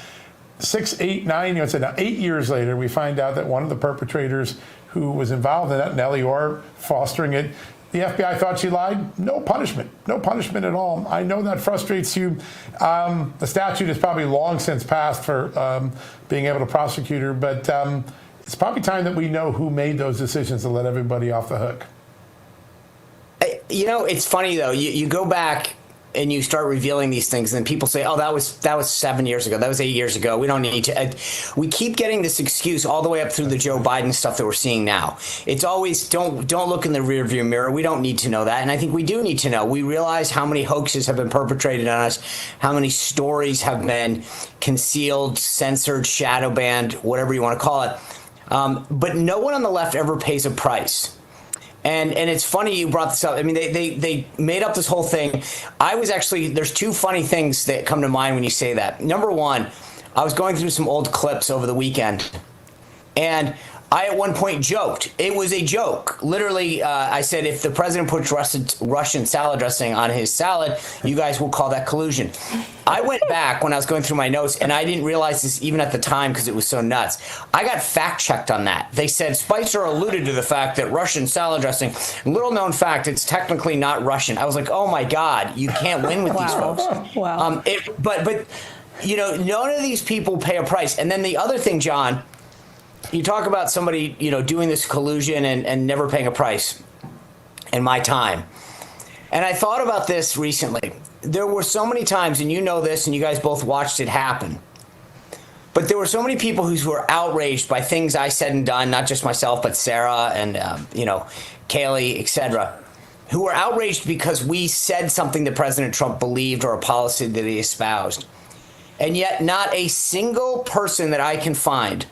6, 8, 9, now 8 years later, we find out that one of the perpetrators who was involved in that, Nellie Orr, fostering it, the FBI thought she lied. No punishment at all. I know that frustrates you. The statute is probably long since passed for being able to prosecute her, but it's probably time that we know who made those decisions to let everybody off the hook. You know, it's funny, though. You go back and you start revealing these things, and then people say, oh, that was 7 years ago. That was 8 years ago. We don't need to. We keep getting this excuse all the way up through the Joe Biden stuff that we're seeing now. It's always, don't look in the rearview mirror. We don't need to know that. And I think we do need to know. We realize how many hoaxes have been perpetrated on us, how many stories have been concealed, censored, shadow banned, whatever you want to call it. But no one on the left ever pays a price. And it's funny you brought this up. I mean, they made up this whole thing. There's two funny things that come to mind when you say that. Number one, I was going through some old clips over the weekend, and I at one point joked. It was a joke. Literally, I said, if the president puts Russian salad dressing on his salad, you guys will call that collusion. I went back when I was going through my notes, and I didn't realize this even at the time because it was so nuts. I got fact-checked on that. They said Spicer alluded to the fact that Russian salad dressing, little known fact, it's technically not Russian. I was like, oh my God, you can't win with these folks. Wow. But you know, none of these people pay a price. And then the other thing, John, you talk about somebody, you know, doing this collusion and never paying a price in my time. And I thought about this recently. There were so many times, and you know this, and you guys both watched it happen, but there were so many people who were outraged by things I said and done, not just myself, but Sarah and, you know, Kaylee, etc. who are outraged because we said something that President Trump believed or a policy that he espoused. And yet not a single person that I can find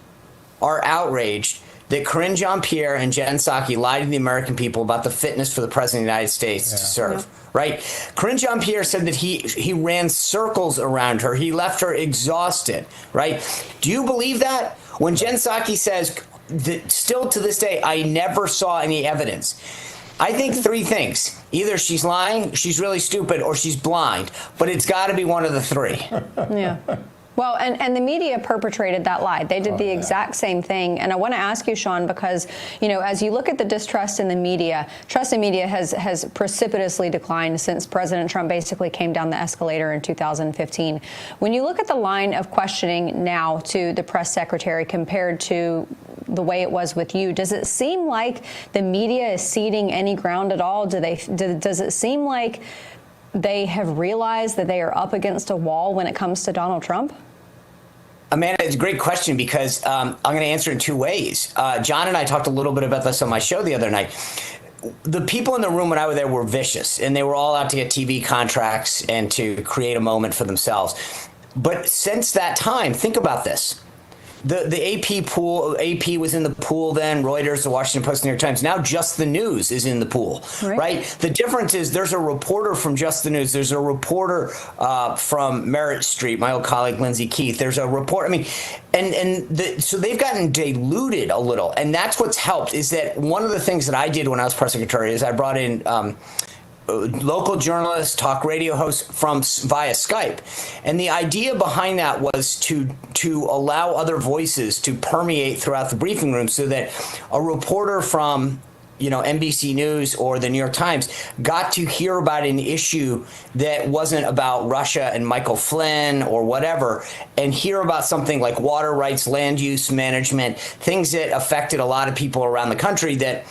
are outraged that Karine Jean-Pierre and Jen Psaki lied to the American people about the fitness for the President of the United States to serve, right? Karine Jean-Pierre said that he ran circles around her. He left her exhausted, right? Do you believe that? When Jen Psaki says, that still to this day, I never saw any evidence. I think three things. Either she's lying, she's really stupid, or she's blind. But it's got to be one of the three. Yeah. Well, and the media perpetrated that lie. They did the exact same thing. And I want to ask you, Sean, because, you know, as you look at the distrust in the media, trust in media has precipitously declined since President Trump basically came down the escalator in 2015. When you look at the line of questioning now to the press secretary compared to the way it was with you, does it seem like the media is ceding any ground at all? Does it seem like they have realized that they are up against a wall when it comes to Donald Trump? Amanda, it's a great question because I'm going to answer in two ways. John and I talked a little bit about this on my show the other night. The people in the room when I was there were vicious, and they were all out to get TV contracts and to create a moment for themselves. But since that time, think about this. The AP was in the pool then, Reuters, the Washington Post, New York Times. Now Just the News is in the pool, right? The difference is there's a reporter from Just the News. There's a reporter from Merit Street, my old colleague Lindsay Keith. There's a report. I mean, so they've gotten diluted a little. And that's what's helped is that one of the things that I did when I was press secretary is I brought in local journalists, talk radio hosts via Skype. And the idea behind that was to allow other voices to permeate throughout the briefing room so that a reporter from, you know, NBC News or the New York Times got to hear about an issue that wasn't about Russia and Michael Flynn or whatever, and hear about something like water rights, land use management, things that affected a lot of people around the country that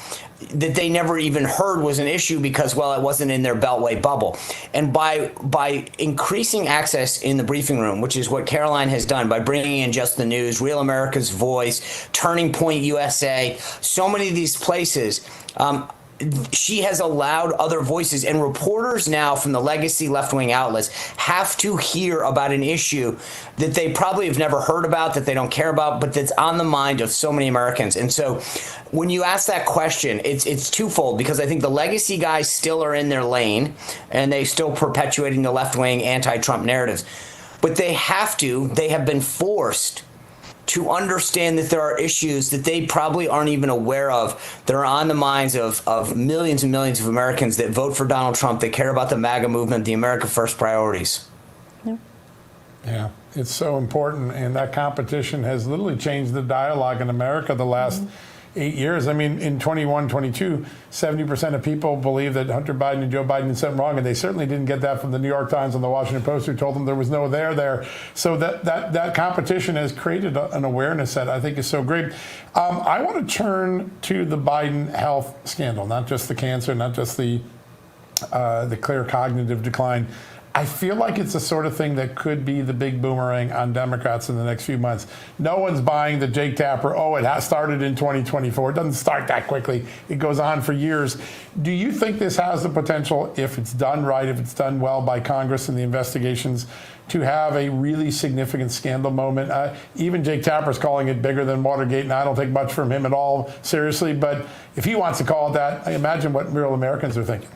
they never even heard was an issue because, well, it wasn't in their Beltway bubble. And by increasing access in the briefing room, which is what Caroline has done by bringing in Just the News, Real America's Voice, Turning Point USA, so many of these places, she has allowed other voices, and reporters now from the legacy left-wing outlets have to hear about an issue that they probably have never heard about, that they don't care about, but that's on the mind of so many Americans. And so when you ask that question, it's twofold, because I think the legacy guys still are in their lane and they still perpetuating the left-wing anti-Trump narratives. But they have been forced to understand that there are issues that they probably aren't even aware of that are on the minds of millions and millions of Americans that vote for Donald Trump, that care about the MAGA movement, the America First priorities. Yeah, it's so important, and that competition has literally changed the dialogue in America the last 8 years. I mean, in 21, 22, 70% of people believe that Hunter Biden and Joe Biden did something wrong, and they certainly didn't get that from the New York Times and the Washington Post, who told them there was no there. So that competition has created an awareness that I think is so great. I want to turn to the Biden health scandal, not just the cancer, not just the clear cognitive decline. I feel like it's the sort of thing that could be the big boomerang on Democrats in the next few months. No one's buying the Jake Tapper, it has started in 2024. It doesn't start that quickly. It goes on for years. Do you think this has the potential, if it's done right, if it's done well by Congress and the investigations, to have a really significant scandal moment? Even Jake Tapper's calling it bigger than Watergate, and I don't take much from him at all seriously. But if he wants to call it that, I imagine what real Americans are thinking.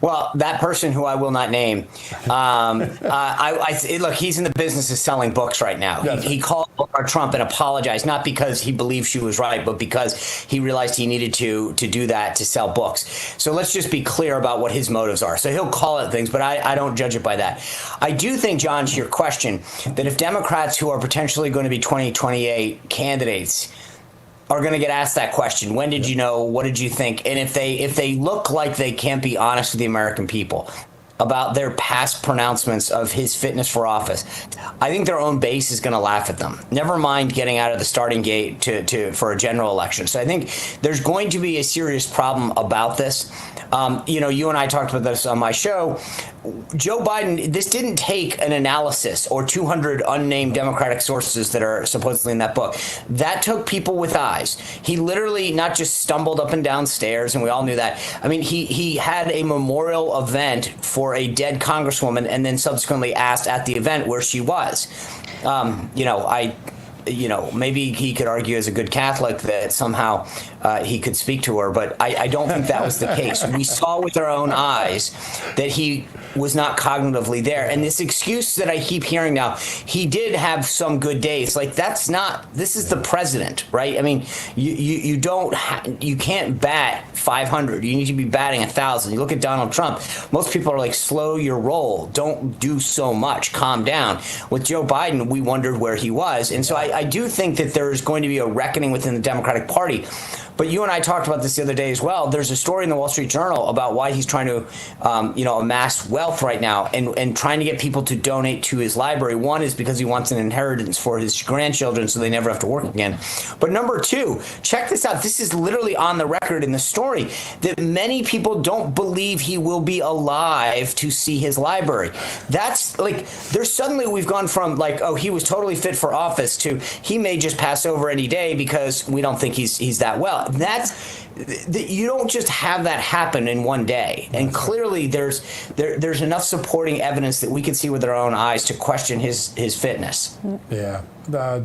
Well, that person who I will not name, look, he's in the business of selling books right now. He called Trump and apologized, not because he believed she was right, but because he realized he needed to do that to sell books. So let's just be clear about what his motives are. So he'll call it things, but I don't judge it by that. I do think, John, to your question, that if Democrats who are potentially going to be 2028 candidates are going to get asked that question, when did you know, what did you think? And if they look like they can't be honest with the American people, about their past pronouncements of his fitness for office, I think their own base is going to laugh at them. Never mind getting out of the starting gate for a general election. So I think there's going to be a serious problem about this. You and I talked about this on my show. Joe Biden, this didn't take an analysis or 200 unnamed Democratic sources that are supposedly in that book. That took people with eyes. He literally not just stumbled up and down stairs, and we all knew that. I mean, he had a memorial event for a dead congresswoman and then subsequently asked at the event where she was. Maybe he could argue as a good Catholic that somehow he could speak to her, but I don't think that was the case. We saw with our own eyes that he was not cognitively there. And this excuse that I keep hearing now, he did have some good days. Like, this is the president, right? I mean, you can't bat 500. You need to be batting 1,000. You look at Donald Trump. Most people are like, slow your roll. Don't do so much. Calm down. With Joe Biden, we wondered where he was. And so I do think that there is going to be a reckoning within the Democratic Party. But you and I talked about this the other day as well. There's a story in the Wall Street Journal about why he's trying to, amass wealth right now and trying to get people to donate to his library. One is because he wants an inheritance for his grandchildren so they never have to work again. But number two, check this out. This is literally on the record in the story that many people don't believe he will be alive to see his library. That's like, we've gone from like, oh, he was totally fit for office to he may just pass over any day because we don't think he's that well. You don't just have that happen in one day, and clearly there's enough supporting evidence that we can see with our own eyes to question his fitness. Yeah,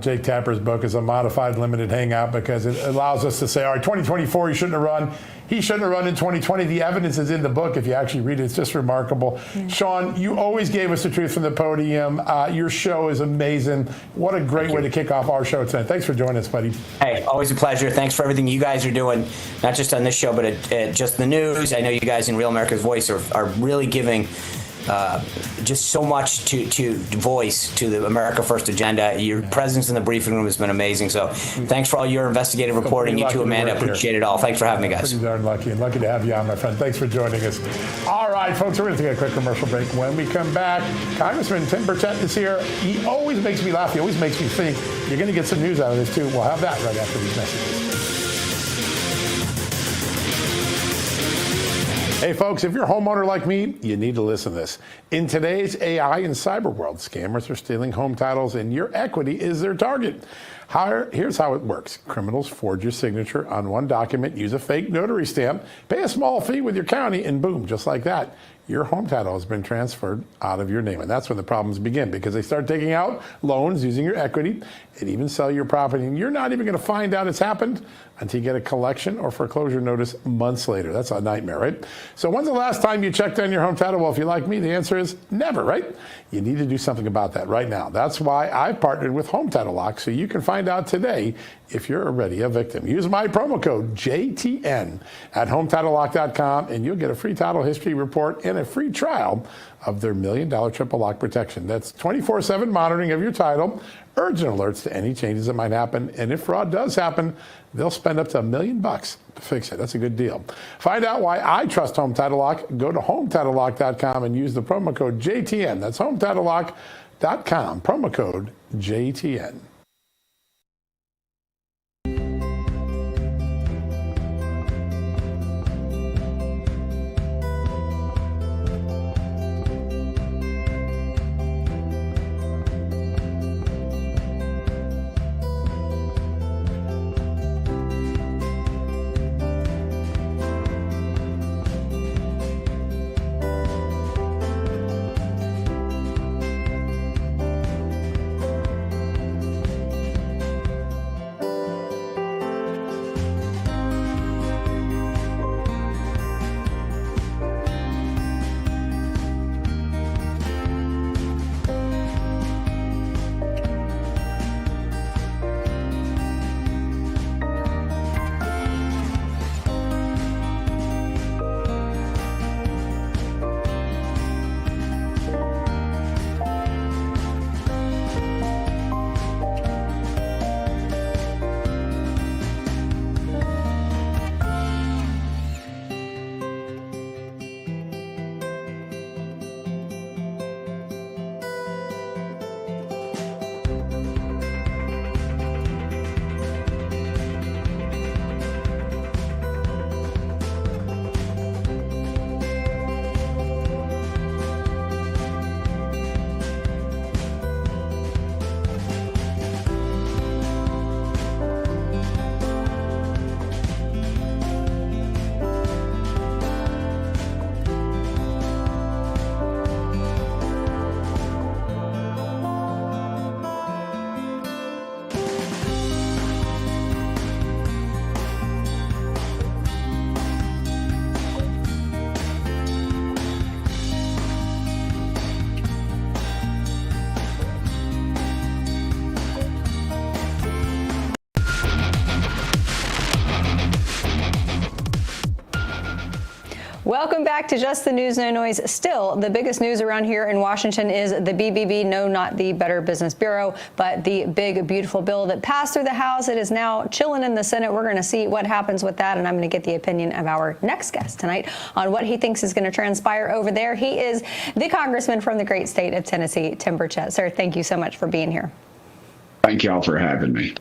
Jake Tapper's book is a modified limited hangout because it allows us to say, all right, 2024 he shouldn't have run. He shouldn't have run in 2020. The evidence is in the book. If you actually read it, it's just remarkable. Yeah. Sean, you always gave us the truth from the podium. Your show is amazing. What a great way to kick off our show tonight. Thanks for joining us, buddy. Hey, always a pleasure. Thanks for everything you guys are doing, not just on this show, but at just the news. I know you guys in Real America's Voice are really giving just so much to voice to the America First agenda. Your presence in the briefing room has been amazing. So thanks for all your investigative reporting. You too, Amanda. Appreciate it all. Thanks for having me, guys. Pretty darn lucky, and lucky to have you on, my friend. Thanks for joining us. All right, folks, we're going to take a quick commercial break. When we come back, Congressman Tim Burchett is here. He always makes me laugh. He always makes me think. You're going to get some news out of this, too. We'll have that right after these messages. Hey, folks, if you're a homeowner like me, you need to listen to this. In today's AI and cyber world, scammers are stealing home titles, and your equity is their target. Here's how it works. Criminals forge your signature on one document, use a fake notary stamp, pay a small fee with your county, and boom, just like that, your home title has been transferred out of your name. And that's when the problems begin, because they start taking out loans using your equity and even sell your property. And you're not even going to find out it's happened until you get a collection or foreclosure notice months later. That's a nightmare, right? So when's the last time you checked on your home title? Well, if you're like me, the answer is never, right? You need to do something about that right now. That's why I've partnered with Home Title Lock, so you can find out today if you're already a victim. Use my promo code JTN at HometitleLock.com, and you'll get a free title history report and a free trial of their $1 million triple lock protection. That's 24/7 monitoring of your title, urgent alerts to any changes that might happen, and if fraud does happen, they'll spend up to $1 million to fix it. That's a good deal. Find out why I trust Home Title Lock. Go to HometitleLock.com and use the promo code JTN. That's HometitleLock.com, promo code JTN. Welcome back to Just the News, No Noise. Still, the biggest news around here in Washington is the BBB, no, not the Better Business Bureau, but the big, beautiful bill that passed through the House. It is now chilling in the Senate. We're going to see what happens with that, and I'm going to get the opinion of our next guest tonight on what he thinks is going to transpire over there. He is the congressman from the great state of Tennessee, Tim Burchett. Sir, thank you so much for being here. Thank you all for having me.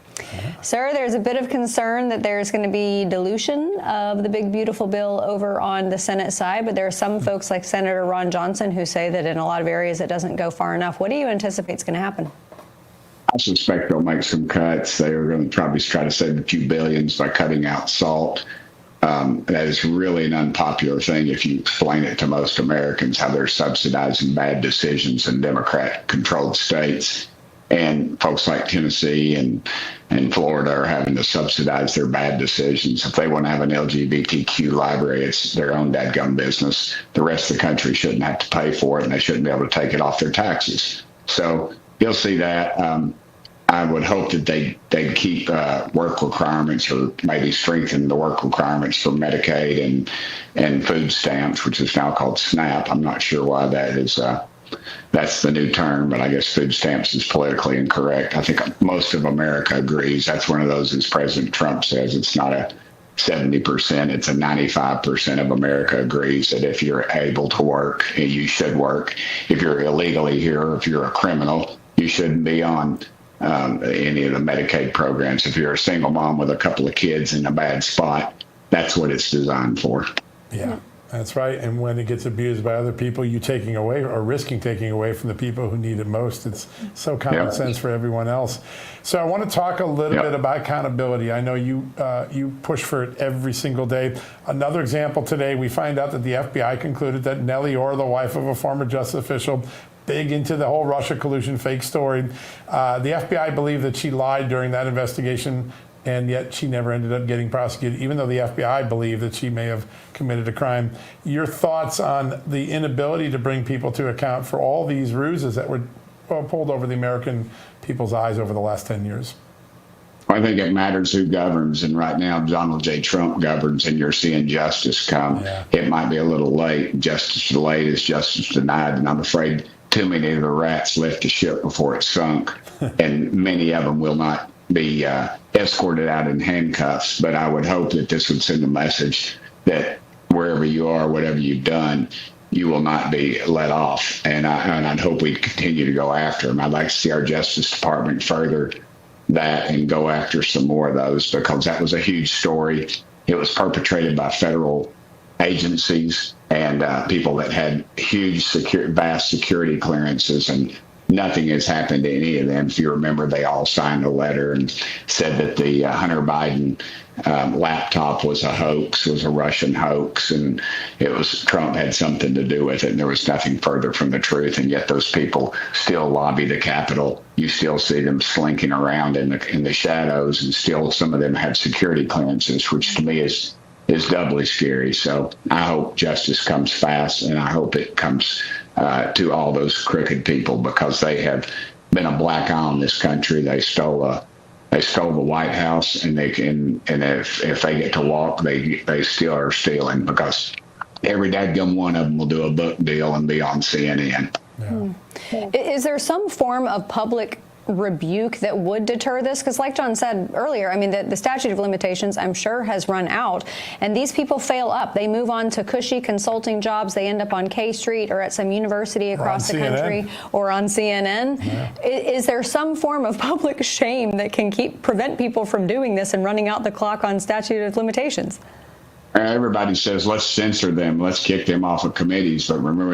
Sir, there's a bit of concern that there's going to be dilution of the big, beautiful bill over on the Senate side, but there are some folks like Senator Ron Johnson who say that in a lot of areas it doesn't go far enough. What do you anticipate is going to happen? I suspect they'll make some cuts. They are going to probably try to save a few billions by cutting out SALT. That is really an unpopular thing if you explain it to most Americans, how they're subsidizing bad decisions in Democrat-controlled states. And folks like Tennessee and Florida are having to subsidize their bad decisions. If they want to have an LGBTQ library, it's their own dadgum business. The rest of the country shouldn't have to pay for it, and they shouldn't be able to take it off their taxes. So you'll see that. I would hope that they'd keep work requirements, or maybe strengthen the work requirements for Medicaid and food stamps, which is now called SNAP. I'm not sure why that is. That's the new term, but I guess food stamps is politically incorrect. I think most of America agrees. That's one of those, as President Trump says, it's not a 70%, it's a 95% of America agrees that if you're able to work, you should work. If you're illegally here, or if you're a criminal, you shouldn't be on any of the Medicaid programs. If you're a single mom with a couple of kids in a bad spot, that's what it's designed for. Yeah. That's right. And when it gets abused by other people, you taking away or risking taking away from the people who need it most. It's so common sense for everyone else. So I want to talk a little bit about accountability. I know you push for it every single day. Another example today, we find out that the FBI concluded that Nellie Orr, the wife of a former justice official, big into the whole Russia collusion fake story. The FBI believed that she lied during that investigation, and yet she never ended up getting prosecuted, even though the FBI believed that she may have committed a crime. Your thoughts on the inability to bring people to account for all these ruses that were pulled over the American people's eyes over the last 10 years? I think it matters who governs, and right now Donald J. Trump governs, and you're seeing justice come. It might be a little late. Justice delayed is justice denied, and I'm afraid too many of the rats left the ship before it sunk, and many of them will not be escorted out in handcuffs. But I would hope that this would send a message that wherever you are, whatever you've done, you will not be let off. And I'd hope we continue to go after them. I'd like to see our Justice Department further that and go after some more of those, because that was a huge story. It was perpetrated by federal agencies and people that had huge, vast security clearances, and nothing has happened to any of them. If you remember, they all signed a letter and said that the Hunter Biden laptop was a hoax, was a Russian hoax, and it was Trump had something to do with it, and there was nothing further from the truth. And yet those people still lobby the Capitol. You still see them slinking around in the shadows, and still some of them have security clearances, which to me is doubly scary. So I hope justice comes fast, and I hope it comes to all those crooked people, because they have been a black eye on this country. They stole the White House, and if they get to walk, they still are stealing, because every dadgum one of them will do a book deal and be on CNN. Is there some form of public rebuke that would deter this? Because like John said earlier, I mean, the statute of limitations, I'm sure, has run out, and these people fail up. They move on to cushy consulting jobs. They end up on K Street or at some university across the country or on CNN. Is there some form of public shame that can prevent people from doing this and running out the clock on statute of limitations? Everybody says, let's censor them, let's kick them off of committees. But remember,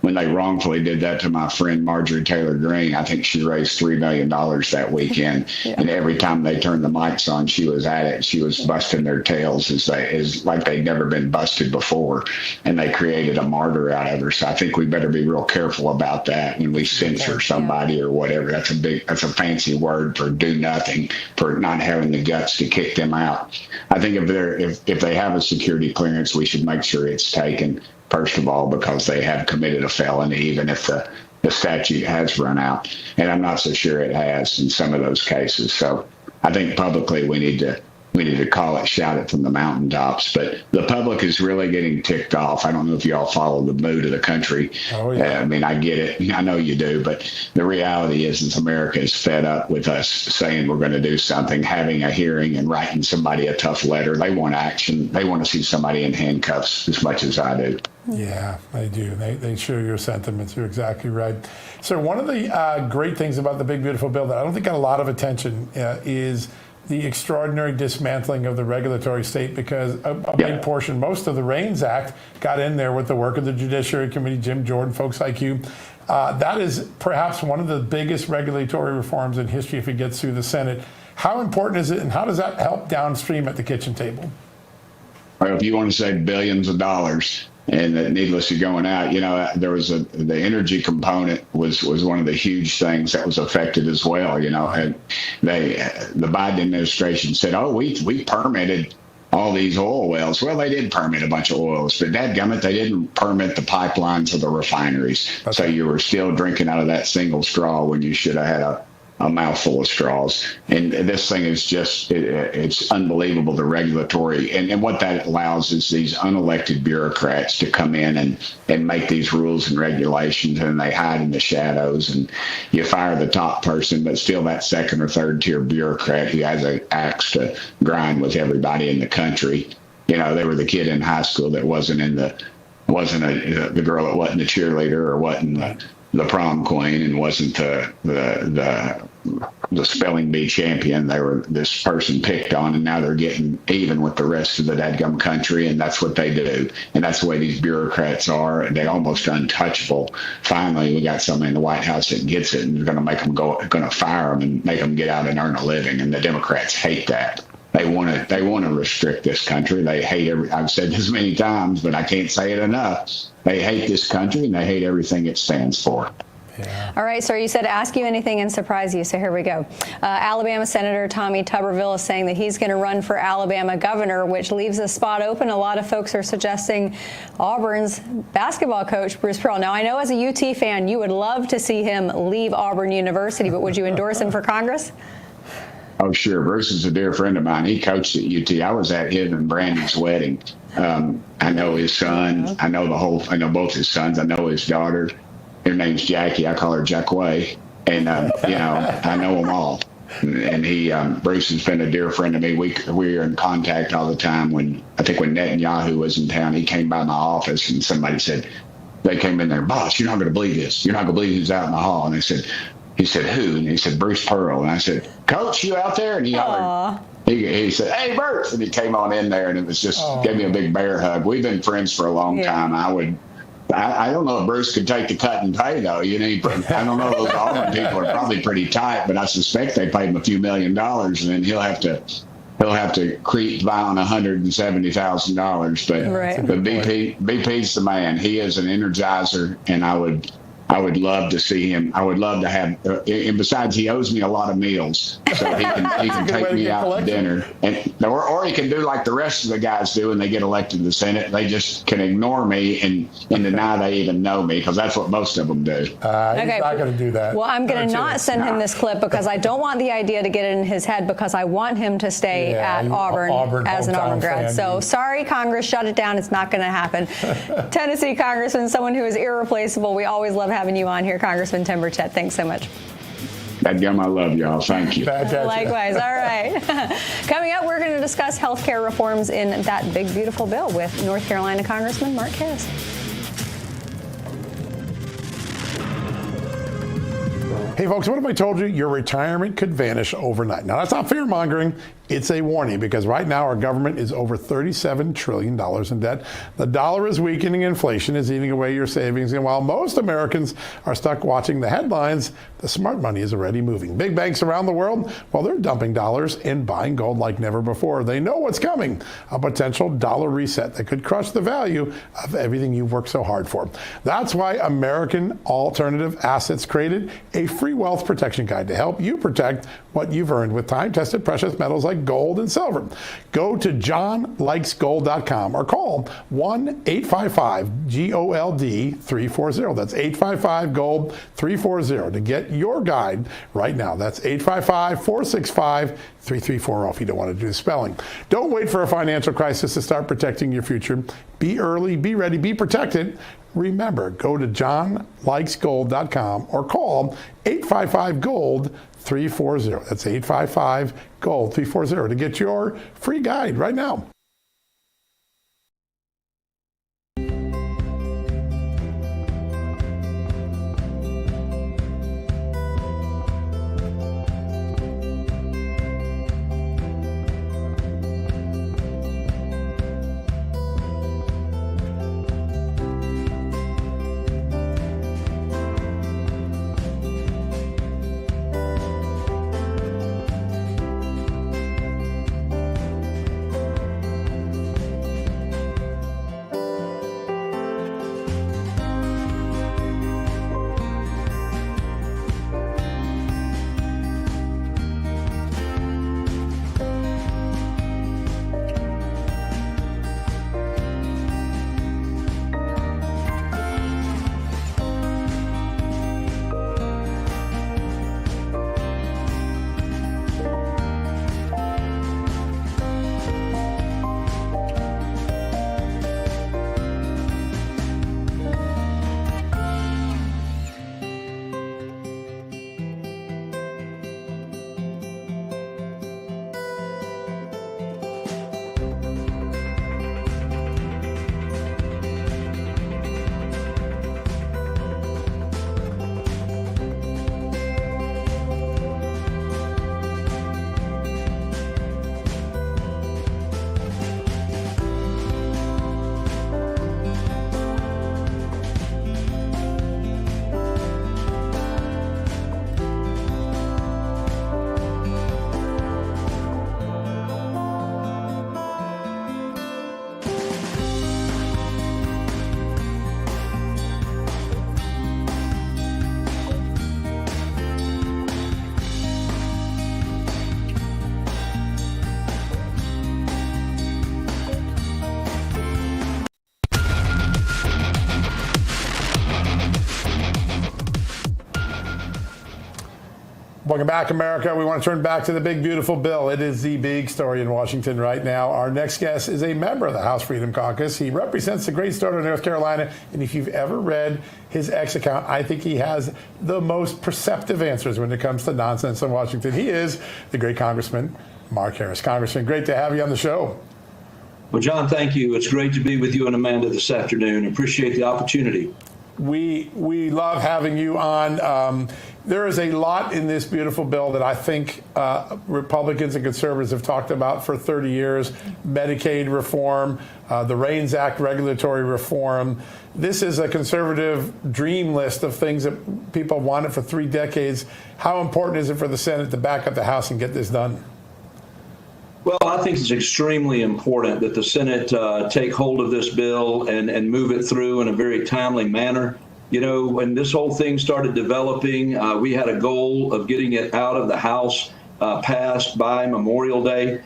when they wrongfully did that to my friend Marjorie Taylor Greene, I think she raised $3 million that weekend. And every time they turned the mics on, she was at it. She was busting their tails as like they'd never been busted before. And they created a martyr out of her. So I think we better be real careful about that when we censor somebody or whatever. That's a fancy word for do nothing, for not having the guts to kick them out. I think if they have a security clearance, we should make sure it's taken. First of all, because they have committed a felony, even if the statute has run out. And I'm not so sure it has in some of those cases. So I think publicly we need to we need to call it shout it from the mountaintops. But the public is really getting ticked off. I don't know if y'all follow the mood of the country. Oh, yeah. I mean, I get it. I know you do. But the reality is America is fed up with us saying we're going to do something, having a hearing and writing somebody a tough letter. They want action. They want to see somebody in handcuffs as much as I do. Yeah, they do. They share your sentiments. You're exactly right. So one of the great things about the Big Beautiful Bill that I don't think got a lot of attention is the extraordinary dismantling of the regulatory state, because a big portion, most of the REINS Act got in there with the work of the Judiciary Committee, Jim Jordan, folks like you. That is perhaps one of the biggest regulatory reforms in history if it gets through the Senate. How important is it, and how does that help downstream at the kitchen table? Well, if you want to save billions of dollars, and needless to going out, there was the energy component was one of the huge things that was affected as well. And the Biden administration said, "Oh, we permitted all these oil wells." Well, they did permit a bunch of oils, but dadgummit, they didn't permit the pipelines of the refineries. Okay. So you were still drinking out of that single straw when you should have had a mouthful of straws. And this thing is just, it's unbelievable, the regulatory. And what that allows is these unelected bureaucrats to come in and make these rules and regulations, and they hide in the shadows. And you fire the top person, but still that second or third tier bureaucrat who has an axe to grind with everybody in the country. They were the kid in high school that wasn't the girl that wasn't the cheerleader or wasn't the prom queen and wasn't the spelling bee champion. They were this person picked on, and now they're getting even with the rest of the dadgum country, and that's what they do. And that's the way these bureaucrats are. They're almost untouchable. Finally, we got somebody in the White House that gets it and is going to make them going to fire them and make them get out and earn a living. And the Democrats hate that. They want to restrict this country. They hate I've said this many times, but I can't say it enough. They hate this country, and they hate everything it stands for. Yeah. All right, sir, you said ask you anything and surprise you, so here we go. Alabama Senator Tommy Tuberville is saying that he's going to run for Alabama governor, which leaves a spot open. A lot of folks are suggesting Auburn's basketball coach, Bruce Pearl. Now, I know as a UT fan, you would love to see him leave Auburn University, but would you endorse him for Congress? Oh, sure. Bruce is a dear friend of mine. He coached at UT. I was at him and Brandon's wedding. I know his son. I know both his sons. I know his daughter. Her name's Jackie. I call her Jackway. And, I know them all. And Bruce has been a dear friend to me. We are in contact all the time. When Netanyahu was in town, he came by my office and somebody said, they came in there, "Boss, you're not going to believe this. You're not going to believe who's out in the hall." And he said, "Who?" And he said, "Bruce Pearl." And I said, "Coach, you out there?" And he hollered. He said, "Hey, Bruce." And he came on in there, and it was just gave me a big bear hug. We've been friends for a long time. I don't know if Bruce could take the cut and pay, though. I don't know. Those Auburn people are probably pretty tight, but I suspect they paid him a few $1 million, and then he'll have to creep by on $170,000. But BP's the man. He is an energizer, and I would love to see him. I would love to have, and besides, he owes me a lot of meals, so he can take me out to dinner, or he can do like the rest of the guys do, and they get elected to the Senate. They just can ignore me and deny they even know me, because that's what most of them do. He's not going to do that. Well, I'm going to not send him this clip because I don't want the idea to get in his head, because I want him to stay at Auburn as an Auburn grad. So sorry, Congress, shut it down. It's not going to happen. Tennessee Congressman, someone who is irreplaceable. We always love having you on here, Congressman Tim Burchett. Thanks so much. Dadgum, I love y'all. Thank you. Likewise. All right. Coming up, we're going to discuss health care reforms in that big, beautiful bill with North Carolina Congressman Mark Harris. Hey, folks, what if I told you your retirement could vanish overnight? Now, that's not fear-mongering. It's a warning, because right now our government is over $37 trillion in debt. The dollar is weakening, inflation is eating away your savings, and while most Americans are stuck watching the headlines, the smart money is already moving. Big banks around the world, well, they're dumping dollars and buying gold like never before. They know what's coming, a potential dollar reset that could crush the value of everything you've worked so hard for. That's why American Alternative Assets created a free wealth protection guide to help you protect what you've earned with time-tested precious metals like like gold and silver. Go to johnlikesgold.com or call 1-855-GOLD-340. That's 855-GOLD-340 to get your guide right now. That's 855-465-3340 if you don't want to do the spelling. Don't wait for a financial crisis to start protecting your future. Be early, be ready, be protected. Remember, go to johnlikesgold.com or call 855-GOLD-340. That's 855-GOLD-340 to get your free guide right now. Welcome back, America. We want to turn back to the big, beautiful bill. It is the big story in Washington right now. Our next guest is a member of the House Freedom Caucus. He represents the great state of North Carolina. And if you've ever read his X account, I think he has the most perceptive answers when it comes to nonsense in Washington. He is the great Congressman Mark Harris. Congressman, great to have you on the show. Well, John, thank you. It's great to be with you and Amanda this afternoon. Appreciate the opportunity. We love having you on. There is a lot in this beautiful bill that I think Republicans and conservatives have talked about for 30 years. Medicaid reform, the REINS Act regulatory reform. This is a conservative dream list of things that people have wanted for 3 decades. How important is it for the Senate to back up the House and get this done? Well, I think it's extremely important that the Senate take hold of this bill and move it through in a very timely manner. You know, when this whole thing started developing, we had a goal of getting it out of the House passed by Memorial Day.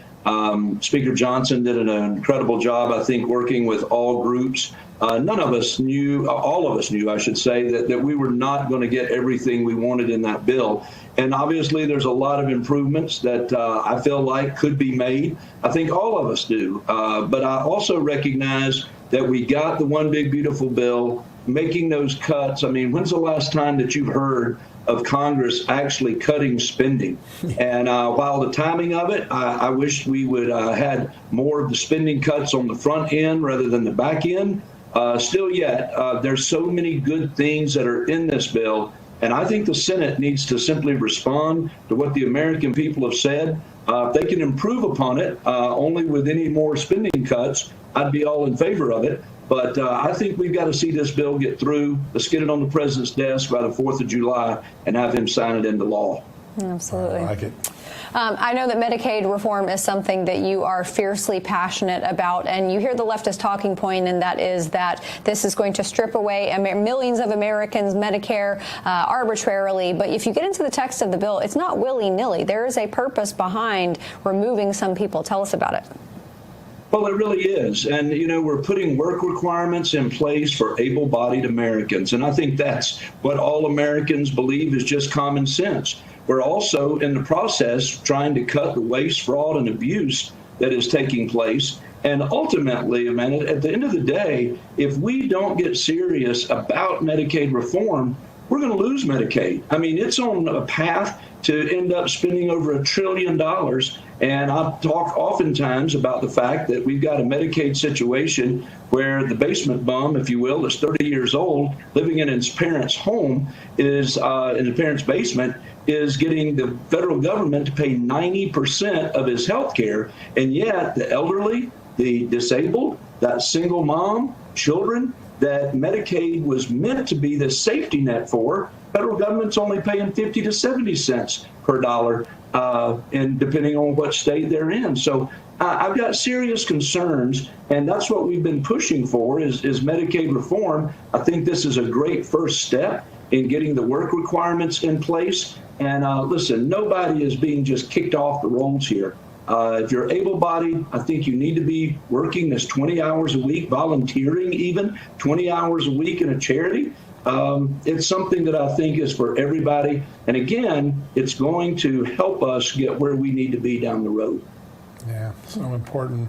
Speaker Johnson did an incredible job, I think, working with all groups. None of us knew, all of us knew, I should say, that we were not going to get everything we wanted in that bill. And obviously, there's a lot of improvements that I feel like could be made. I think all of us do. But I also recognize that we got the one big, beautiful bill, making those cuts. I mean, when's the last time that you've heard of Congress actually cutting spending? And while the timing of it, I wish we would had more of the spending cuts on the front end rather than the back end. Still yet, there's so many good things that are in this bill. And I think the Senate needs to simply respond to what the American people have said. If they can improve upon it, only with any more spending cuts, I'd be all in favor of it. But I think we've got to see this bill get through. Let's get it on the president's desk by the 4th of July and have him sign it into law. Absolutely. I like it. I know that Medicaid reform is something that you are fiercely passionate about, and you hear the leftist talking point, and that is that this is going to strip away millions of Americans' Medicare arbitrarily. But if you get into the text of the bill, it's not willy-nilly. There is a purpose behind removing some people. Tell us about it. Well, it really is. And, we're putting work requirements in place for able-bodied Americans. And I think that's what all Americans believe is just common sense. We're also in the process trying to cut the waste, fraud, and abuse that is taking place. And ultimately, at the end of the day, if we don't get serious about Medicaid reform, we're going to lose Medicaid. It's on a path to end up spending over $1 trillion. And I talk oftentimes about the fact that we've got a Medicaid situation where the basement bum, if you will, is 30 years old, living in his parents' home, is in his parents' basement, is getting the federal government to pay 90% of his health care. And yet the elderly, the disabled, that single mom, children, that Medicaid was meant to be the safety net for, federal government's only paying 50 to 70 cents per dollar, and depending on what state they're in. So I've got serious concerns, and that's what we've been pushing for is Medicaid reform. I think this is a great first step in getting the work requirements in place. And listen, nobody is being just kicked off the rolls here. If you're able-bodied, I think you need to be working this 20 hours a week, volunteering even 20 hours a week in a charity. It's something that I think is for everybody. And again, it's going to help us get where we need to be down the road. Yeah, so important.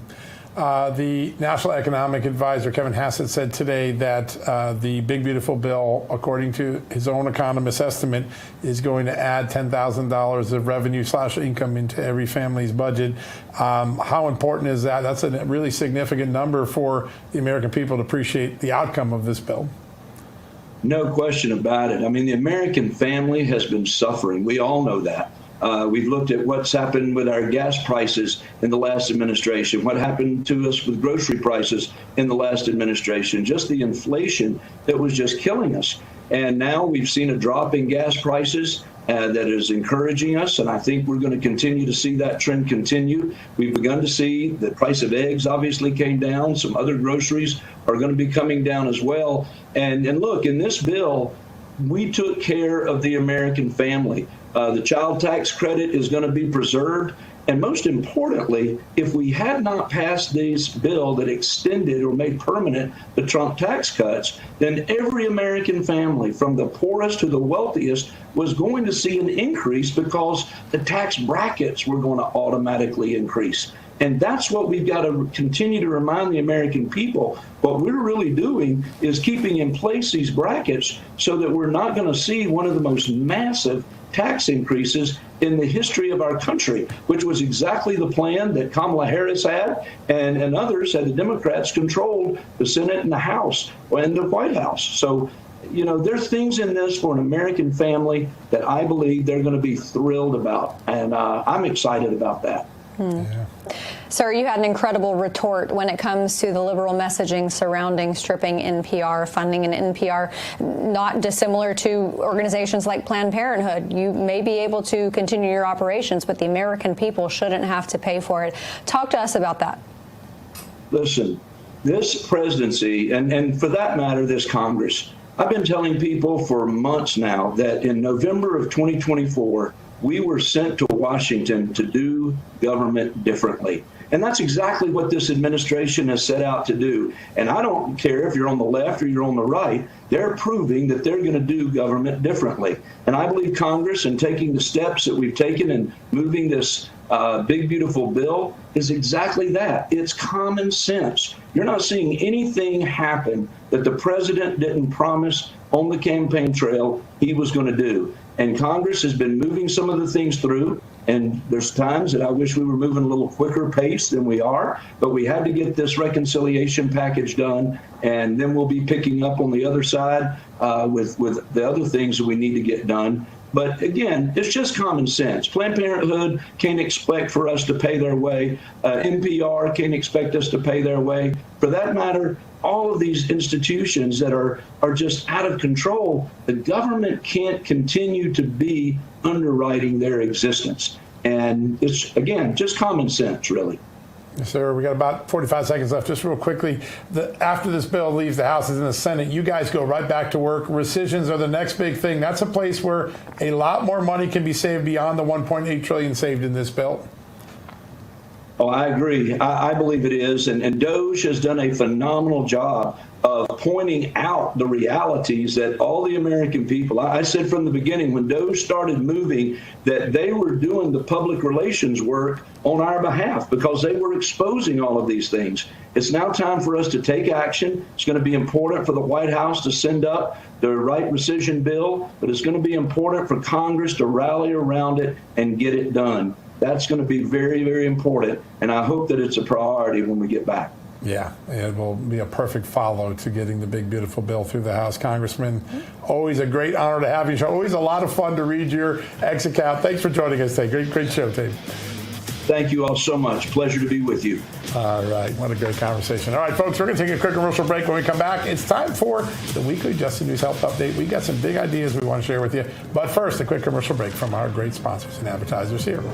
The National Economic Advisor, Kevin Hassett, said today that the Big Beautiful Bill, according to his own economist estimate, is going to add $10,000 of revenue/income into every family's budget. How important is that? That's a really significant number for the American people to appreciate the outcome of this bill. No question about it. The American family has been suffering. We all know that. We've looked at what's happened with our gas prices in the last administration, what happened to us with grocery prices in the last administration, just the inflation that was just killing us. And now we've seen a drop in gas prices that is encouraging us, and I think we're going to continue to see that trend continue. We've begun to see the price of eggs obviously came down. Some other groceries are going to be coming down as well. And look, in this bill, we took care of the American family. The child tax credit is going to be preserved. And most importantly, if we had not passed this bill that extended or made permanent the Trump tax cuts, then every American family, from the poorest to the wealthiest, was going to see an increase because the tax brackets were going to automatically increase. And that's what we've got to continue to remind the American people. What we're really doing is keeping in place these brackets so that we're not going to see one of the most massive tax increases in the history of our country, which was exactly the plan that Kamala Harris had and others had. The Democrats controlled the Senate and the House and the White House. So, there's things in this for an American family that I believe they're going to be thrilled about. And I'm excited about that. Yeah. Sir, you had an incredible retort when it comes to the liberal messaging surrounding stripping NPR funding, and NPR not dissimilar to organizations like Planned Parenthood. You may be able to continue your operations, but the American people shouldn't have to pay for it. Talk to us about that. Listen, this presidency, and for that matter, this Congress, I've been telling people for months now that in November of 2024, we were sent to Washington to do government differently. And that's exactly what this administration has set out to do. And I don't care if you're on the left or you're on the right, they're proving that they're going to do government differently. And I believe Congress, in taking the steps that we've taken and moving this big, beautiful bill, is exactly that. It's common sense. You're not seeing anything happen that the president didn't promise on the campaign trail he was going to do. And Congress has been moving some of the things through. And there's times that I wish we were moving a little quicker pace than we are, but we had to get this reconciliation package done, and then we'll be picking up on the other side with the other things that we need to get done. But again, it's just common sense. Planned Parenthood can't expect for us to pay their way. NPR can't expect us to pay their way. For that matter, all of these institutions that are just out of control. The government can't continue to be underwriting their existence. And it's, again, just common sense, really. Yes, sir. We got about 45 seconds left. Just real quickly, after this bill leaves the House, is in the Senate, you guys go right back to work. Rescissions are the next big thing. That's a place where a lot more money can be saved beyond the $1.8 trillion saved in this bill. Oh, I agree. I believe it is. And Doge has done a phenomenal job of pointing out the realities that all the American people, I said from the beginning, when Doge started moving, that they were doing the public relations work on our behalf because they were exposing all of these things. It's now time for us to take action. It's going to be important for the White House to send up the right rescission bill, but it's going to be important for Congress to rally around it and get it done. That's going to be very, very important, and I hope that it's a priority when we get back. Yeah, it will be a perfect follow to getting the big, beautiful bill through the House. Congressman, always a great honor to have you. Always a lot of fun to read your X account. Thanks for joining us today. Great show, Dave. Thank you all so much. Pleasure to be with you. All right. What a great conversation. All right, folks, we're going to take a quick commercial break. When we come back, it's time for the weekly Just the News Health Update. We got some big ideas we want to share with you. But first, a quick commercial break from our great sponsors and advertisers here.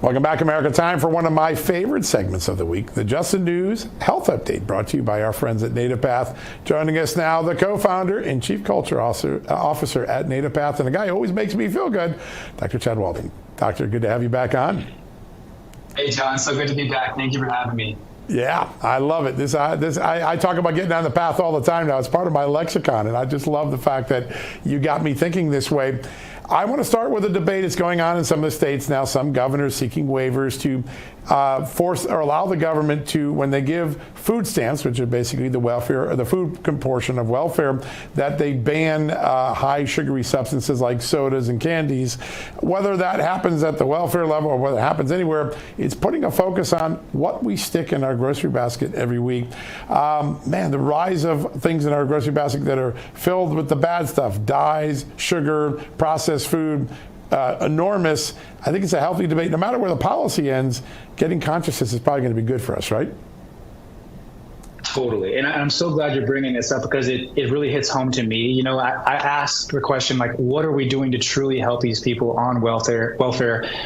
Welcome back, America. Time for one of my favorite segments of the week, the Just the News Health Update, brought to you by our friends at NativePath. Joining us now, the co-founder and chief culture officer at NativePath, and a guy who always makes me feel good, Dr. Chad Walding. Doctor, good to have you back on. Hey, John. So good to be back. Thank you for having me. Yeah, I love it. I talk about getting down the path all the time now. It's part of my lexicon, and I just love the fact that you got me thinking this way. I want to start with a debate that's going on in some of the states now. Some governors seeking waivers to force or allow the government to, when they give food stamps, which are basically the welfare or the food portion of welfare, that they ban high sugary substances like sodas and candies. Whether that happens at the welfare level or whether it happens anywhere, it's putting a focus on what we stick in our grocery basket every week. Man, the rise of things in our grocery basket that are filled with the bad stuff, dyes, sugar, processed food, enormous. I think it's a healthy debate. No matter where the policy ends, getting consciousness is probably going to be good for us, right? Totally. And I'm so glad you're bringing this up because it really hits home to me. You know, I asked the question, like, what are we doing to truly help these people on welfare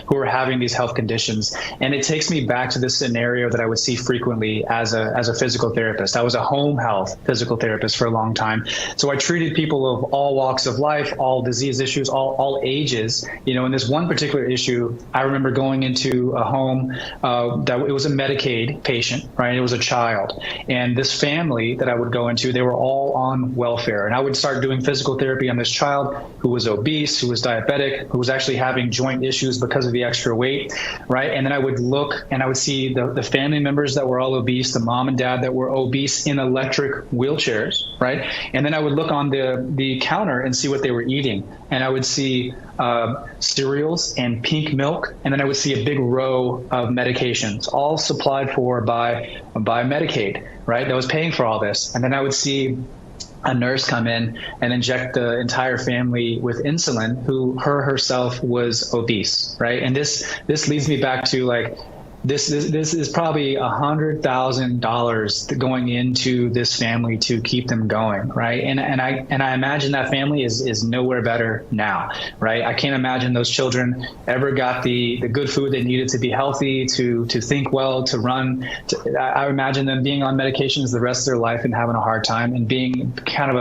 who are having these health conditions? And it takes me back to this scenario that I would see frequently as a physical therapist. I was a home health physical therapist for a long time. So I treated people of all walks of life, all disease issues, all ages. You know, in this one particular issue, I remember going into a home that it was a Medicaid patient, right? It was a child. And this family that I would go into, they were all on welfare. And I would start doing physical therapy on this child who was obese, who was diabetic, who was actually having joint issues because of the extra weight, right? And then I would look and I would see the family members that were all obese, the mom and dad that were obese in electric wheelchairs, right? And then I would look on the counter and see what they were eating. And I would see cereals and pink milk. And then I would see a big row of medications, all supplied for by Medicaid, right? That was paying for all this. And then I would see a nurse come in and inject the entire family with insulin who herself was obese, right? And this leads me back to like, this is probably $100,000 going into this family to keep them going, right? And I imagine that family is nowhere better now, right? I can't imagine those children ever got the good food they needed to be healthy, to think well, to run. I imagine them being on medications the rest of their life and having a hard time and being kind of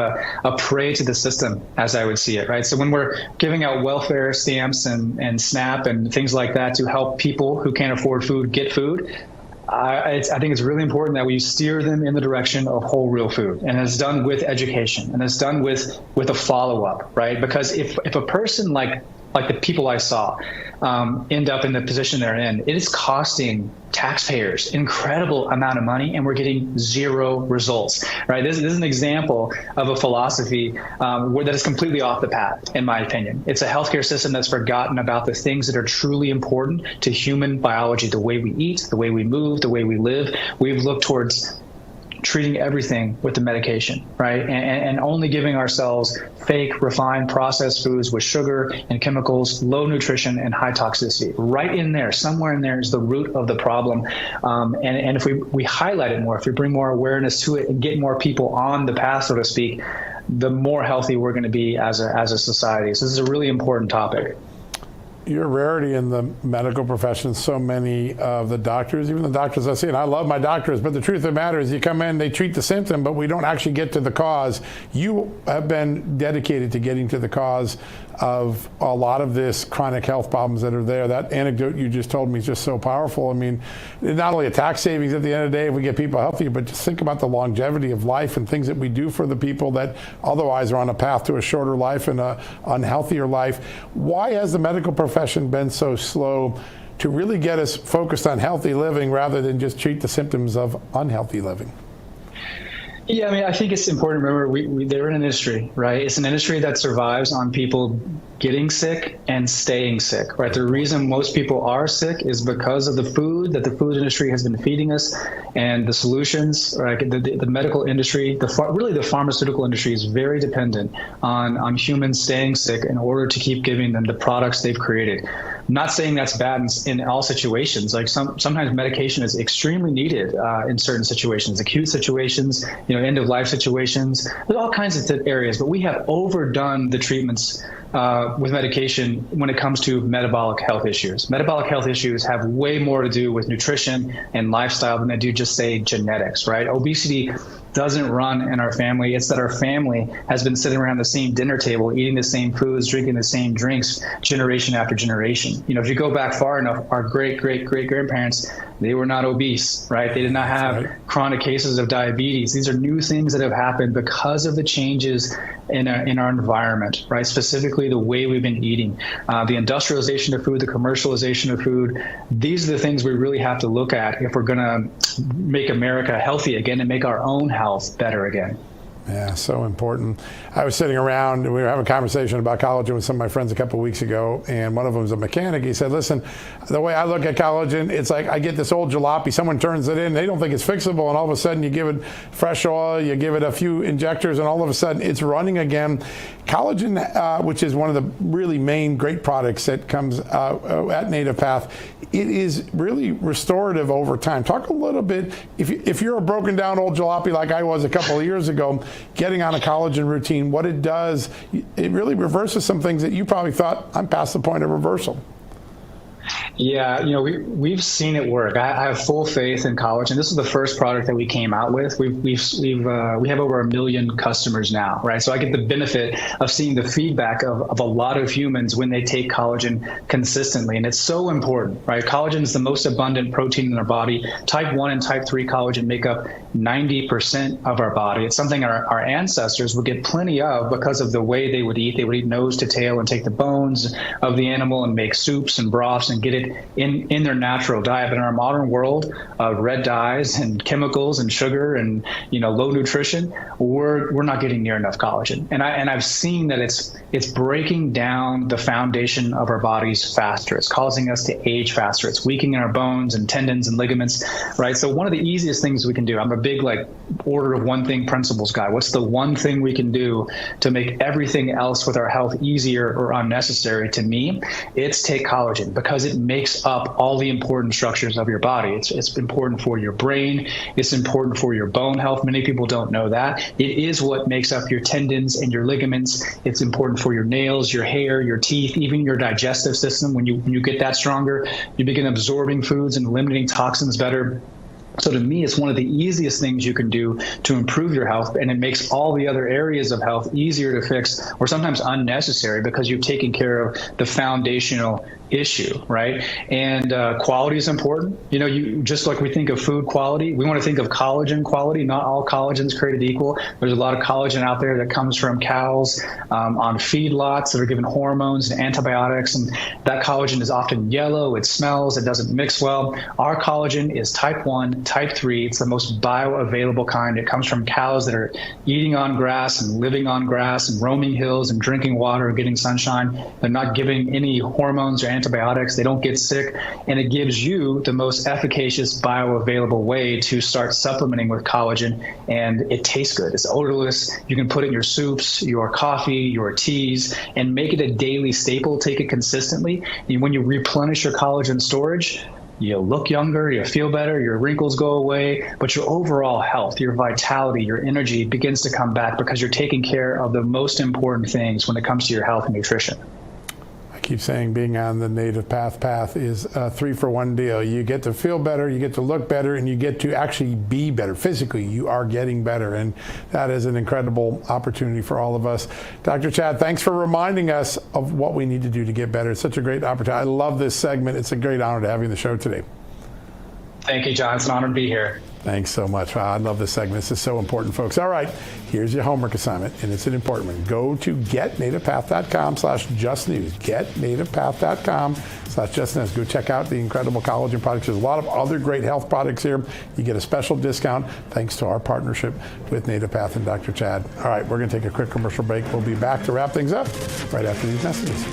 a prey to the system, as I would see it, right? So when we're giving out welfare stamps and SNAP and things like that to help people who can't afford food get food, I think it's really important that we steer them in the direction of whole, real food. And it's done with education, and it's done with a follow-up, right? Because if a person like the people I saw end up in the position they're in, it is costing taxpayers incredible amount of money, and we're getting zero results, right? This is an example of a philosophy that is completely off the path, in my opinion. It's a healthcare system that's forgotten about the things that are truly important to human biology, the way we eat, the way we move, the way we live. We've looked towards treating everything with the medication, right? And only giving ourselves fake, refined, processed foods with sugar and chemicals, low nutrition and high toxicity. Right in there, somewhere in there is the root of the problem. And if we highlight it more, if we bring more awareness to it and get more people on the path, so to speak, the more healthy we're going to be as a society. So this is a really important topic. You're a rarity in the medical profession. So many of the doctors, even the doctors I see, and I love my doctors, but the truth of the matter is you come in, they treat the symptom, but we don't actually get to the cause. You have been dedicated to getting to the cause of a lot of this chronic health problems that are there. That anecdote you just told me is just so powerful. I mean, not only a tax savings at the end of the day if we get people healthier, but just think about the longevity of life and things that we do for the people that otherwise are on a path to a shorter life and a unhealthier life. Why has the medical profession been so slow to really get us focused on healthy living rather than just treat the symptoms of unhealthy living? Yeah, I mean, I think it's important to remember they're in an industry, right? It's an industry that survives on people getting sick and staying sick, right? The reason most people are sick is because of the food that the food industry has been feeding us, and the solutions, right? The medical industry, really the pharmaceutical industry is very dependent on humans staying sick in order to keep giving them the products they've created. I'm not saying that's bad in all situations. Like sometimes medication is extremely needed in certain situations, acute situations, end of life situations. There's all kinds of areas, but we have overdone the treatments with medication when it comes to metabolic health issues. Metabolic health issues have way more to do with nutrition and lifestyle than they do just, say, genetics, right? Obesity doesn't run in our family. It's that our family has been sitting around the same dinner table, eating the same foods, drinking the same drinks, generation after generation. If you go back far enough, our great-great-great-grandparents, they were not obese, right? They did not have chronic cases of diabetes. These are new things that have happened because of the changes in our environment, right? Specifically the way we've been eating, the industrialization of food, the commercialization of food. These are the things we really have to look at if we're going to make America healthy again and make our own health better again. Yeah, so important. I was sitting around and we were having a conversation about collagen with some of my friends a couple of weeks ago, and one of them was a mechanic. He said, listen, the way I look at collagen, it's like I get this old jalopy, someone turns it in, they don't think it's fixable, and all of a sudden you give it fresh oil, you give it a few injectors, and all of a sudden it's running again. Collagen, which is one of the really main great products that comes at Native Path, it is really restorative over time. Talk a little bit, if you're a broken down old jalopy like I was a couple of years ago, getting on a collagen routine, what it does, it really reverses some things that you probably thought, I'm past the point of reversal. Yeah, we've seen it work. I have full faith in collagen. This is the first product that we came out with. We have over 1 million customers now, right? So I get the benefit of seeing the feedback of a lot of humans when they take collagen consistently, and it's so important, right? Collagen is the most abundant protein in our body. Type 1 and type 3 collagen make up 90% of our body. It's something our ancestors would get plenty of because of the way they would eat. They would eat nose to tail and take the bones of the animal and make soups and broths and get it in their natural diet. But in our modern world of red dyes and chemicals and sugar and low nutrition, we're not getting near enough collagen. And I've seen that it's breaking down the foundation of our bodies faster. It's causing us to age faster. It's weakening our bones and tendons and ligaments, right? So one of the easiest things we can do, I'm a big order of one thing principles guy. What's the one thing we can do to make everything else with our health easier or unnecessary? To me, it's take collagen, because it makes up all the important structures of your body. It's important for your brain. It's important for your bone health. Many people don't know that. It is what makes up your tendons and your ligaments. It's important for your nails, your hair, your teeth, even your digestive system. When you get that stronger, you begin absorbing foods and eliminating toxins better. So to me, it's one of the easiest things you can do to improve your health, and it makes all the other areas of health easier to fix, or sometimes unnecessary, because you've taken care of the foundational issue, right? And quality is important. You just like we think of food quality, we want to think of collagen quality. Not all collagen is created equal. There's a lot of collagen out there that comes from cows on feedlots that are given hormones and antibiotics, and that collagen is often yellow, it smells, it doesn't mix well. Our collagen is type 1, type 3. It's the most bioavailable kind. It comes from cows that are eating on grass and living on grass and roaming hills and drinking water and getting sunshine. They're not giving any hormones or antibiotics. They don't get sick, and it gives you the most efficacious bioavailable way to start supplementing with collagen, and it tastes good. It's odorless. You can put it in your soups, your coffee, your teas, and make it a daily staple. Take it consistently, and when you replenish your collagen storage, you look younger, you feel better, your wrinkles go away, but your overall health, your vitality, your energy begins to come back, because you're taking care of the most important things when it comes to your health and nutrition. I keep saying being on the Native Path is a 3-for-1 deal. You get to feel better, you get to look better, and you get to actually be better. Physically, you are getting better, and that is an incredible opportunity for all of us. Dr. Chad, thanks for reminding us of what we need to do to get better. It's such a great opportunity. I love this segment. It's a great honor to have you on the show today. Thank you, John. It's an honor to be here. Thanks so much. Wow, I love this segment. This is so important, folks. All right, here's your homework assignment, and it's an important one. Go to getnativepath.com/justnews. Getnativepath.com/justnews. Go check out the incredible collagen products. There's a lot of other great health products here. You get a special discount thanks to our partnership with Native Path and Dr. Chad. All right, we're going to take a quick commercial break. We'll be back to wrap things up right after these messages.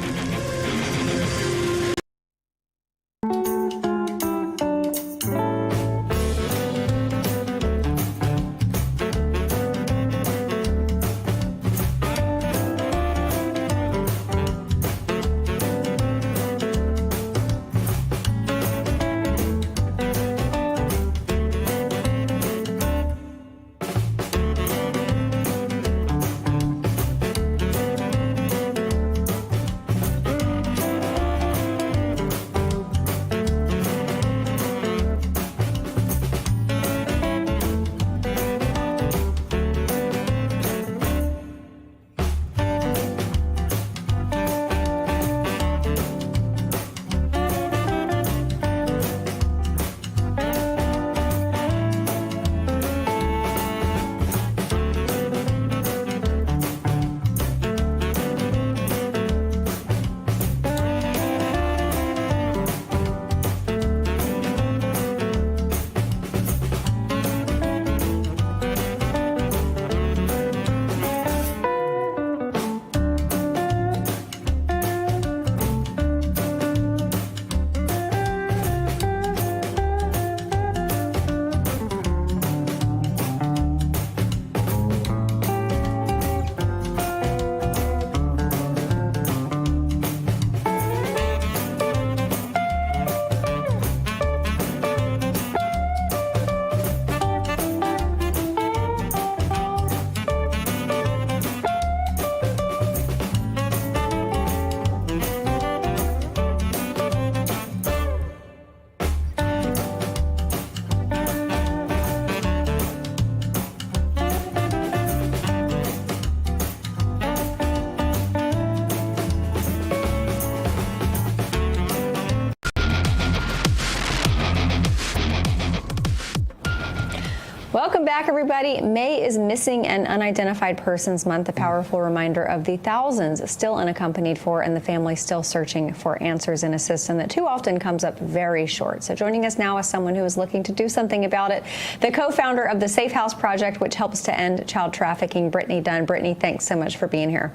Welcome back, everybody. May is Missing and Unidentified Persons Month, a powerful reminder of the thousands still unaccompanied for and the families still searching for answers in a system that too often comes up very short. So joining us now is someone who is looking to do something about it, the co-founder of the Safe House Project, which helps to end child trafficking, Brittany Dunn. Brittany, thanks so much for being here.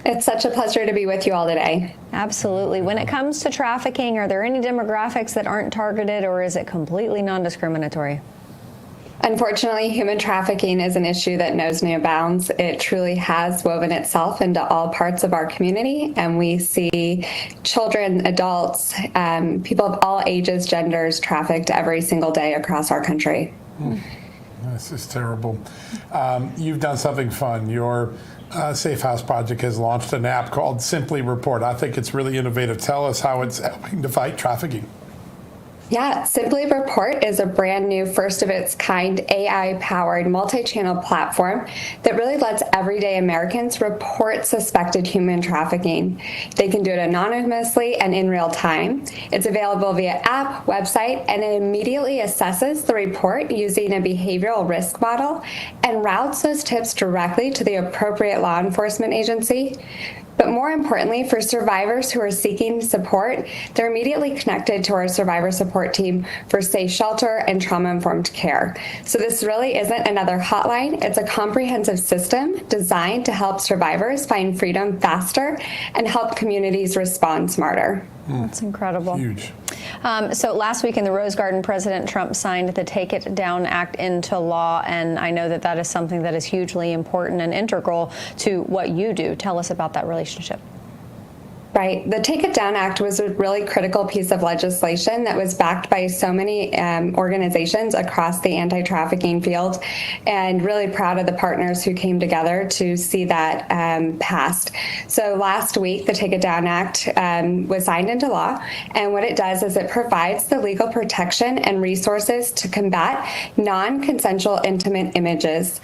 It's such a pleasure to be with you all today. Absolutely. When it comes to trafficking, are there any demographics that aren't targeted, or is it completely non-discriminatory? Unfortunately, human trafficking is an issue that knows no bounds. It truly has woven itself into all parts of our community, and we see children, adults, people of all ages, genders trafficked every single day across our country. This is terrible. You've done something fun. Your Safe House Project has launched an app called Simply Report. I think it's really innovative. Tell us how it's helping to fight trafficking. Yeah, Simply Report is a brand new, first of its kind, AI-powered multi-channel platform that really lets everyday Americans report suspected human trafficking. They can do it anonymously and in real time. It's available via app, website, and it immediately assesses the report using a behavioral risk model and routes those tips directly to the appropriate law enforcement agency. But more importantly, for survivors who are seeking support, they're immediately connected to our survivor support team for safe shelter and trauma-informed care. So this really isn't another hotline. It's a comprehensive system designed to help survivors find freedom faster and help communities respond smarter. That's incredible. Huge. So last week in the Rose Garden, President Trump signed the Take It Down Act into law, and I know that that is something that is hugely important and integral to what you do. Tell us about that relationship. Right. The Take It Down Act was a really critical piece of legislation that was backed by so many organizations across the anti-trafficking field, and really proud of the partners who came together to see that passed. So last week, the Take It Down Act was signed into law, and what it does is it provides the legal protection and resources to combat non-consensual intimate images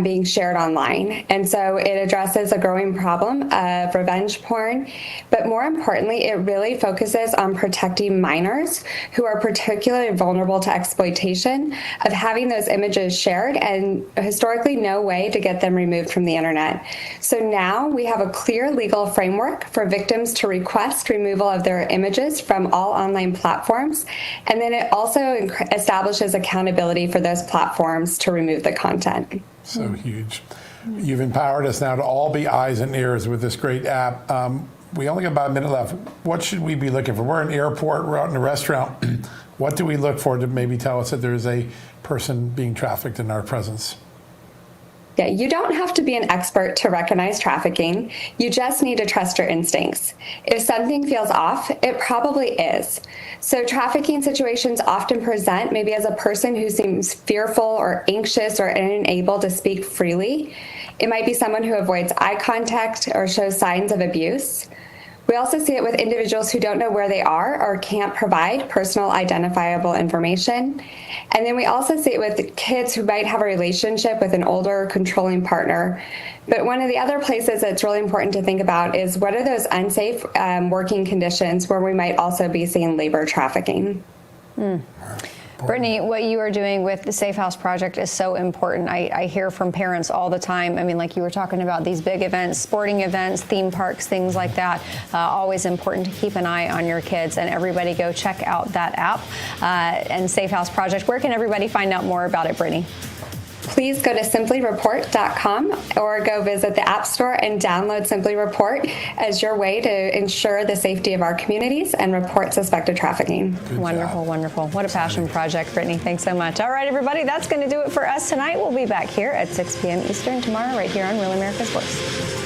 being shared online. And so it addresses a growing problem of revenge porn. But more importantly, it really focuses on protecting minors who are particularly vulnerable to exploitation of having those images shared, and historically no way to get them removed from the internet. So now we have a clear legal framework for victims to request removal of their images from all online platforms. And then it also establishes accountability for those platforms to remove the content. So huge. You've empowered us now to all be eyes and ears with this great app. We only got about a minute left. What should we be looking for? We're in an airport, we're out in a restaurant. What do we look for to maybe tell us that there's a person being trafficked in our presence? Yeah, you don't have to be an expert to recognize trafficking. You just need to trust your instincts. If something feels off, it probably is. So trafficking situations often present maybe as a person who seems fearful or anxious or unable to speak freely. It might be someone who avoids eye contact or shows signs of abuse. We also see it with individuals who don't know where they are or can't provide personal identifiable information. And then we also see it with kids who might have a relationship with an older controlling partner. But one of the other places that's really important to think about is what are those unsafe working conditions where we might also be seeing labor trafficking. Brittany, what you are doing with the Safe House Project is so important. I hear from parents all the time. I mean, like you were talking about these big events, sporting events, theme parks, things like that. Always important to keep an eye on your kids. And everybody go check out that app and Safe House Project. Where can everybody find out more about it, Brittany? Please go to simplyreport.com or go visit the App Store and download Simply Report as your way to ensure the safety of our communities and report suspected trafficking. Wonderful, wonderful. What a passion project, Brittany. Thanks so much. All right, everybody, that's going to do it for us tonight. We'll be back here at 6 p.m. Eastern tomorrow right here on Real America's Voice.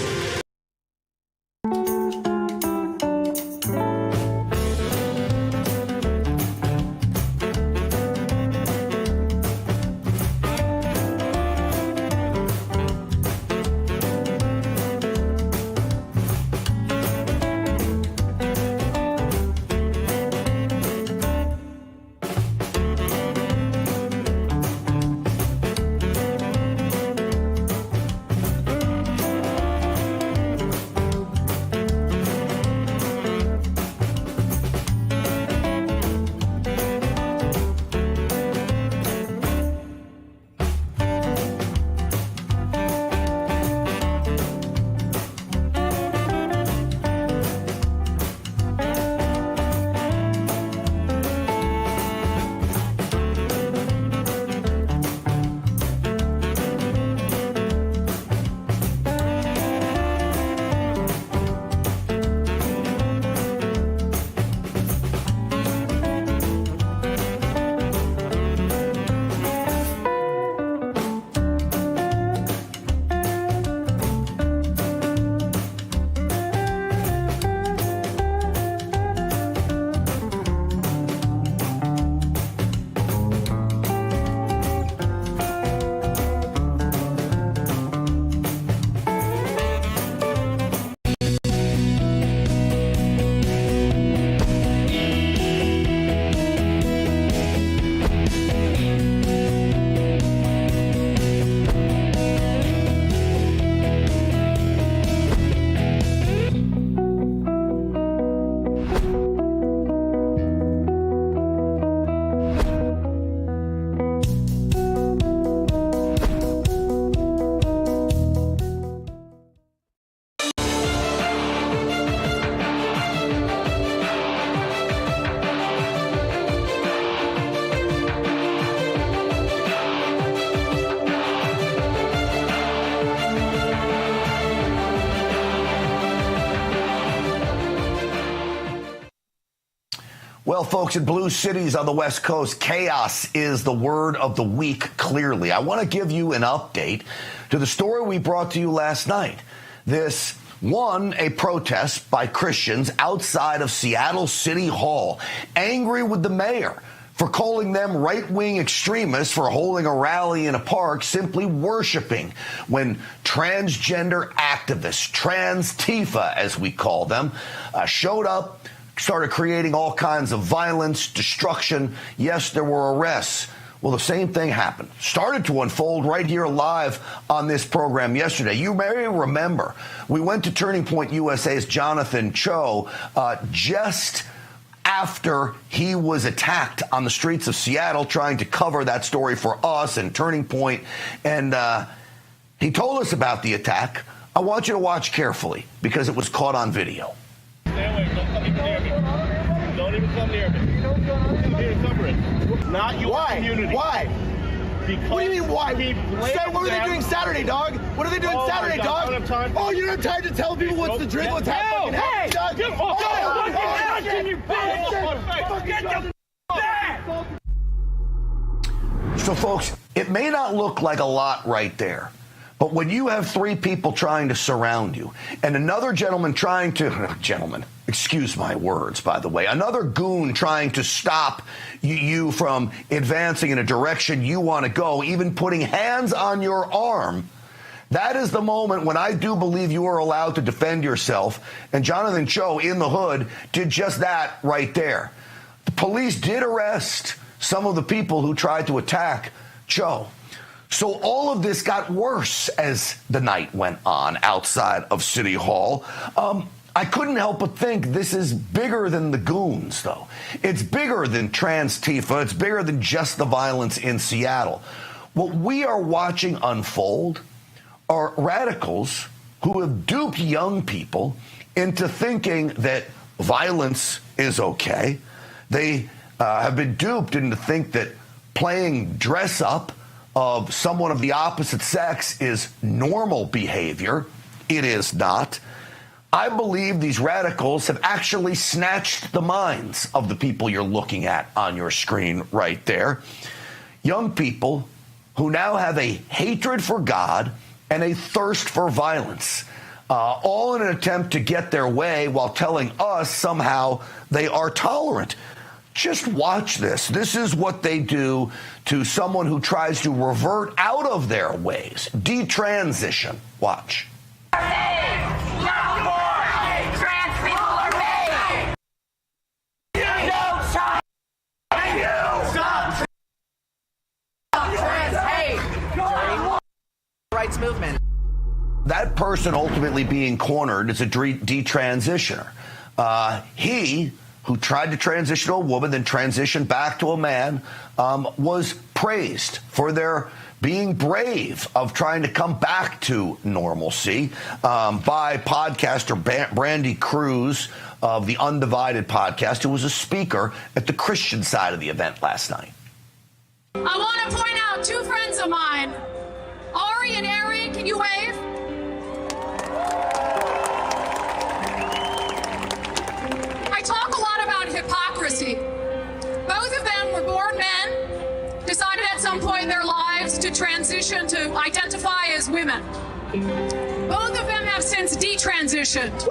Well, folks, in blue cities on the West Coast, chaos is the word of the week, clearly. I want to give you an update to the story we brought to you last night. This a protest by Christians outside of Seattle City Hall, angry with the mayor for calling them right-wing extremists for holding a rally in a park, simply worshiping when transgender activists, trans-Tifa as we call them, showed up, started creating all kinds of violence, destruction. Yes, there were arrests. Well, the same thing happened. Started to unfold right here live on this program yesterday. You may remember we went to Turning Point USA's Jonathan Cho just after he was attacked on the streets of Seattle, trying to cover that story for us and Turning Point. And he told us about the attack. I want you to watch carefully because it was caught on video. Stay away. Don't come even near me. Don't even come near me. I'm here to cover it. Not your community. Why? Because what do you mean why? What were they doing Saturday, dog? What are they doing Saturday, dog? Oh, you don't have time to tell people what's the drink, what's happening, dog? So, folks, it may not look like a lot right there, but when you have three people trying to surround you and another gentleman trying to, excuse my words, by the way, another goon trying to stop you from advancing in a direction you want to go, even putting hands on your arm, that is the moment when I do believe you are allowed to defend yourself. And Jonathan Cho in the hood did just that right there. The police did arrest some of the people who tried to attack Cho. So all of this got worse as the night went on outside of City Hall. I couldn't help but think this is bigger than the goons, though. It's bigger than trans-Tifa. It's bigger than just the violence in Seattle. What we are watching unfold are radicals who have duped young people into thinking that violence is okay. They have been duped into think that playing dress-up of someone of the opposite sex is normal behavior. It is not. I believe these radicals have actually snatched the minds of the people you're looking at on your screen right there. Young people who now have a hatred for God and a thirst for violence, all in an attempt to get their way while telling us somehow they are tolerant. Just watch this. This is what they do to someone who tries to revert out of their ways, detransition. Watch. Rights movement. That person ultimately being cornered is a detransitioner. He who tried to transition to a woman, then transitioned back to a man, was praised for their being brave of trying to come back to normalcy by podcaster Brandy Cruz of the Undivided podcast, who was a speaker at the Christian side of the event last night. I want to point out two friends of mine, Ari and Ari. Can you wave? I talk a lot about hypocrisy. Both of them were born men, decided at some point in their lives to transition to identify as women. Both of them have since detransitioned.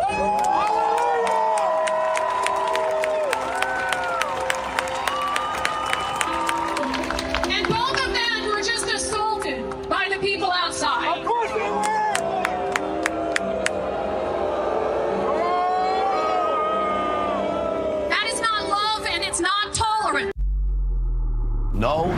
And both of them were just assaulted by the people outside. Of course they were. That is not love, and it's not tolerant. No,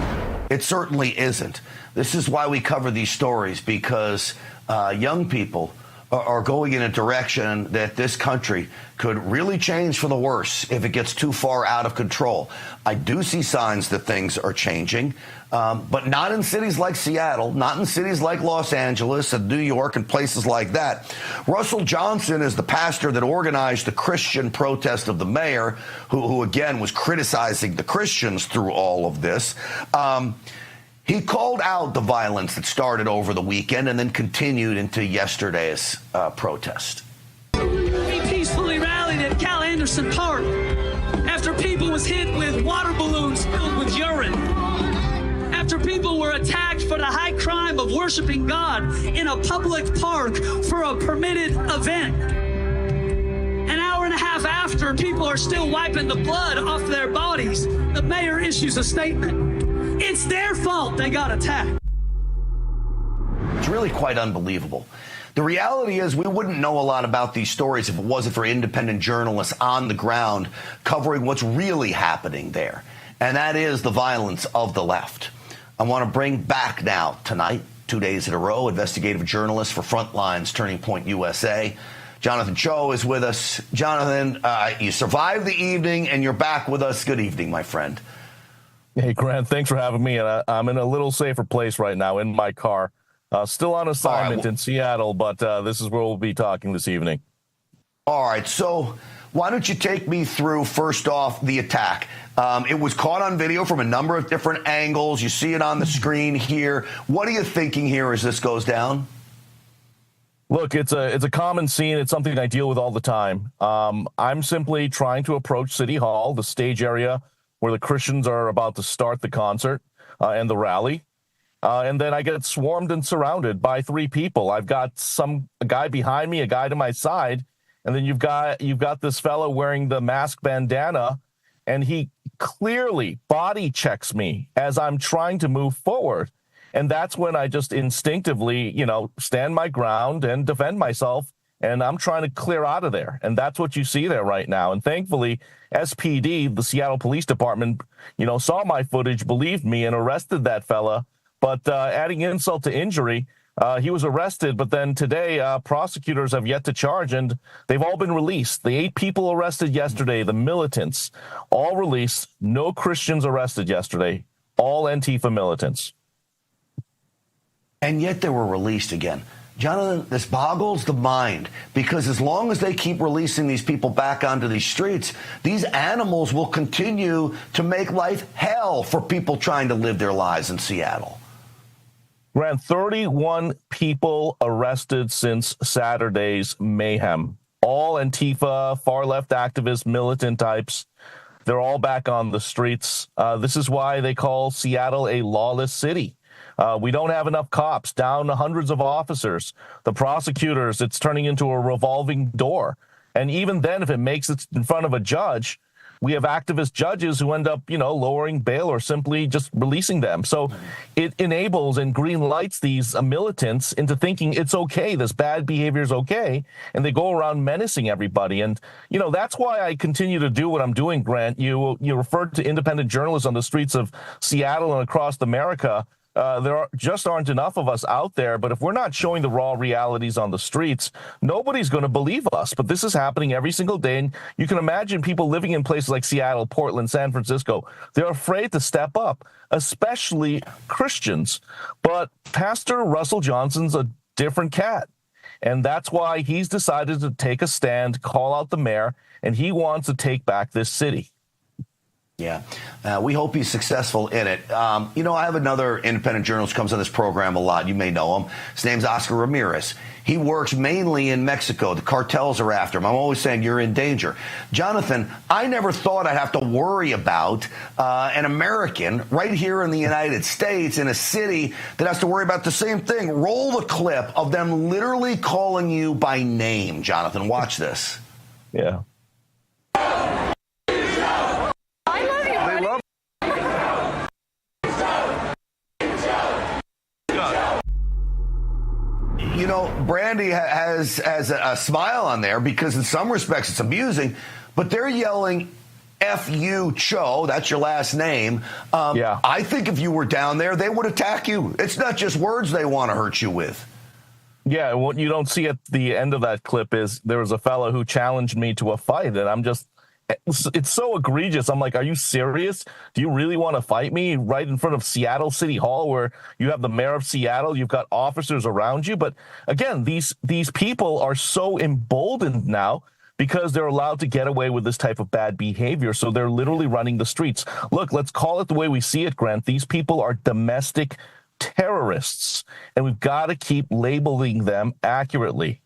it certainly isn't. This is why we cover these stories, because young people are going in a direction that this country could really change for the worse if it gets too far out of control. I do see signs that things are changing, but not in cities like Seattle, not in cities like Los Angeles and New York and places like that. Russell Johnson is the pastor that organized the Christian protest of the mayor, who again was criticizing the Christians through all of this. He called out the violence that started over the weekend and then continued into yesterday's protest. We peacefully rallied at Cal Anderson Park after people people was hit with water balloons filled with urine. After people were attacked for the high crime of worshiping God in a public park for a permitted event. An hour and a half after, people are still wiping the blood off their bodies. The mayor issues a statement. It's their fault they got attacked. It's really quite unbelievable. The reality is we wouldn't know a lot about these stories if it wasn't for independent journalists on the ground covering what's really happening there. And that is the violence of the left. I want to bring back now tonight, 2 days in a row, investigative journalist for Frontline's Turning Point USA. Jonathan Cho is with us. Jonathan, you survived the evening and you're back with us. Good evening, my friend. Hey, Grant, thanks for having me. And I'm in a little safer place right now in my car. Still on assignment in Seattle, but this is where we'll be talking this evening. All right, so why don't you take me through, first off, the attack? It was caught on video from a number of different angles. You see it on the screen here. What are you thinking here as this goes down? Look, it's a common scene. It's something I deal with all the time. I'm simply trying to approach City Hall, the stage area where the Christians are about to start the concert and the rally. And then I get swarmed and surrounded by three people. I've got a guy behind me, a guy to my side, and then you've got this fellow wearing the mask bandana, and he clearly body checks me as I'm trying to move forward. And that's when I just instinctively, stand my ground and defend myself. And I'm trying to clear out of there. And that's what you see there right now. And thankfully, SPD, the Seattle Police Department, saw my footage, believed me, and arrested that fella. But adding insult to injury, he was arrested. But then today, prosecutors have yet to charge, and they've all been released. The 8 people arrested yesterday, the militants, all released. No Christians arrested yesterday. All Antifa militants. And yet they were released again. Jonathan, this boggles the mind, because as long as they keep releasing these people back onto these streets, these animals will continue to make life hell for people trying to live their lives in Seattle. Grant, 31 people arrested since Saturday's mayhem. All Antifa, far-left activists, militant types. They're all back on the streets. This is why they call Seattle a lawless city. We don't have enough cops, down to hundreds of officers. The prosecutors, it's turning into a revolving door. And even then, if it makes it in front of a judge, we have activist judges who end up, lowering bail or simply just releasing them. So it enables and green lights these militants into thinking it's okay, this bad behavior is okay, and they go around menacing everybody. And, that's why I continue to do what I'm doing, Grant. You referred to independent journalists on the streets of Seattle and across America. There aren't enough of us out there, but if we're not showing the raw realities on the streets, nobody's going to believe us. But this is happening every single day, and you can imagine people living in places like Seattle, Portland, San Francisco. They're afraid to step up, especially Christians. But Pastor Russell Johnson's a different cat, and that's why he's decided to take a stand, call out the mayor, and he wants to take back this city. Yeah, we hope he's successful in it. I have another independent journalist who comes on this program a lot. You may know him. His name's Oscar Ramirez. He works mainly in Mexico. The cartels are after him. I'm always saying you're in danger. Jonathan, I never thought I'd have to worry about an American right here in the United States in a city that has to worry about the same thing. Roll the clip of them literally calling you by name, Jonathan. Watch this. Yeah. Brandy has a smile on there because in some respects it's amusing, but they're yelling, F you, Cho, that's your last name. Yeah. I think if you were down there, they would attack you. It's not just words they want to hurt you with. Yeah, what you don't see at the end of that clip is there was a fellow who challenged me to a fight, and it's so egregious. I'm like, are you serious? Do you really want to fight me right in front of Seattle City Hall where you have the mayor of Seattle, you've got officers around you? But again, these people are so emboldened now because they're allowed to get away with this type of bad behavior. So they're literally running the streets. Look, let's call it the way we see it, Grant. These people are domestic terrorists, and we've got to keep labeling them accurately.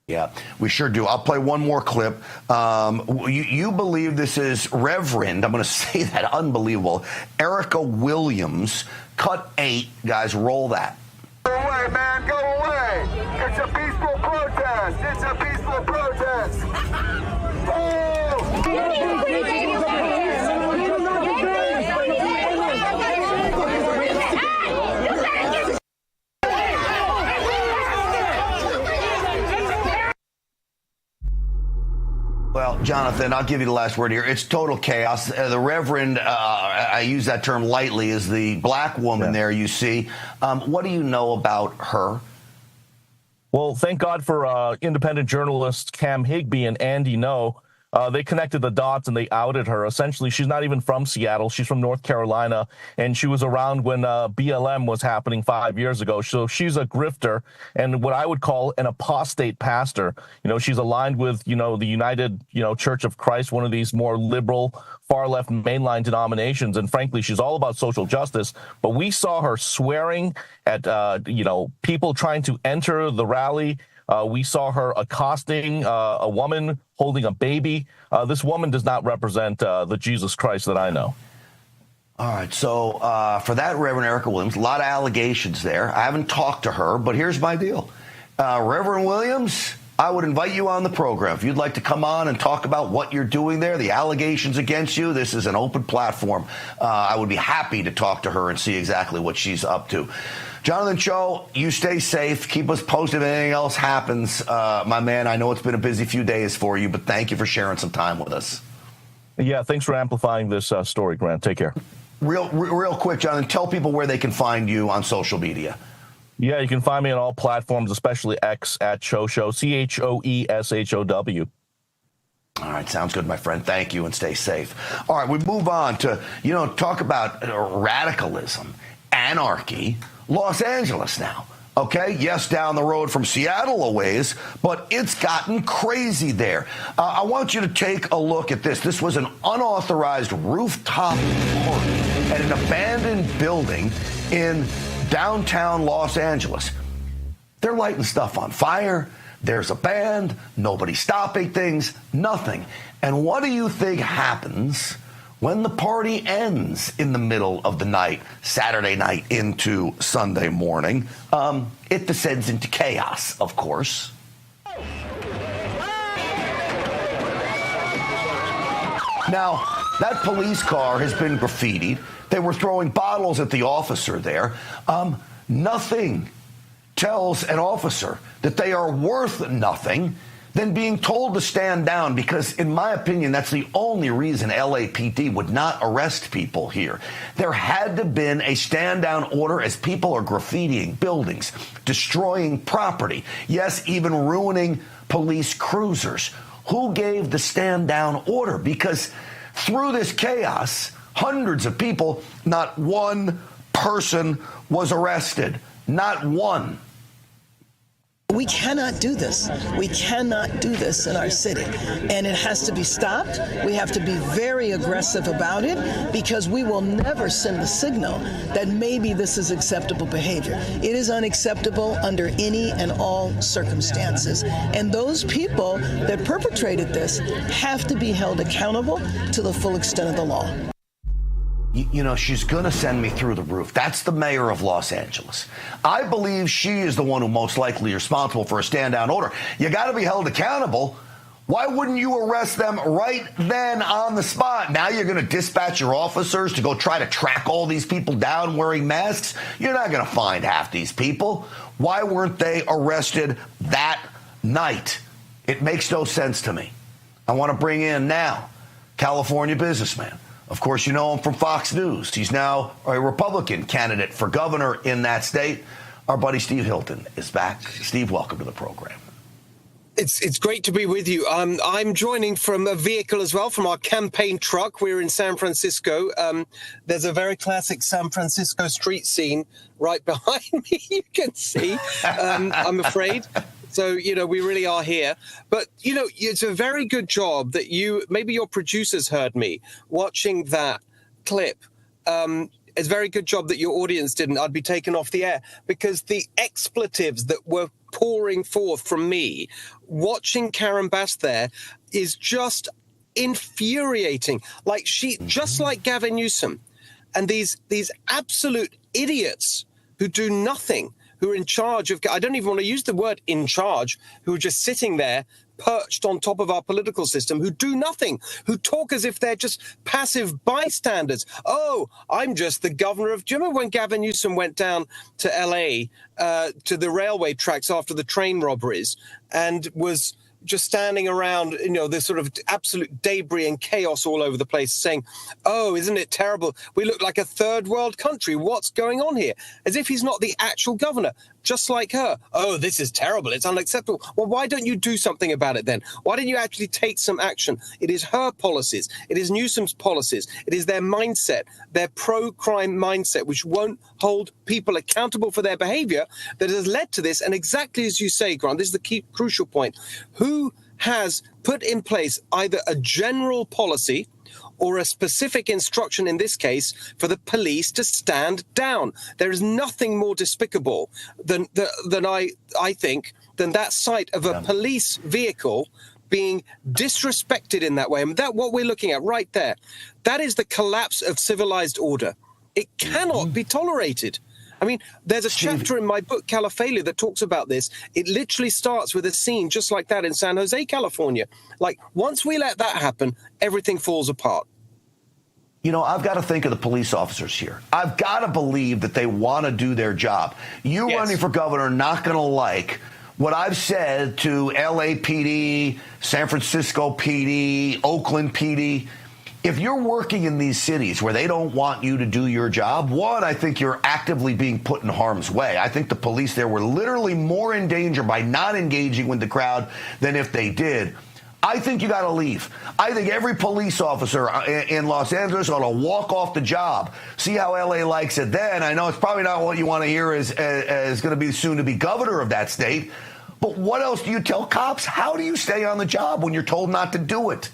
Yeah, we sure do. I'll play one more clip. You believe this is Reverend, I'm going to say that, unbelievable, Erica Williams, cut 8. Guys, roll that. Go away, man, go away. It's a peaceful protest. It's a peaceful protest. Well, Jonathan, I'll give you the last word here. It's total chaos. The Reverend, I use that term lightly, is the black woman there you see. What do you know about her? Well, thank God for independent journalists Cam Higbee and Andy Ngo. They connected the dots and they outed her. Essentially, she's not even from Seattle. She's from North Carolina, and she was around when BLM was happening 5 years ago. So she's a grifter and what I would call an apostate pastor. You know, she's aligned with, the United, Church of Christ, one of these more liberal, far-left mainline denominations. And frankly, she's all about social justice. But we saw her swearing at, people trying to enter the rally. We saw her accosting a woman holding a baby. This woman does not represent the Jesus Christ that I know. All right. So for that, Reverend Erica Williams, a lot of allegations there. I haven't talked to her, but here's my deal. Reverend Williams, I would invite you on the program. If you'd like to come on and talk about what you're doing there, the allegations against you, this is an open platform. I would be happy to talk to her and see exactly what she's up to. Jonathan Cho, you stay safe. Keep us posted if anything else happens. My man, I know it's been a busy few days for you, but thank you for sharing some time with us. Yeah, thanks for amplifying this story, Grant. Take care. Real quick, Jonathan, tell people where they can find you on social media. Yeah, you can find me on all platforms, especially X at ChoShow, CHOESHOW. All right, sounds good, my friend. Thank you, and stay safe. All right, we move on to, talk about radicalism, anarchy. Los Angeles now, okay? Yes, down the road from Seattle a ways, but it's gotten crazy there. I want you to take a look at this. This was an unauthorized rooftop party at an abandoned building in downtown Los Angeles. They're lighting stuff on fire. There's a band. Nobody's stopping things. Nothing. And what do you think happens when the party ends in the middle of the night, Saturday night into Sunday morning? It descends into chaos, of course. Now, that police car has been graffitied. They were throwing bottles at the officer there. Nothing tells an officer that they are worth nothing than being told to stand down, because in my opinion, that's the only reason LAPD would not arrest people here. There had to have been a stand down order as people are graffitiing buildings, destroying property, yes, even ruining police cruisers. Who gave the stand down order? Because through this chaos, hundreds of people, not one person was arrested. Not one. We cannot do this. We cannot do this in our city. And it has to be stopped. We have to be very aggressive about it, because we will never send the signal that maybe this is acceptable behavior. It is unacceptable under any and all circumstances. And those people that perpetrated this have to be held accountable to the full extent of the law. She's going to send me through the roof. That's the mayor of Los Angeles. I believe she is the one who most likely is responsible for a stand-down order. You got to be held accountable. Why wouldn't you arrest them right then on the spot? Now you're going to dispatch your officers to go try to track all these people down wearing masks? You're not going to find half these people. Why weren't they arrested that night? It makes no sense to me. I want to bring in now California businessman. Of course, you know him from Fox News. He's now a Republican candidate for governor in that state. Our buddy Steve Hilton is back. Steve, welcome to the program. It's great to be with you. I'm joining from a vehicle as well, from our campaign truck. We're in San Francisco. There's a very classic San Francisco street scene right behind me, you can see, I'm afraid. So, we really are here. But, it's a very good job that maybe your producers heard me watching that clip. it's a very good job that your audience didn't. I'd be taken off the air because the expletives that were pouring forth from me watching Karen Bass there is just infuriating. Like just like Gavin Newsom and these absolute idiots who do nothing, who are in charge of, I don't even want to use the word in charge, who are just sitting there perched on top of our political system, who do nothing, who talk as if they're just passive bystanders. Oh, I'm just the governor of... Do you remember when Gavin Newsom went down to LA, to the railway tracks after the train robberies and was just standing around, you know, this sort of absolute debris and chaos all over the place, saying, oh, isn't it terrible? We look like a third world country. What's going on here? As if he's not the actual governor, just like her. Oh, this is terrible. It's unacceptable. Well, why don't you do something about it then? Why don't you actually take some action? It is her policies. It is Newsom's policies. It is their mindset, their pro-crime mindset, which won't hold people accountable for their behavior that has led to this. And exactly as you say, Grant, this is the key crucial point. Who has put in place either a general policy or a specific instruction, in this case, for the police to stand down? There is nothing more despicable than I think, than that sight of a police vehicle being disrespected in that way. And that what we're looking at right there, that is the collapse of civilized order. It cannot be tolerated. I mean, there's a chapter in my book, Califalia, that talks about this. It literally starts with a scene just like that in San Jose, California. Like, once we let that happen, everything falls apart. You know, I've got to think of the police officers here. I've got to believe that they want to do their job. You running for governor are not going to like what I've said to LAPD, San Francisco PD, Oakland PD. If you're working in these cities where they don't want you to do your job, one, I think you're actively being put in harm's way. I think the police there were literally more in danger by not engaging with the crowd than if they did. I think you got to leave. I think every police officer in Los Angeles ought to walk off the job. See how LA likes it then. I know it's probably not what you want to hear as going to be soon to be governor of that state. But what else do you tell cops? How do you stay on the job when you're told not to do it?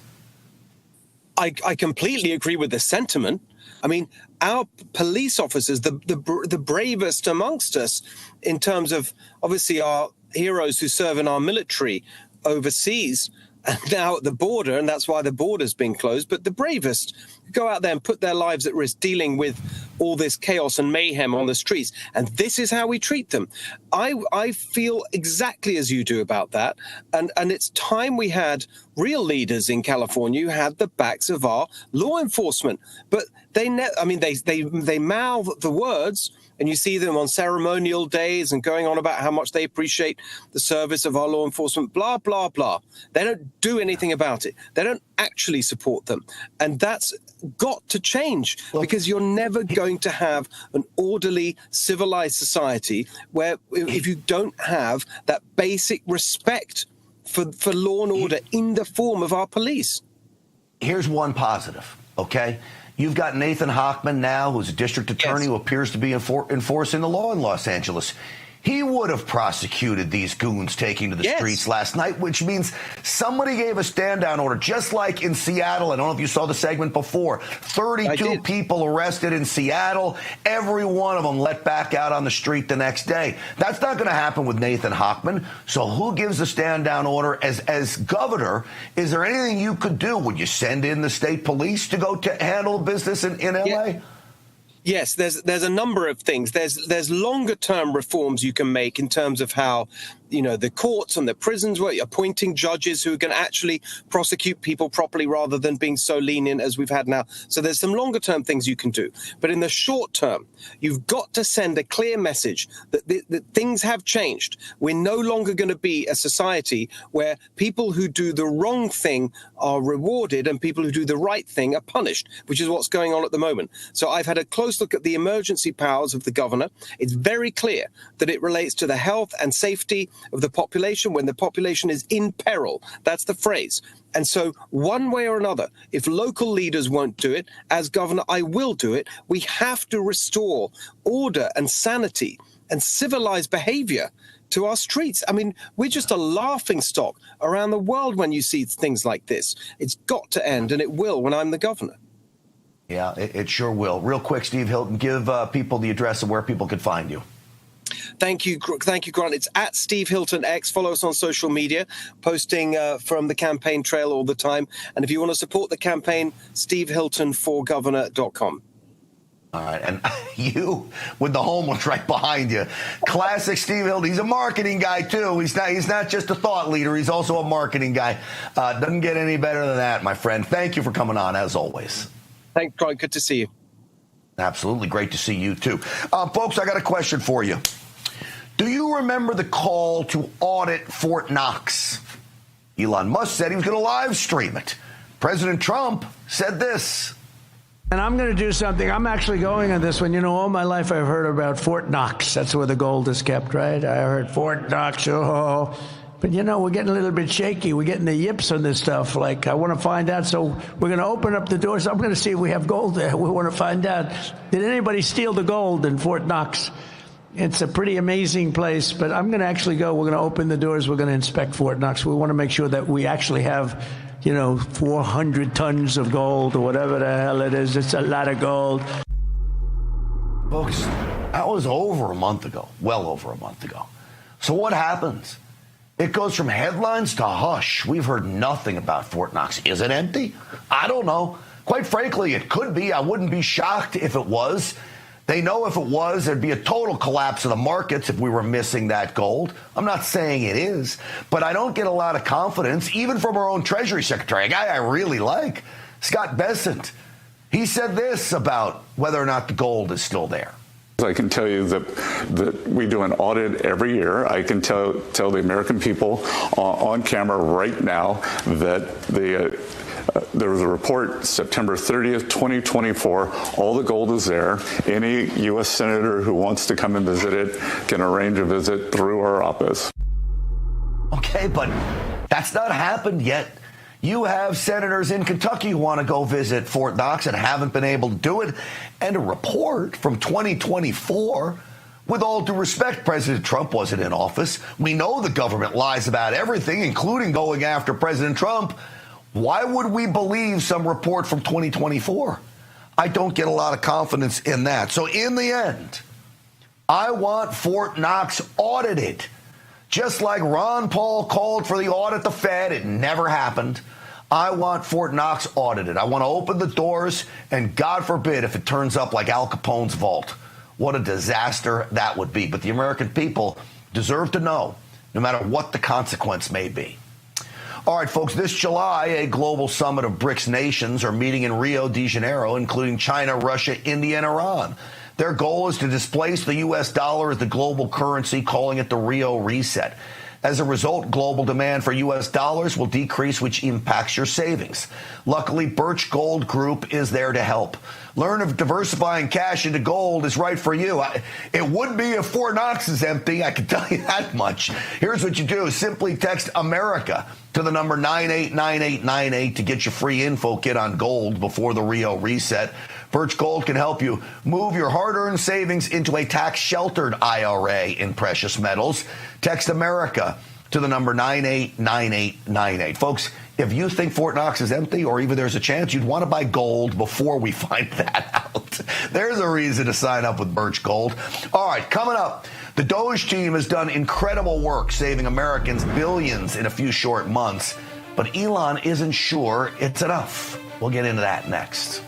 I completely agree with the sentiment. I mean, our police officers, the bravest amongst us, in terms of obviously our heroes who serve in our military overseas and now at the border, and that's why the border's been closed, but the bravest go out there and put their lives at risk dealing with all this chaos and mayhem on the streets. And this is how we treat them. I feel exactly as you do about that. And it's time we had real leaders in California who had the backs of our law enforcement. But they mouth the words, and you see them on ceremonial days and going on about how much they appreciate the service of our law enforcement, blah, blah, blah. They don't do anything about it. They don't actually support them. And that's got to change, because you're never going to have an orderly, civilized society where if you don't have that basic respect for law and order in the form of our police. Here's one positive, okay? You've got Nathan Hochman now, who's a district attorney who appears to be enforcing the law in Los Angeles. He would have prosecuted these goons taking to the streets last night, which means somebody gave a stand-down order, just like in Seattle. I don't know if you saw the segment before. 32 people arrested in Seattle. Every one of them let back out on the street the next day. That's not going to happen with Nathan Hochman. So who gives a stand-down order? As governor, is there anything you could do? Would you send in the state police to go to handle business in L.A.? Yes, there's a number of things. There's longer term reforms you can make in terms of how, you know, the courts and the prisons were appointing judges who are going to actually prosecute people properly rather than being so lenient as we've had now. So there's some longer term things you can do. But in the short term, you've got to send a clear message that things have changed. We're no longer going to be a society where people who do the wrong thing are rewarded and people who do the right thing are punished, which is what's going on at the moment. So I've had a close look at the emergency powers of the governor. It's very clear that it relates to the health and safety of the population when the population is in peril. That's the phrase. And so one way or another, if local leaders won't do it, as governor, I will do it. We have to restore order and sanity and civilized behavior to our streets. I mean, we're just a laughing stock around the world when you see things like this. It's got to end, and it will when I'm the governor. Yeah, it sure will. Real quick, Steve Hilton, give people the address of where people could find you. Thank you, Grant. It's at Steve Hilton X. Follow us on social media, posting from the campaign trail all the time. And if you want to support the campaign, stevehiltonforgovernor.com. All right, and you with the homeless right behind you. Classic Steve Hilton. He's a marketing guy, too. He's not just a thought leader. He's also a marketing guy. Doesn't get any better than that, my friend. Thank you for coming on, as always. Thanks, Grant. Good to see you. Absolutely. Great to see you, too. Folks, I got a question for you. Do you remember the call to audit Fort Knox? Elon Musk said he was going to live stream it. President Trump said this. And I'm going to do something. I'm actually going on this one. You know, all my life I've heard about Fort Knox. That's where the gold is kept, right? I heard Fort Knox. Oh, but you know, we're getting a little bit shaky. We're getting the yips on this stuff. Like, I want to find out. So we're going to open up the doors. I'm going to see if we have gold there. We want to find out. Did anybody steal the gold in Fort Knox? It's a pretty amazing place, but I'm going to actually go. We're going to open the doors. We're going to inspect Fort Knox. We want to make sure that we actually have, 400 tons of gold or whatever the hell it is. It's a lot of gold. Folks, that was over a month ago, well over a month ago. So what happens? It goes from headlines to hush. We've heard nothing about Fort Knox. Is it empty? I don't know. Quite frankly, it could be. I wouldn't be shocked if it was. They know if it was, there'd be a total collapse of the markets if we were missing that gold. I'm not saying it is, but I don't get a lot of confidence, even from our own Treasury Secretary, a guy I really like, Scott Bessent. He said this about whether or not the gold is still there. I can tell you that we do an audit every year. I can tell the American people on camera right now that there was a report September 30th, 2024. All the gold is there. Any U.S. senator who wants to come and visit it can arrange a visit through our office. Okay, but that's not happened yet. You have senators in Kentucky who want to go visit Fort Knox and haven't been able to do it. And a report from 2024, with all due respect, President Trump wasn't in office. We know the government lies about everything, including going after President Trump. Why would we believe some report from 2024? I don't get a lot of confidence in that. So in the end, I want Fort Knox audited. Just like Ron Paul called for the audit the Fed, it never happened. I want Fort Knox audited. I want to open the doors, and God forbid if it turns up like Al Capone's vault. What a disaster that would be. But the American people deserve to know, no matter what the consequence may be. All right, folks, this July, a global summit of BRICS nations are meeting in Rio de Janeiro, including China, Russia, India, and Iran. Their goal is to displace the U.S. dollar as the global currency, calling it the Rio Reset. As a result, global demand for U.S. dollars will decrease, which impacts your savings. Luckily, Birch Gold Group is there to help. Learn if diversifying cash into gold is right for you. It would be if Fort Knox is empty, I can tell you that much. Here's what you do. Simply text America to the number 989898 to get your free info kit on gold before the Rio Reset. Birch Gold can help you move your hard-earned savings into a tax-sheltered IRA in precious metals. Text America to the number 989898. Folks, if you think Fort Knox is empty or even there's a chance you'd want to buy gold before we find that out, there's a reason to sign up with Birch Gold. All right, coming up, the Doge team has done incredible work saving Americans billions in a few short months, but Elon isn't sure it's enough. We'll get into that next.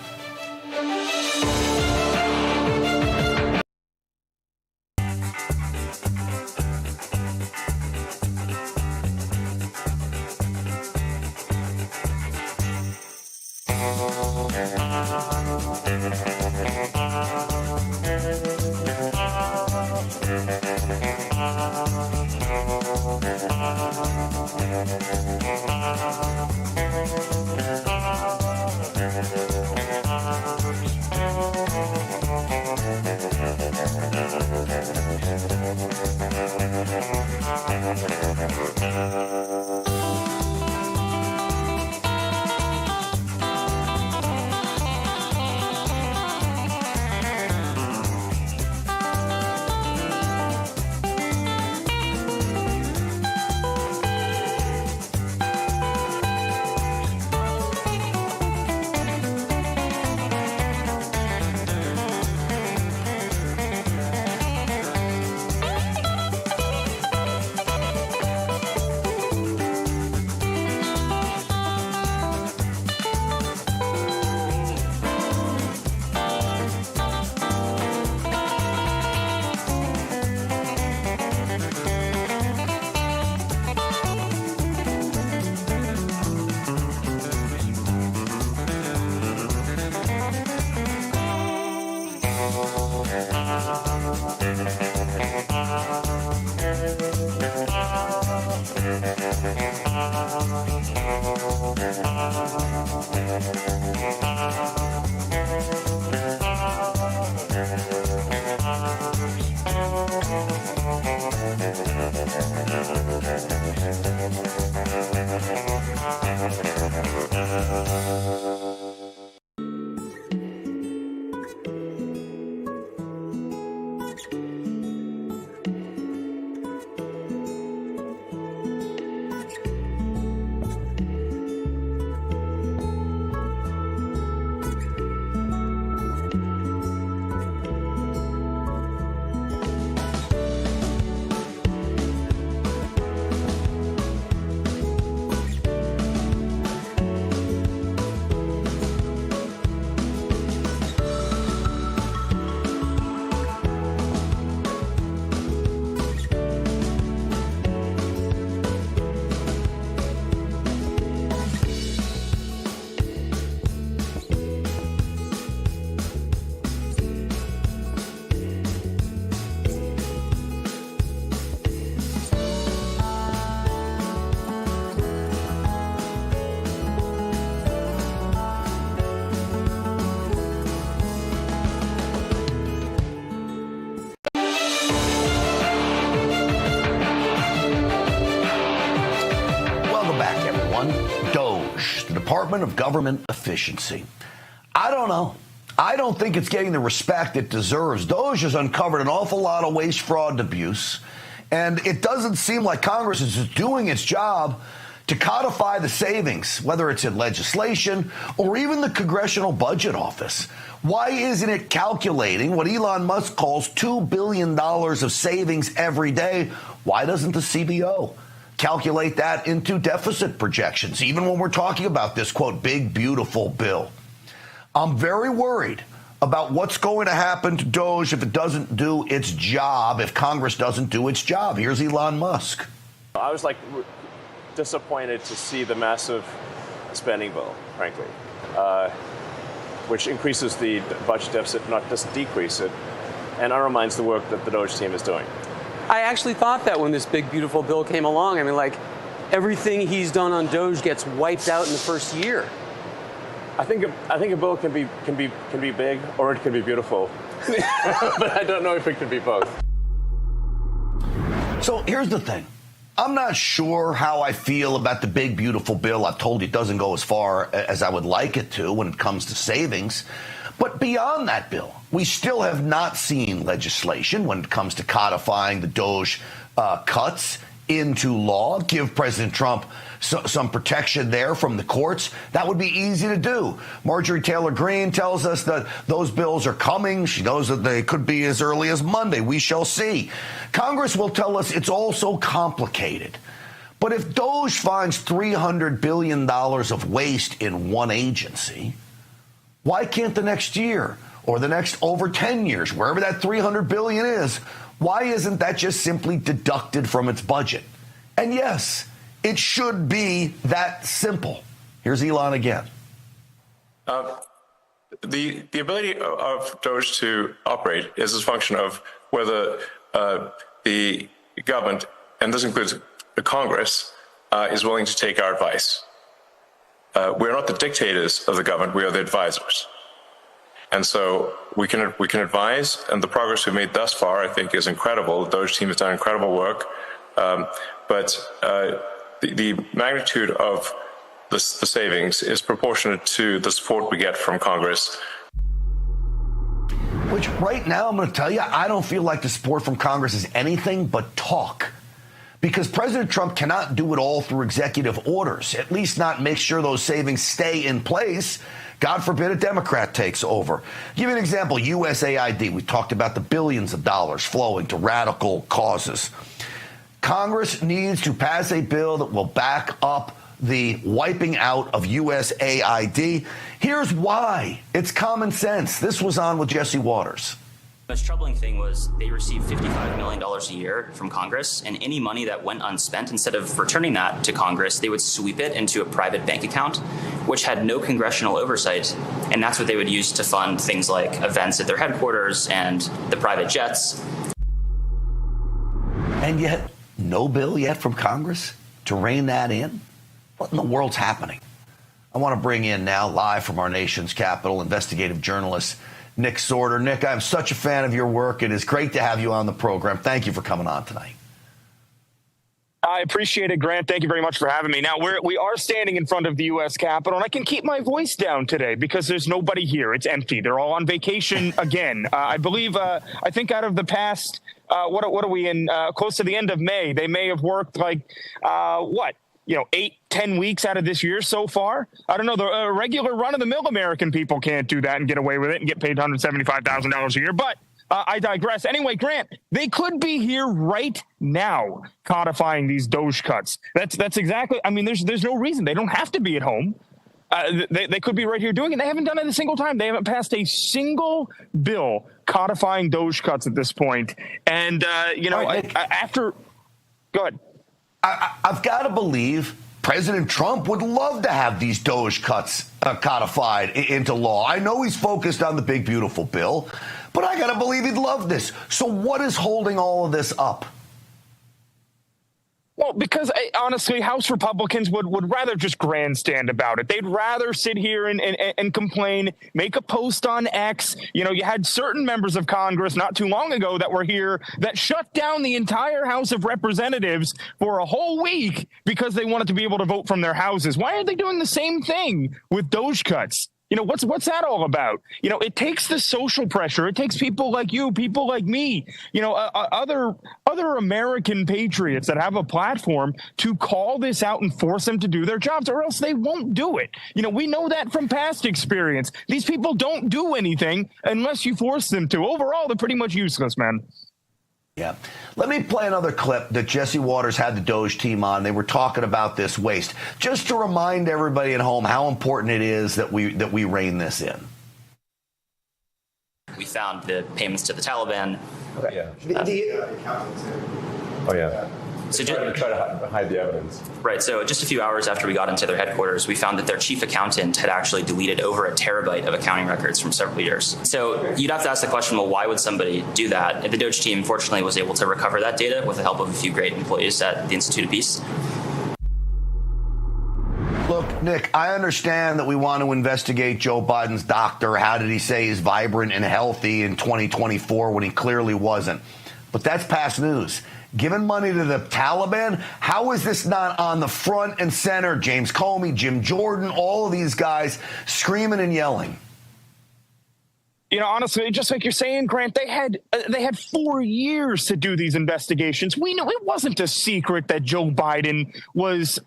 the Department of Government Efficiency. I don't know. I don't think it's getting the respect it deserves. Doge has uncovered an awful lot of waste, fraud, and abuse, and it doesn't seem like Congress is doing its job to codify the savings, whether it's in legislation or even the Congressional Budget Office. Why isn't it calculating what Elon Musk calls $2 billion of savings every day? Why doesn't the CBO calculate that into deficit projections, even when we're talking about this, quote, big, beautiful bill? I'm very worried about what's going to happen to Doge if it doesn't do its job, if Congress doesn't do its job. Here's Elon Musk. I was disappointed to see the massive spending bill, frankly, which increases the budget deficit, not just decrease it, and undermines the work that the Doge team is doing. I actually thought that when this big, beautiful bill came along. I mean, like, everything he's done on Doge gets wiped out in the first year. I think a bill can be big or it can be beautiful, but I don't know if it can be both. So here's the thing. I'm not sure how I feel about the big, beautiful bill. I've told you it doesn't go as far as I would like it to when it comes to savings. But beyond that bill, we still have not seen legislation when it comes to codifying the Doge cuts into law, give President Trump some protection there from the courts. That would be easy to do. Marjorie Taylor Greene tells us that those bills are coming. She knows that they could be as early as Monday. We shall see. Congress will tell us it's all so complicated. But if Doge finds $300 billion of waste in one agency, why can't the next year or the next over 10 years, wherever that $300 billion is, why isn't that just simply deducted from its budget? And yes, it should be that simple. Here's Elon again. The ability of Doge to operate is a function of whether the government, and this includes the Congress, is willing to take our advice. We're not the dictators of the government, we are the advisors. And so we can advise, and the progress we've made thus far, I think, is incredible. The Doge team has done incredible work. But the magnitude of the savings is proportionate to the support we get from Congress. Which right now, I'm going to tell you, I don't feel like the support from Congress is anything but talk. Because President Trump cannot do it all through executive orders, at least not make sure those savings stay in place. God forbid a Democrat takes over. Give you an example, USAID. We talked about the billions of dollars flowing to radical causes. Congress needs to pass a bill that will back up the wiping out of USAID. Here's why. It's common sense. This was on with Jesse Waters. The most troubling thing was they received $55 million a year from Congress, and any money that went unspent, instead of returning that to Congress, they would sweep it into a private bank account, which had no congressional oversight, and that's what they would use to fund things like events at their headquarters and the private jets. And yet, no bill yet from Congress to rein that in? What in the world's happening? I want to bring in now, live from our nation's capital, investigative journalist Nick Sorter. Nick, I'm such a fan of your work. It is great to have you on the program. Thank you for coming on tonight. I appreciate it, Grant. Thank you very much for having me. Now, we are standing in front of the U.S. Capitol, and I can keep my voice down today because there's nobody here. It's empty. They're all on vacation again. I believe, I think out of the past, what are we in, close to the end of May, they may have worked like, 8-10 weeks out of this year so far. I don't know. The regular run-of-the-mill American people can't do that and get away with it and get paid $175,000 a year. But I digress. Anyway, Grant, they could be here right now codifying these Doge cuts. That's exactly. I mean, there's no reason. They don't have to be at home. They could be right here doing it. They haven't done it a single time. They haven't passed a single bill codifying Doge cuts at this point. And, after – go ahead. I've got to believe President Trump would love to have these Doge cuts codified into law. I know he's focused on the big, beautiful bill, but I got to believe he'd love this. So what is holding all of this up? Well, because honestly, House Republicans would rather just grandstand about it. They'd rather sit here and complain, make a post on X. You know, you had certain members of Congress not too long ago that were here that shut down the entire House of Representatives for a whole week because they wanted to be able to vote from their houses. Why aren't they doing the same thing with Doge cuts? You know, what's that all about? You know, it takes the social pressure. It takes people like you, people like me, you know, other American patriots that have a platform to call this out and force them to do their jobs, or else they won't do it. You know, we know that from past experience. These people don't do anything unless you force them to. Overall, they're pretty much useless, man. Yeah. Let me play another clip that Jesse Waters had the Doge team on. They were talking about this waste, just to remind everybody at home how important it is that we rein this in. We found the payments to the Taliban. Okay. Oh, yeah. So try to hide the evidence. Right. So just a few hours after we got into their headquarters, we found that their chief accountant had actually deleted over 1 terabyte of accounting records from several years. So you'd have to ask the question, well, why would somebody do that? The Doge team, fortunately, was able to recover that data with the help of a few great employees at the Institute of Peace. Look, Nick, I understand that we want to investigate Joe Biden's doctor. How did he say he's vibrant and healthy in 2024 when he clearly wasn't? But that's past news. Giving money to the Taliban? How is this not on the front and center? James Comey, Jim Jordan, all of these guys screaming and yelling. You know, honestly, just like you're saying, Grant, they had 4 years to do these investigations. We knew it wasn't a secret that Joe Biden was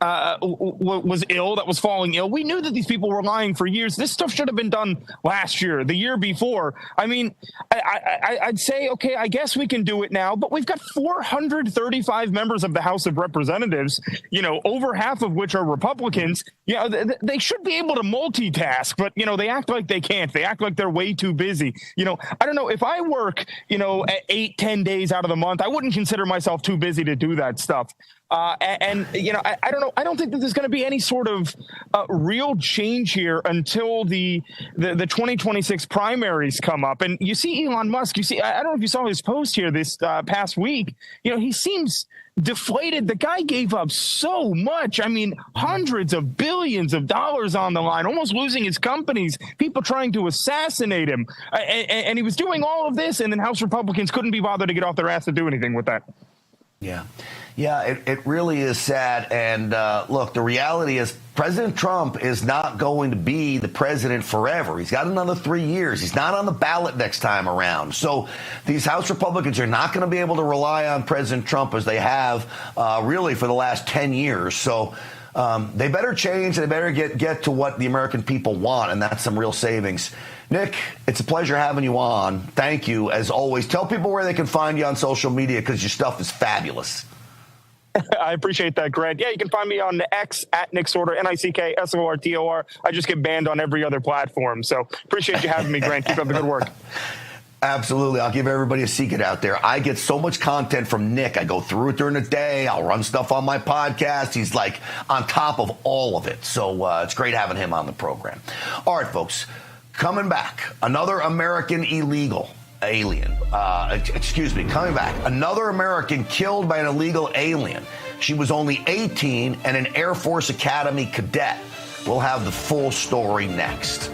ill, that was falling ill. We knew that these people were lying for years. This stuff should have been done last year, the year before. I mean, I'd say, okay, I guess we can do it now, but we've got 435 members of the House of Representatives, you know, over half of which are Republicans. You know, they should be able to multitask, but, you know, they act like they can't. They act like they're way too busy. You know, I don't know if I work, you know, 8-10 days out of the month, I wouldn't consider myself too busy to do that stuff. And you know, I don't know. I don't think that there's going to be any sort of real change here until the 2026 primaries come up. And you see Elon Musk, I don't know if you saw his post here this past week. You know, he seems deflated. The guy gave up so much. I mean, hundreds of billions of dollars on the line, almost losing his companies, people trying to assassinate him. And he was doing all of this, and then House Republicans couldn't be bothered to get off their ass to do anything with that. Yeah, it really is sad. And look, the reality is President Trump is not going to be the president forever. He's got another 3 years. He's not on the ballot next time around. So these House Republicans are not going to be able to rely on President Trump as they have really for the last 10 years. So they better change. They better get to what the American people want, and that's some real savings. Nick, it's a pleasure having you on. Thank you, as always. Tell people where they can find you on social media, because your stuff is fabulous. I appreciate that, Greg. Yeah, you can find me on X at Nick Sortor, NickSortor. I just get banned on every other platform. So appreciate you having me, Grant. Keep up the good work. Absolutely. I'll give everybody a secret out there. I get so much content from Nick. I go through it during the day. I'll run stuff on my podcast. He's like on top of all of it. So it's great having him on the program. All right, folks. Coming back, another American coming back. Another American killed by an illegal alien. She was only 18 and an Air Force Academy cadet. We'll have the full story next.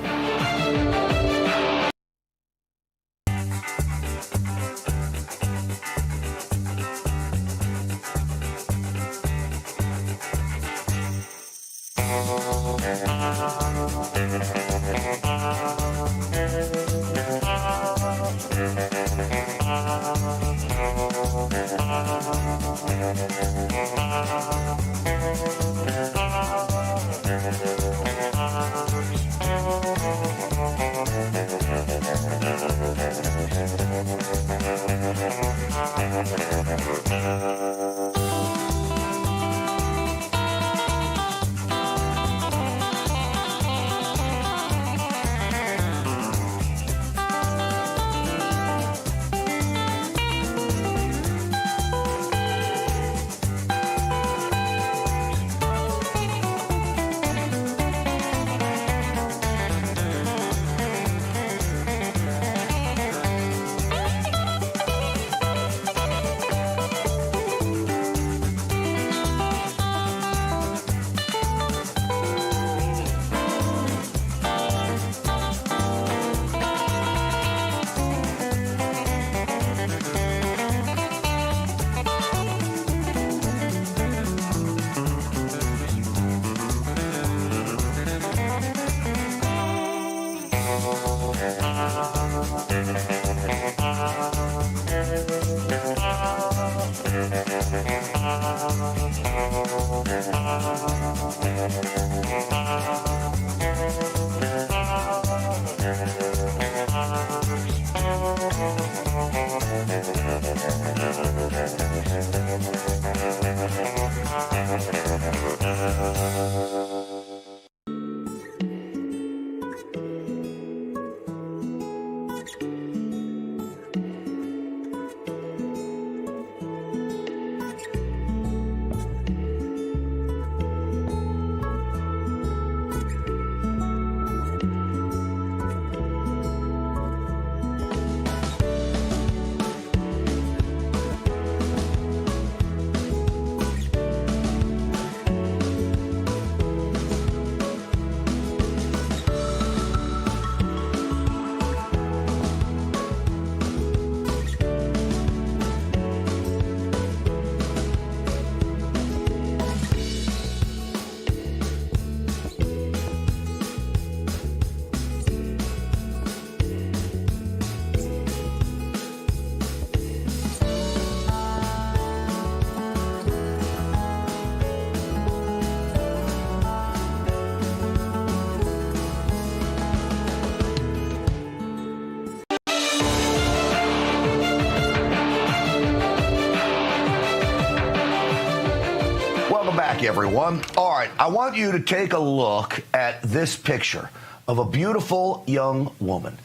Welcome back, everyone. All right, I want you to take a look at this picture of a beautiful young woman.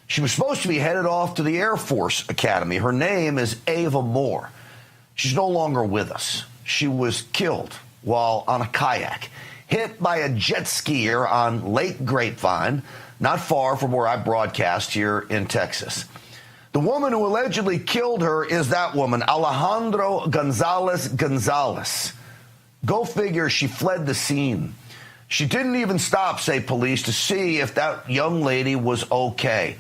She was supposed to be headed off to the Air Force Academy. Her name is Ava Moore. She's no longer with us. She was killed while on a kayak, hit by a jet skier on Lake Grapevine, not far from where I broadcast here in Texas. The woman who allegedly killed her is that woman, Alejandra Gonzalez. Go figure, she fled the scene. She didn't even stop, say police, to see if that young lady was okay.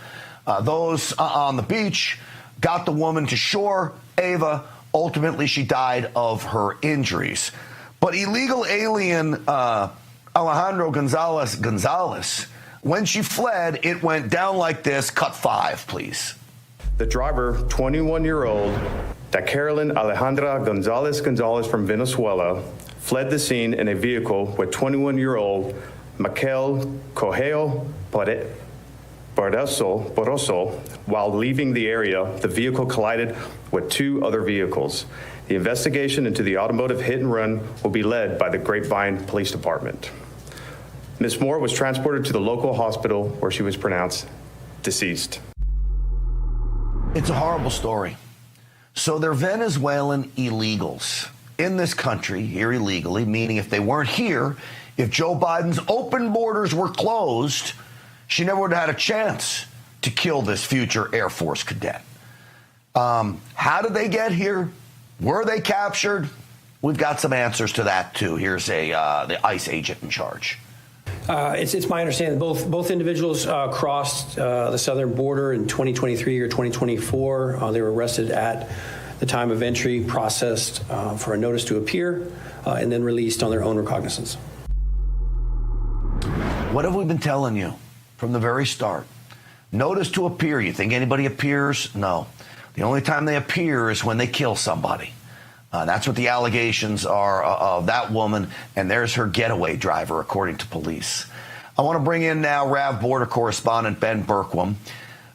Those on the beach got the woman to shore. Ava, ultimately, she died of her injuries. But illegal alien Alejandra Gonzalez, when she fled, it went down like this. Cut 5, please. The driver, 21-year-old Carolyn Alejandra Gonzalez from Venezuela, fled the scene in a vehicle with 21-year-old Michael Correjo Barroso. While leaving the area, the vehicle collided with 2 other vehicles. The investigation into the automotive hit and run will be led by the Grapevine Police Department. Ms. Moore was transported to the local hospital where she was pronounced deceased. It's a horrible story. So they're Venezuelan illegals in this country, here illegally, meaning if they weren't here, if Joe Biden's open borders were closed, she never would have had a chance to kill this future Air Force cadet. How did they get here? Were they captured? We've got some answers to that, too. Here's the ICE agent in charge. It's my understanding that both individuals crossed the southern border in 2023 or 2024. They were arrested at the time of entry, processed for a notice to appear, and then released on their own recognizance. What have we been telling you from the very start? Notice to appear. You think anybody appears? No. The only time they appear is when they kill somebody. That's what the allegations are of that woman, and there's her getaway driver, according to police. I want to bring in now RAV border correspondent Ben Berkwam.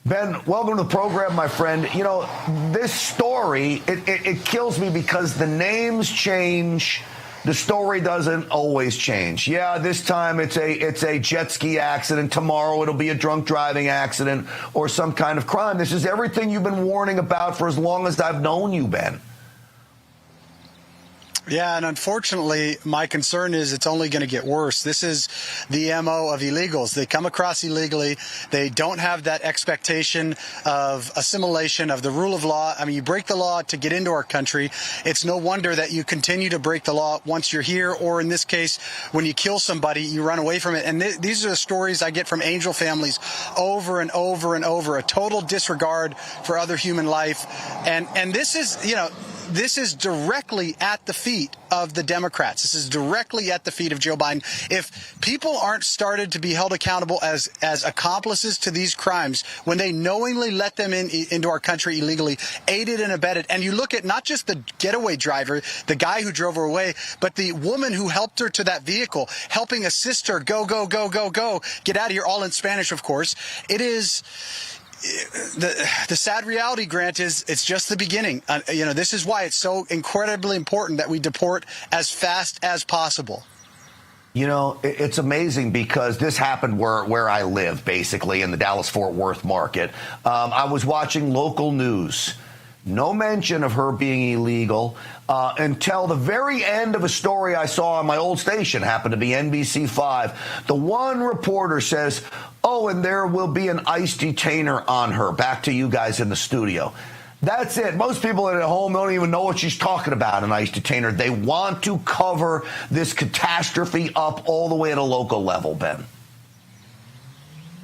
Ben, welcome to the program, my friend. You know, this story, it kills me because the names change. The story doesn't always change. Yeah, this time it's a jet ski accident. Tomorrow it'll be a drunk driving accident or some kind of crime. This is everything you've been warning about for as long as I've known you, Ben. Yeah, and unfortunately, my concern is it's only going to get worse. This is the MO of illegals. They come across illegally. They don't have that expectation of assimilation, of the rule of law. I mean, you break the law to get into our country. It's no wonder that you continue to break the law once you're here, or in this case, when you kill somebody, you run away from it. And these are the stories I get from angel families over and over and over, a total disregard for other human life. And this is, you know, this is directly at the feet of the Democrats. This is directly at the feet of Joe Biden. If people aren't started to be held accountable as accomplices to these crimes, when they knowingly let them into our country illegally, aided and abetted, and you look at not just the getaway driver, the guy who drove her away, but the woman who helped her to that vehicle, helping assist her, go, get out of here, all in Spanish, of course. It is... The sad reality, Grant, is it's just the beginning. You know, this is why it's so incredibly important that we deport as fast as possible. You know, it's amazing because this happened where I live, basically, in the Dallas-Fort Worth market. I was watching local news. No mention of her being illegal until the very end of a story I saw on my old station, happened to be NBC5. The one reporter says, oh, and there will be an ICE detainer on her. Back to you guys in the studio. That's it. Most people at home don't even know what she's talking about, an ICE detainer. They want to cover this catastrophe up all the way at a local level, Ben.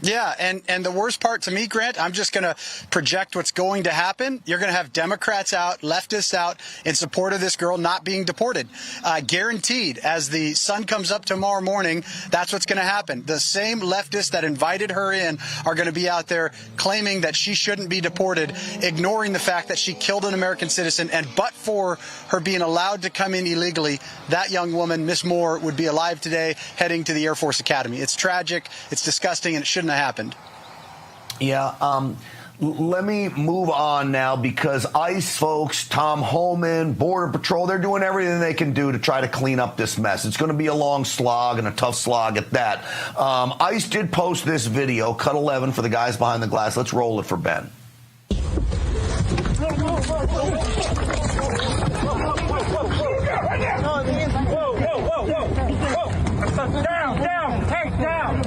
Yeah, and the worst part to me, Grant, I'm just going to project what's going to happen. You're going to have Democrats out, leftists out in support of this girl not being deported. Guaranteed, as the sun comes up tomorrow morning, that's what's going to happen. The same leftists that invited her in are going to be out there claiming that she shouldn't be deported, ignoring the fact that she killed an American citizen, and but for her being allowed to come in illegally, that young woman, Miss Moore, would be alive today heading to the Air Force Academy. It's tragic, it's disgusting, and it shouldn't have happened. Yeah, let me move on now, because ICE folks, Tom Homan, Border Patrol, they're doing everything they can do to try to clean up this mess. It's going to be a long slog and a tough slog at that. ICE did post this video, cut 11 for the guys behind the glass. Let's roll it for Ben. Down, take down.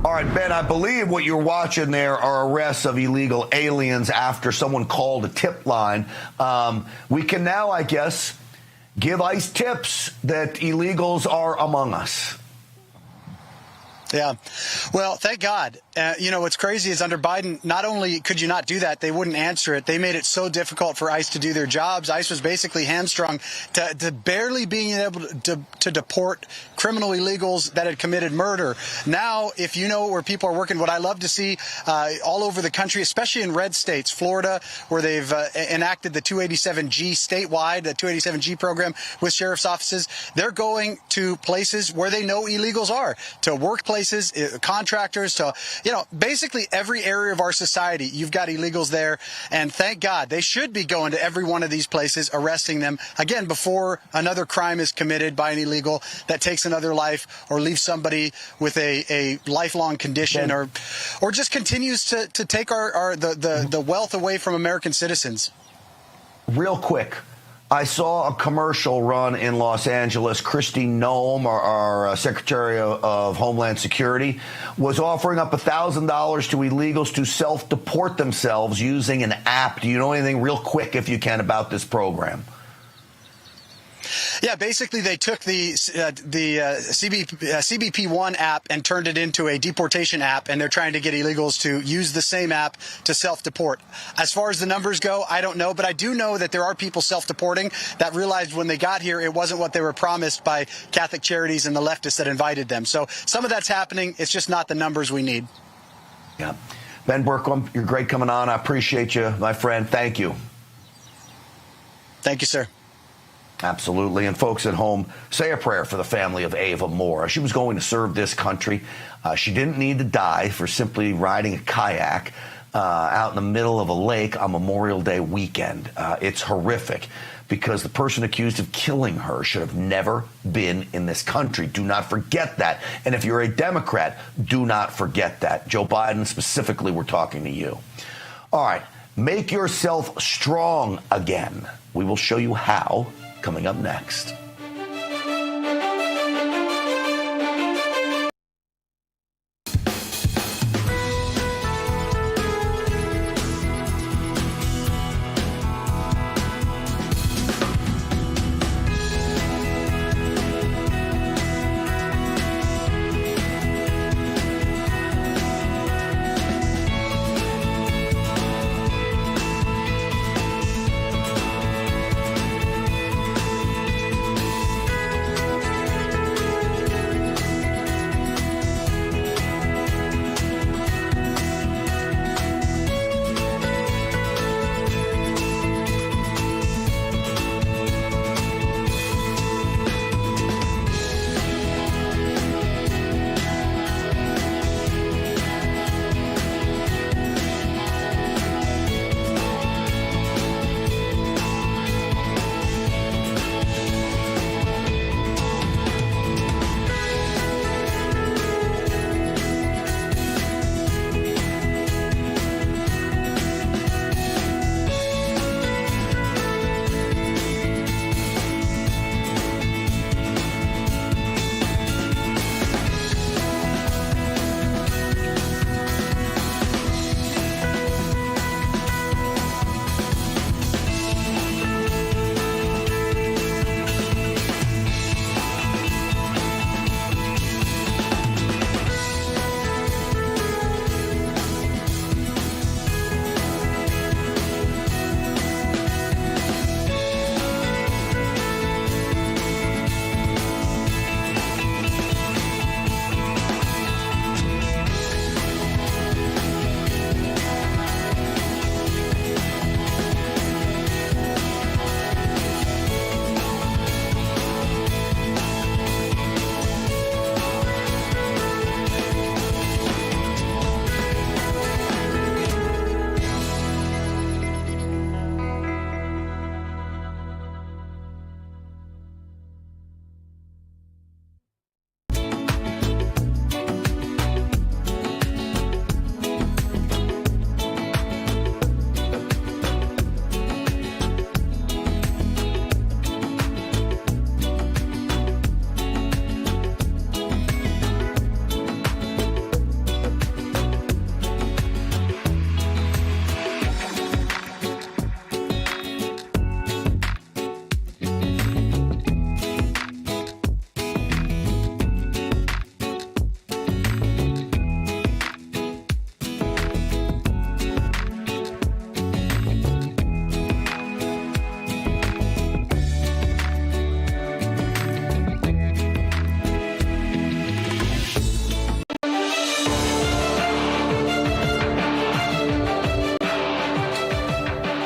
All right, Ben, I believe what you're watching there are arrests of illegal aliens after someone called a tip line. We can now, I guess, give ICE tips that illegals are among us. Yeah. Well, thank God. What's crazy is under Biden, not only could you not do that, they wouldn't answer it. They made it so difficult for ICE to do their jobs. ICE was basically hamstrung to barely being able to deport criminal illegals that had committed murder. Now, if you know where people are working, what I love to see all over the country, especially in red states, Florida, where they've enacted the 287G statewide, the 287G program with sheriff's offices, they're going to places where they know illegals are, to workplaces, contractors, to, basically every area of our society. You've got illegals there, and thank God they should be going to every one of these places, arresting them, again, before another crime is committed by an illegal that takes another life or leaves somebody with a lifelong condition, or just continues to take the wealth away from American citizens. Real quick, I saw a commercial run in Los Angeles. Kristi Noem, our Secretary of Homeland Security, was offering up $1,000 to illegals to self-deport themselves using an app. Do you know anything real quick, if you can, about this program? Yeah, basically they took the CBP1 app and turned it into a deportation app, and they're trying to get illegals to use the same app to self-deport. As far as the numbers go, I don't know, but I do know that there are people self-deporting that realized when they got here it wasn't what they were promised by Catholic Charities and the leftists that invited them. So some of that's happening. It's just not the numbers we need. Yeah. Ben Berkholm, you're great coming on. I appreciate you, my friend. Thank you. Thank you, sir. Absolutely. And folks at home, say a prayer for the family of Ava Moore. She was going to serve this country. She didn't need to die for simply riding a kayak out in the middle of a lake on Memorial Day weekend. It's horrific, because the person accused of killing her should have never been in this country. Do not forget that. And if you're a Democrat, do not forget that. Joe Biden, specifically, we're talking to you. All right. Make yourself strong again. We will show you how, coming up next.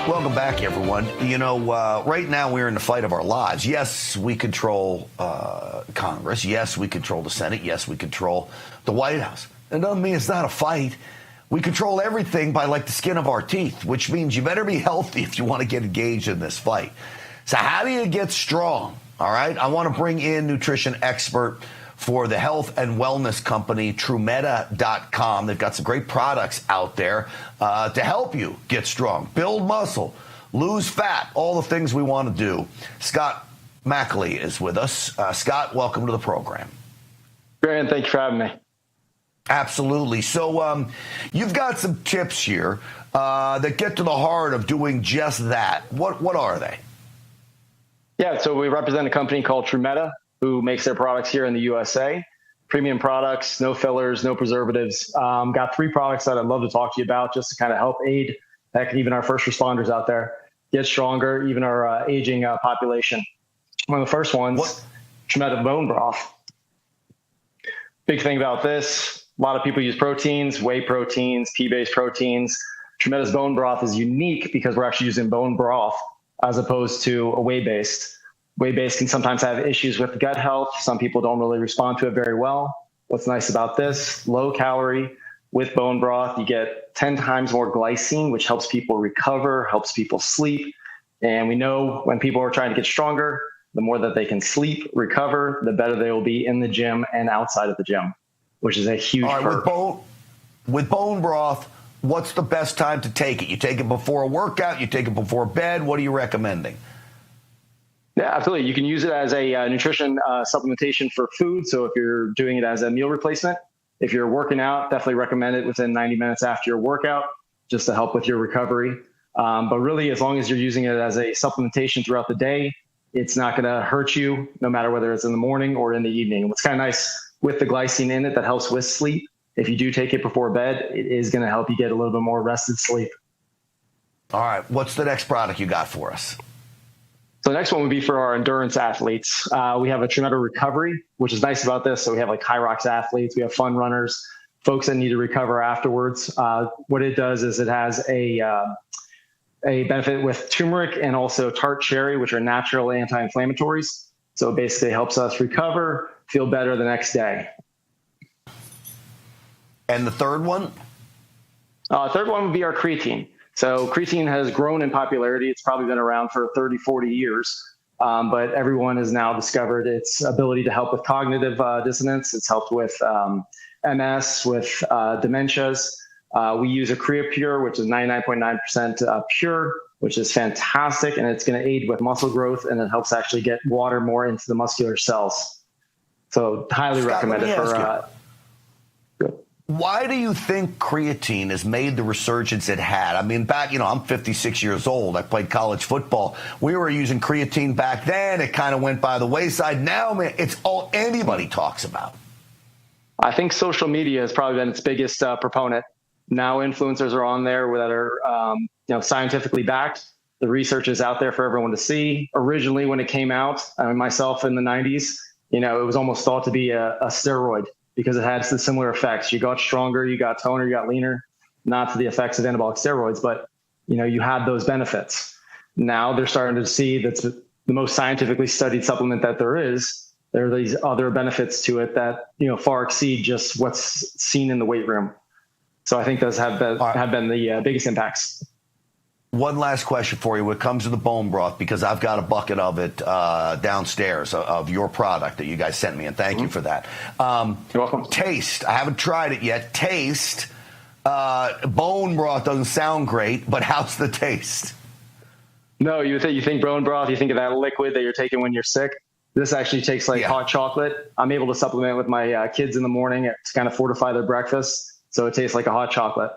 Welcome back, everyone. You know, right now we're in the fight of our lives. Yes, we control Congress. Yes, we control the Senate. Yes, we control the White House. It doesn't mean it's not a fight. We control everything by like the skin of our teeth, which means you better be healthy if you want to get engaged in this fight. So how do you get strong? All right. I want to bring in nutrition expert for the health and wellness company, Trumeta.com. They've got some great products out there to help you get strong, build muscle, lose fat, all the things we want to do. Scott Mackley is with us. Scott, welcome to the program. Grant, thank you for having me. Absolutely. So you've got some tips here that get to the heart of doing just that. What are they? Yeah, so we represent a company called Trumeta, who makes their products here in the USA. Premium products, no fillers, no preservatives. Got 3 products that I'd love to talk to you about just to kind of help aid, heck, even our first responders out there get stronger, even our aging population. One of the first ones, Trumeta bone broth. Big thing about this, a lot of people use proteins, whey proteins, pea-based proteins. Trumeta's bone broth is unique because we're actually using bone broth as opposed to a whey-based. Whey-based can sometimes have issues with gut health. Some people don't really respond to it very well. What's nice about this, low calorie with bone broth, you get 10 times more glycine, which helps people recover, helps people sleep. And we know when people are trying to get stronger, the more that they can sleep, recover, the better they will be in the gym and outside of the gym, which is a huge perk. With bone broth, what's the best time to take it? You take it before a workout, you take it before bed. What are you recommending? Yeah, absolutely. You can use it as a nutrition supplementation for food. So if you're doing it as a meal replacement, if you're working out, definitely recommend it within 90 minutes after your workout, just to help with your recovery. But really, as long as you're using it as a supplementation throughout the day, it's not going to hurt you, no matter whether it's in the morning or in the evening. What's kind of nice with the glycine in it that helps with sleep, if you do take it before bed, it is going to help you get a little bit more rested sleep. All right. What's the next product you got for us? So the next one would be for our endurance athletes. We have a Trumeta Recovery, which is nice about this. So we have like high rocks athletes, we have fun runners, folks that need to recover afterwards. What it does is it has a benefit with turmeric and also tart cherry, which are natural anti-inflammatories. So it basically helps us recover, feel better the next day. And the third one? Third one would be our creatine. So creatine has grown in popularity. It's probably been around for 30, 40 years, but everyone has now discovered its ability to help with cognitive dissonance. It's helped with MS, with dementias. We use a CreaPure, which is 99.9% pure, which is fantastic, and it's going to aid with muscle growth, and it helps actually get water more into the muscular cells. So highly recommended for... Why do you think creatine has made the resurgence it had? I mean, back, I'm 56 years old. I played college football. We were using creatine back then. It kind of went by the wayside. Now, man, it's all anybody talks about. I think social media has probably been its biggest proponent. Now influencers are on there that are, scientifically backed. The research is out there for everyone to see. Originally, when it came out, myself in the 90s, it was almost thought to be a steroid, because it had the similar effects. You got stronger, you got toner, you got leaner, not to the effects of anabolic steroids, but you had those benefits. Now they're starting to see that's the most scientifically studied supplement that there is. There are these other benefits to it that far exceed just what's seen in the weight room. So I think those have been the biggest impacts. One last question for you when it comes to the bone broth, because I've got a bucket of it downstairs of your product that you guys sent me, and thank you for that. You're welcome. Taste. I haven't tried it yet. Taste. Bone broth doesn't sound great, but how's the taste? No, you think bone broth, you think of that liquid that you're taking when you're sick. This actually tastes like hot chocolate. I'm able to supplement with my kids in the morning to kind of fortify their breakfast, so it tastes like a hot chocolate.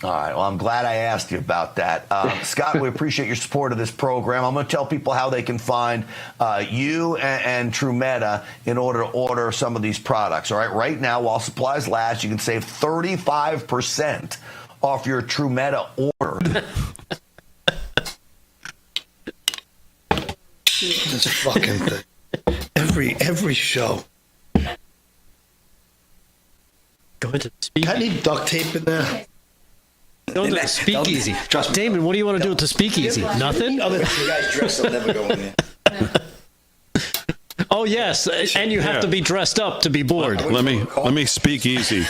All right. Well, I'm glad I asked you about that. Scott, we appreciate your support of this program. I'm going to tell people how they can find you and Trumeta in order to order some of these products. All right. Right now, while supplies last, you can save 35% off your Trumeta order. This fucking thing. Every show. Go into speak. I need duct tape in there. Don't do a speakeasy. Damon, what do you want to do with the speakeasy? Nothing? Other than the guys dressed up never go in there. Oh, yes, and you have to be dressed up to be bored. Let me speak easy.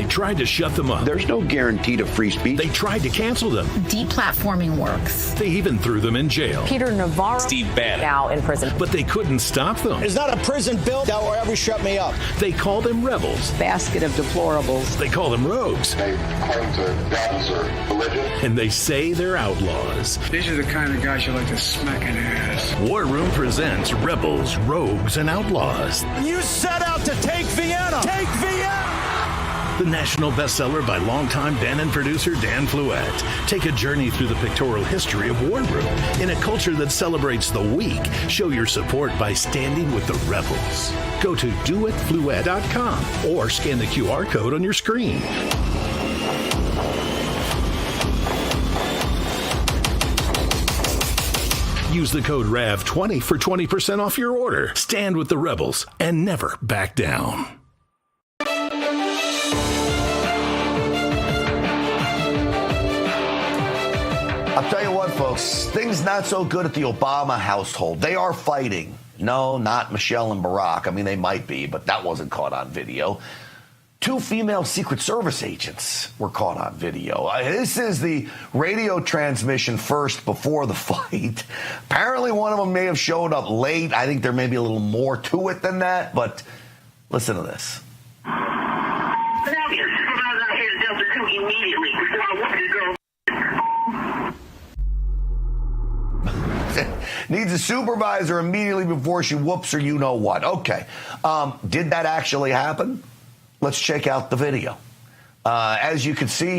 Tried to shut them up. There's no guarantee to free speech. They tried to cancel them. Deplatforming works. They even threw them in jail. Peter Navarro, Steve Bannon, now in prison. But they couldn't stop them. It's not a prison bill that will ever shut me up. They call them rebels. Basket of deplorables. They call them rogues. They claim to values or religion. And they say they're outlaws. These are the kind of guys you like to smack in the ass. War Room presents Rebels, Rogues, and Outlaws. You set out to take Vienna. Take Vienna. The national bestseller by longtime Bannon producer Dan Fluette. Take a journey through the pictorial history of War Room. In a culture that celebrates the weak, show your support by standing with the rebels. Go to doitfluette.com or scan the QR code on your screen. Use the code RAV20 for 20% off your order. Stand with the rebels and never back down. I'll tell you what, folks, things not so good at the Obama household. They are fighting. No, not Michelle and Barack. I mean, they might be, but that wasn't caught on video. 2 female Secret Service agents were caught on video. This is the radio transmission first before the fight. Apparently, one of them may have showed up late. I think there may be a little more to it than that, but listen to this. Needs a supervisor immediately before she whoops her you know what. Okay. Did that actually happen? Let's check out the video. As you can see,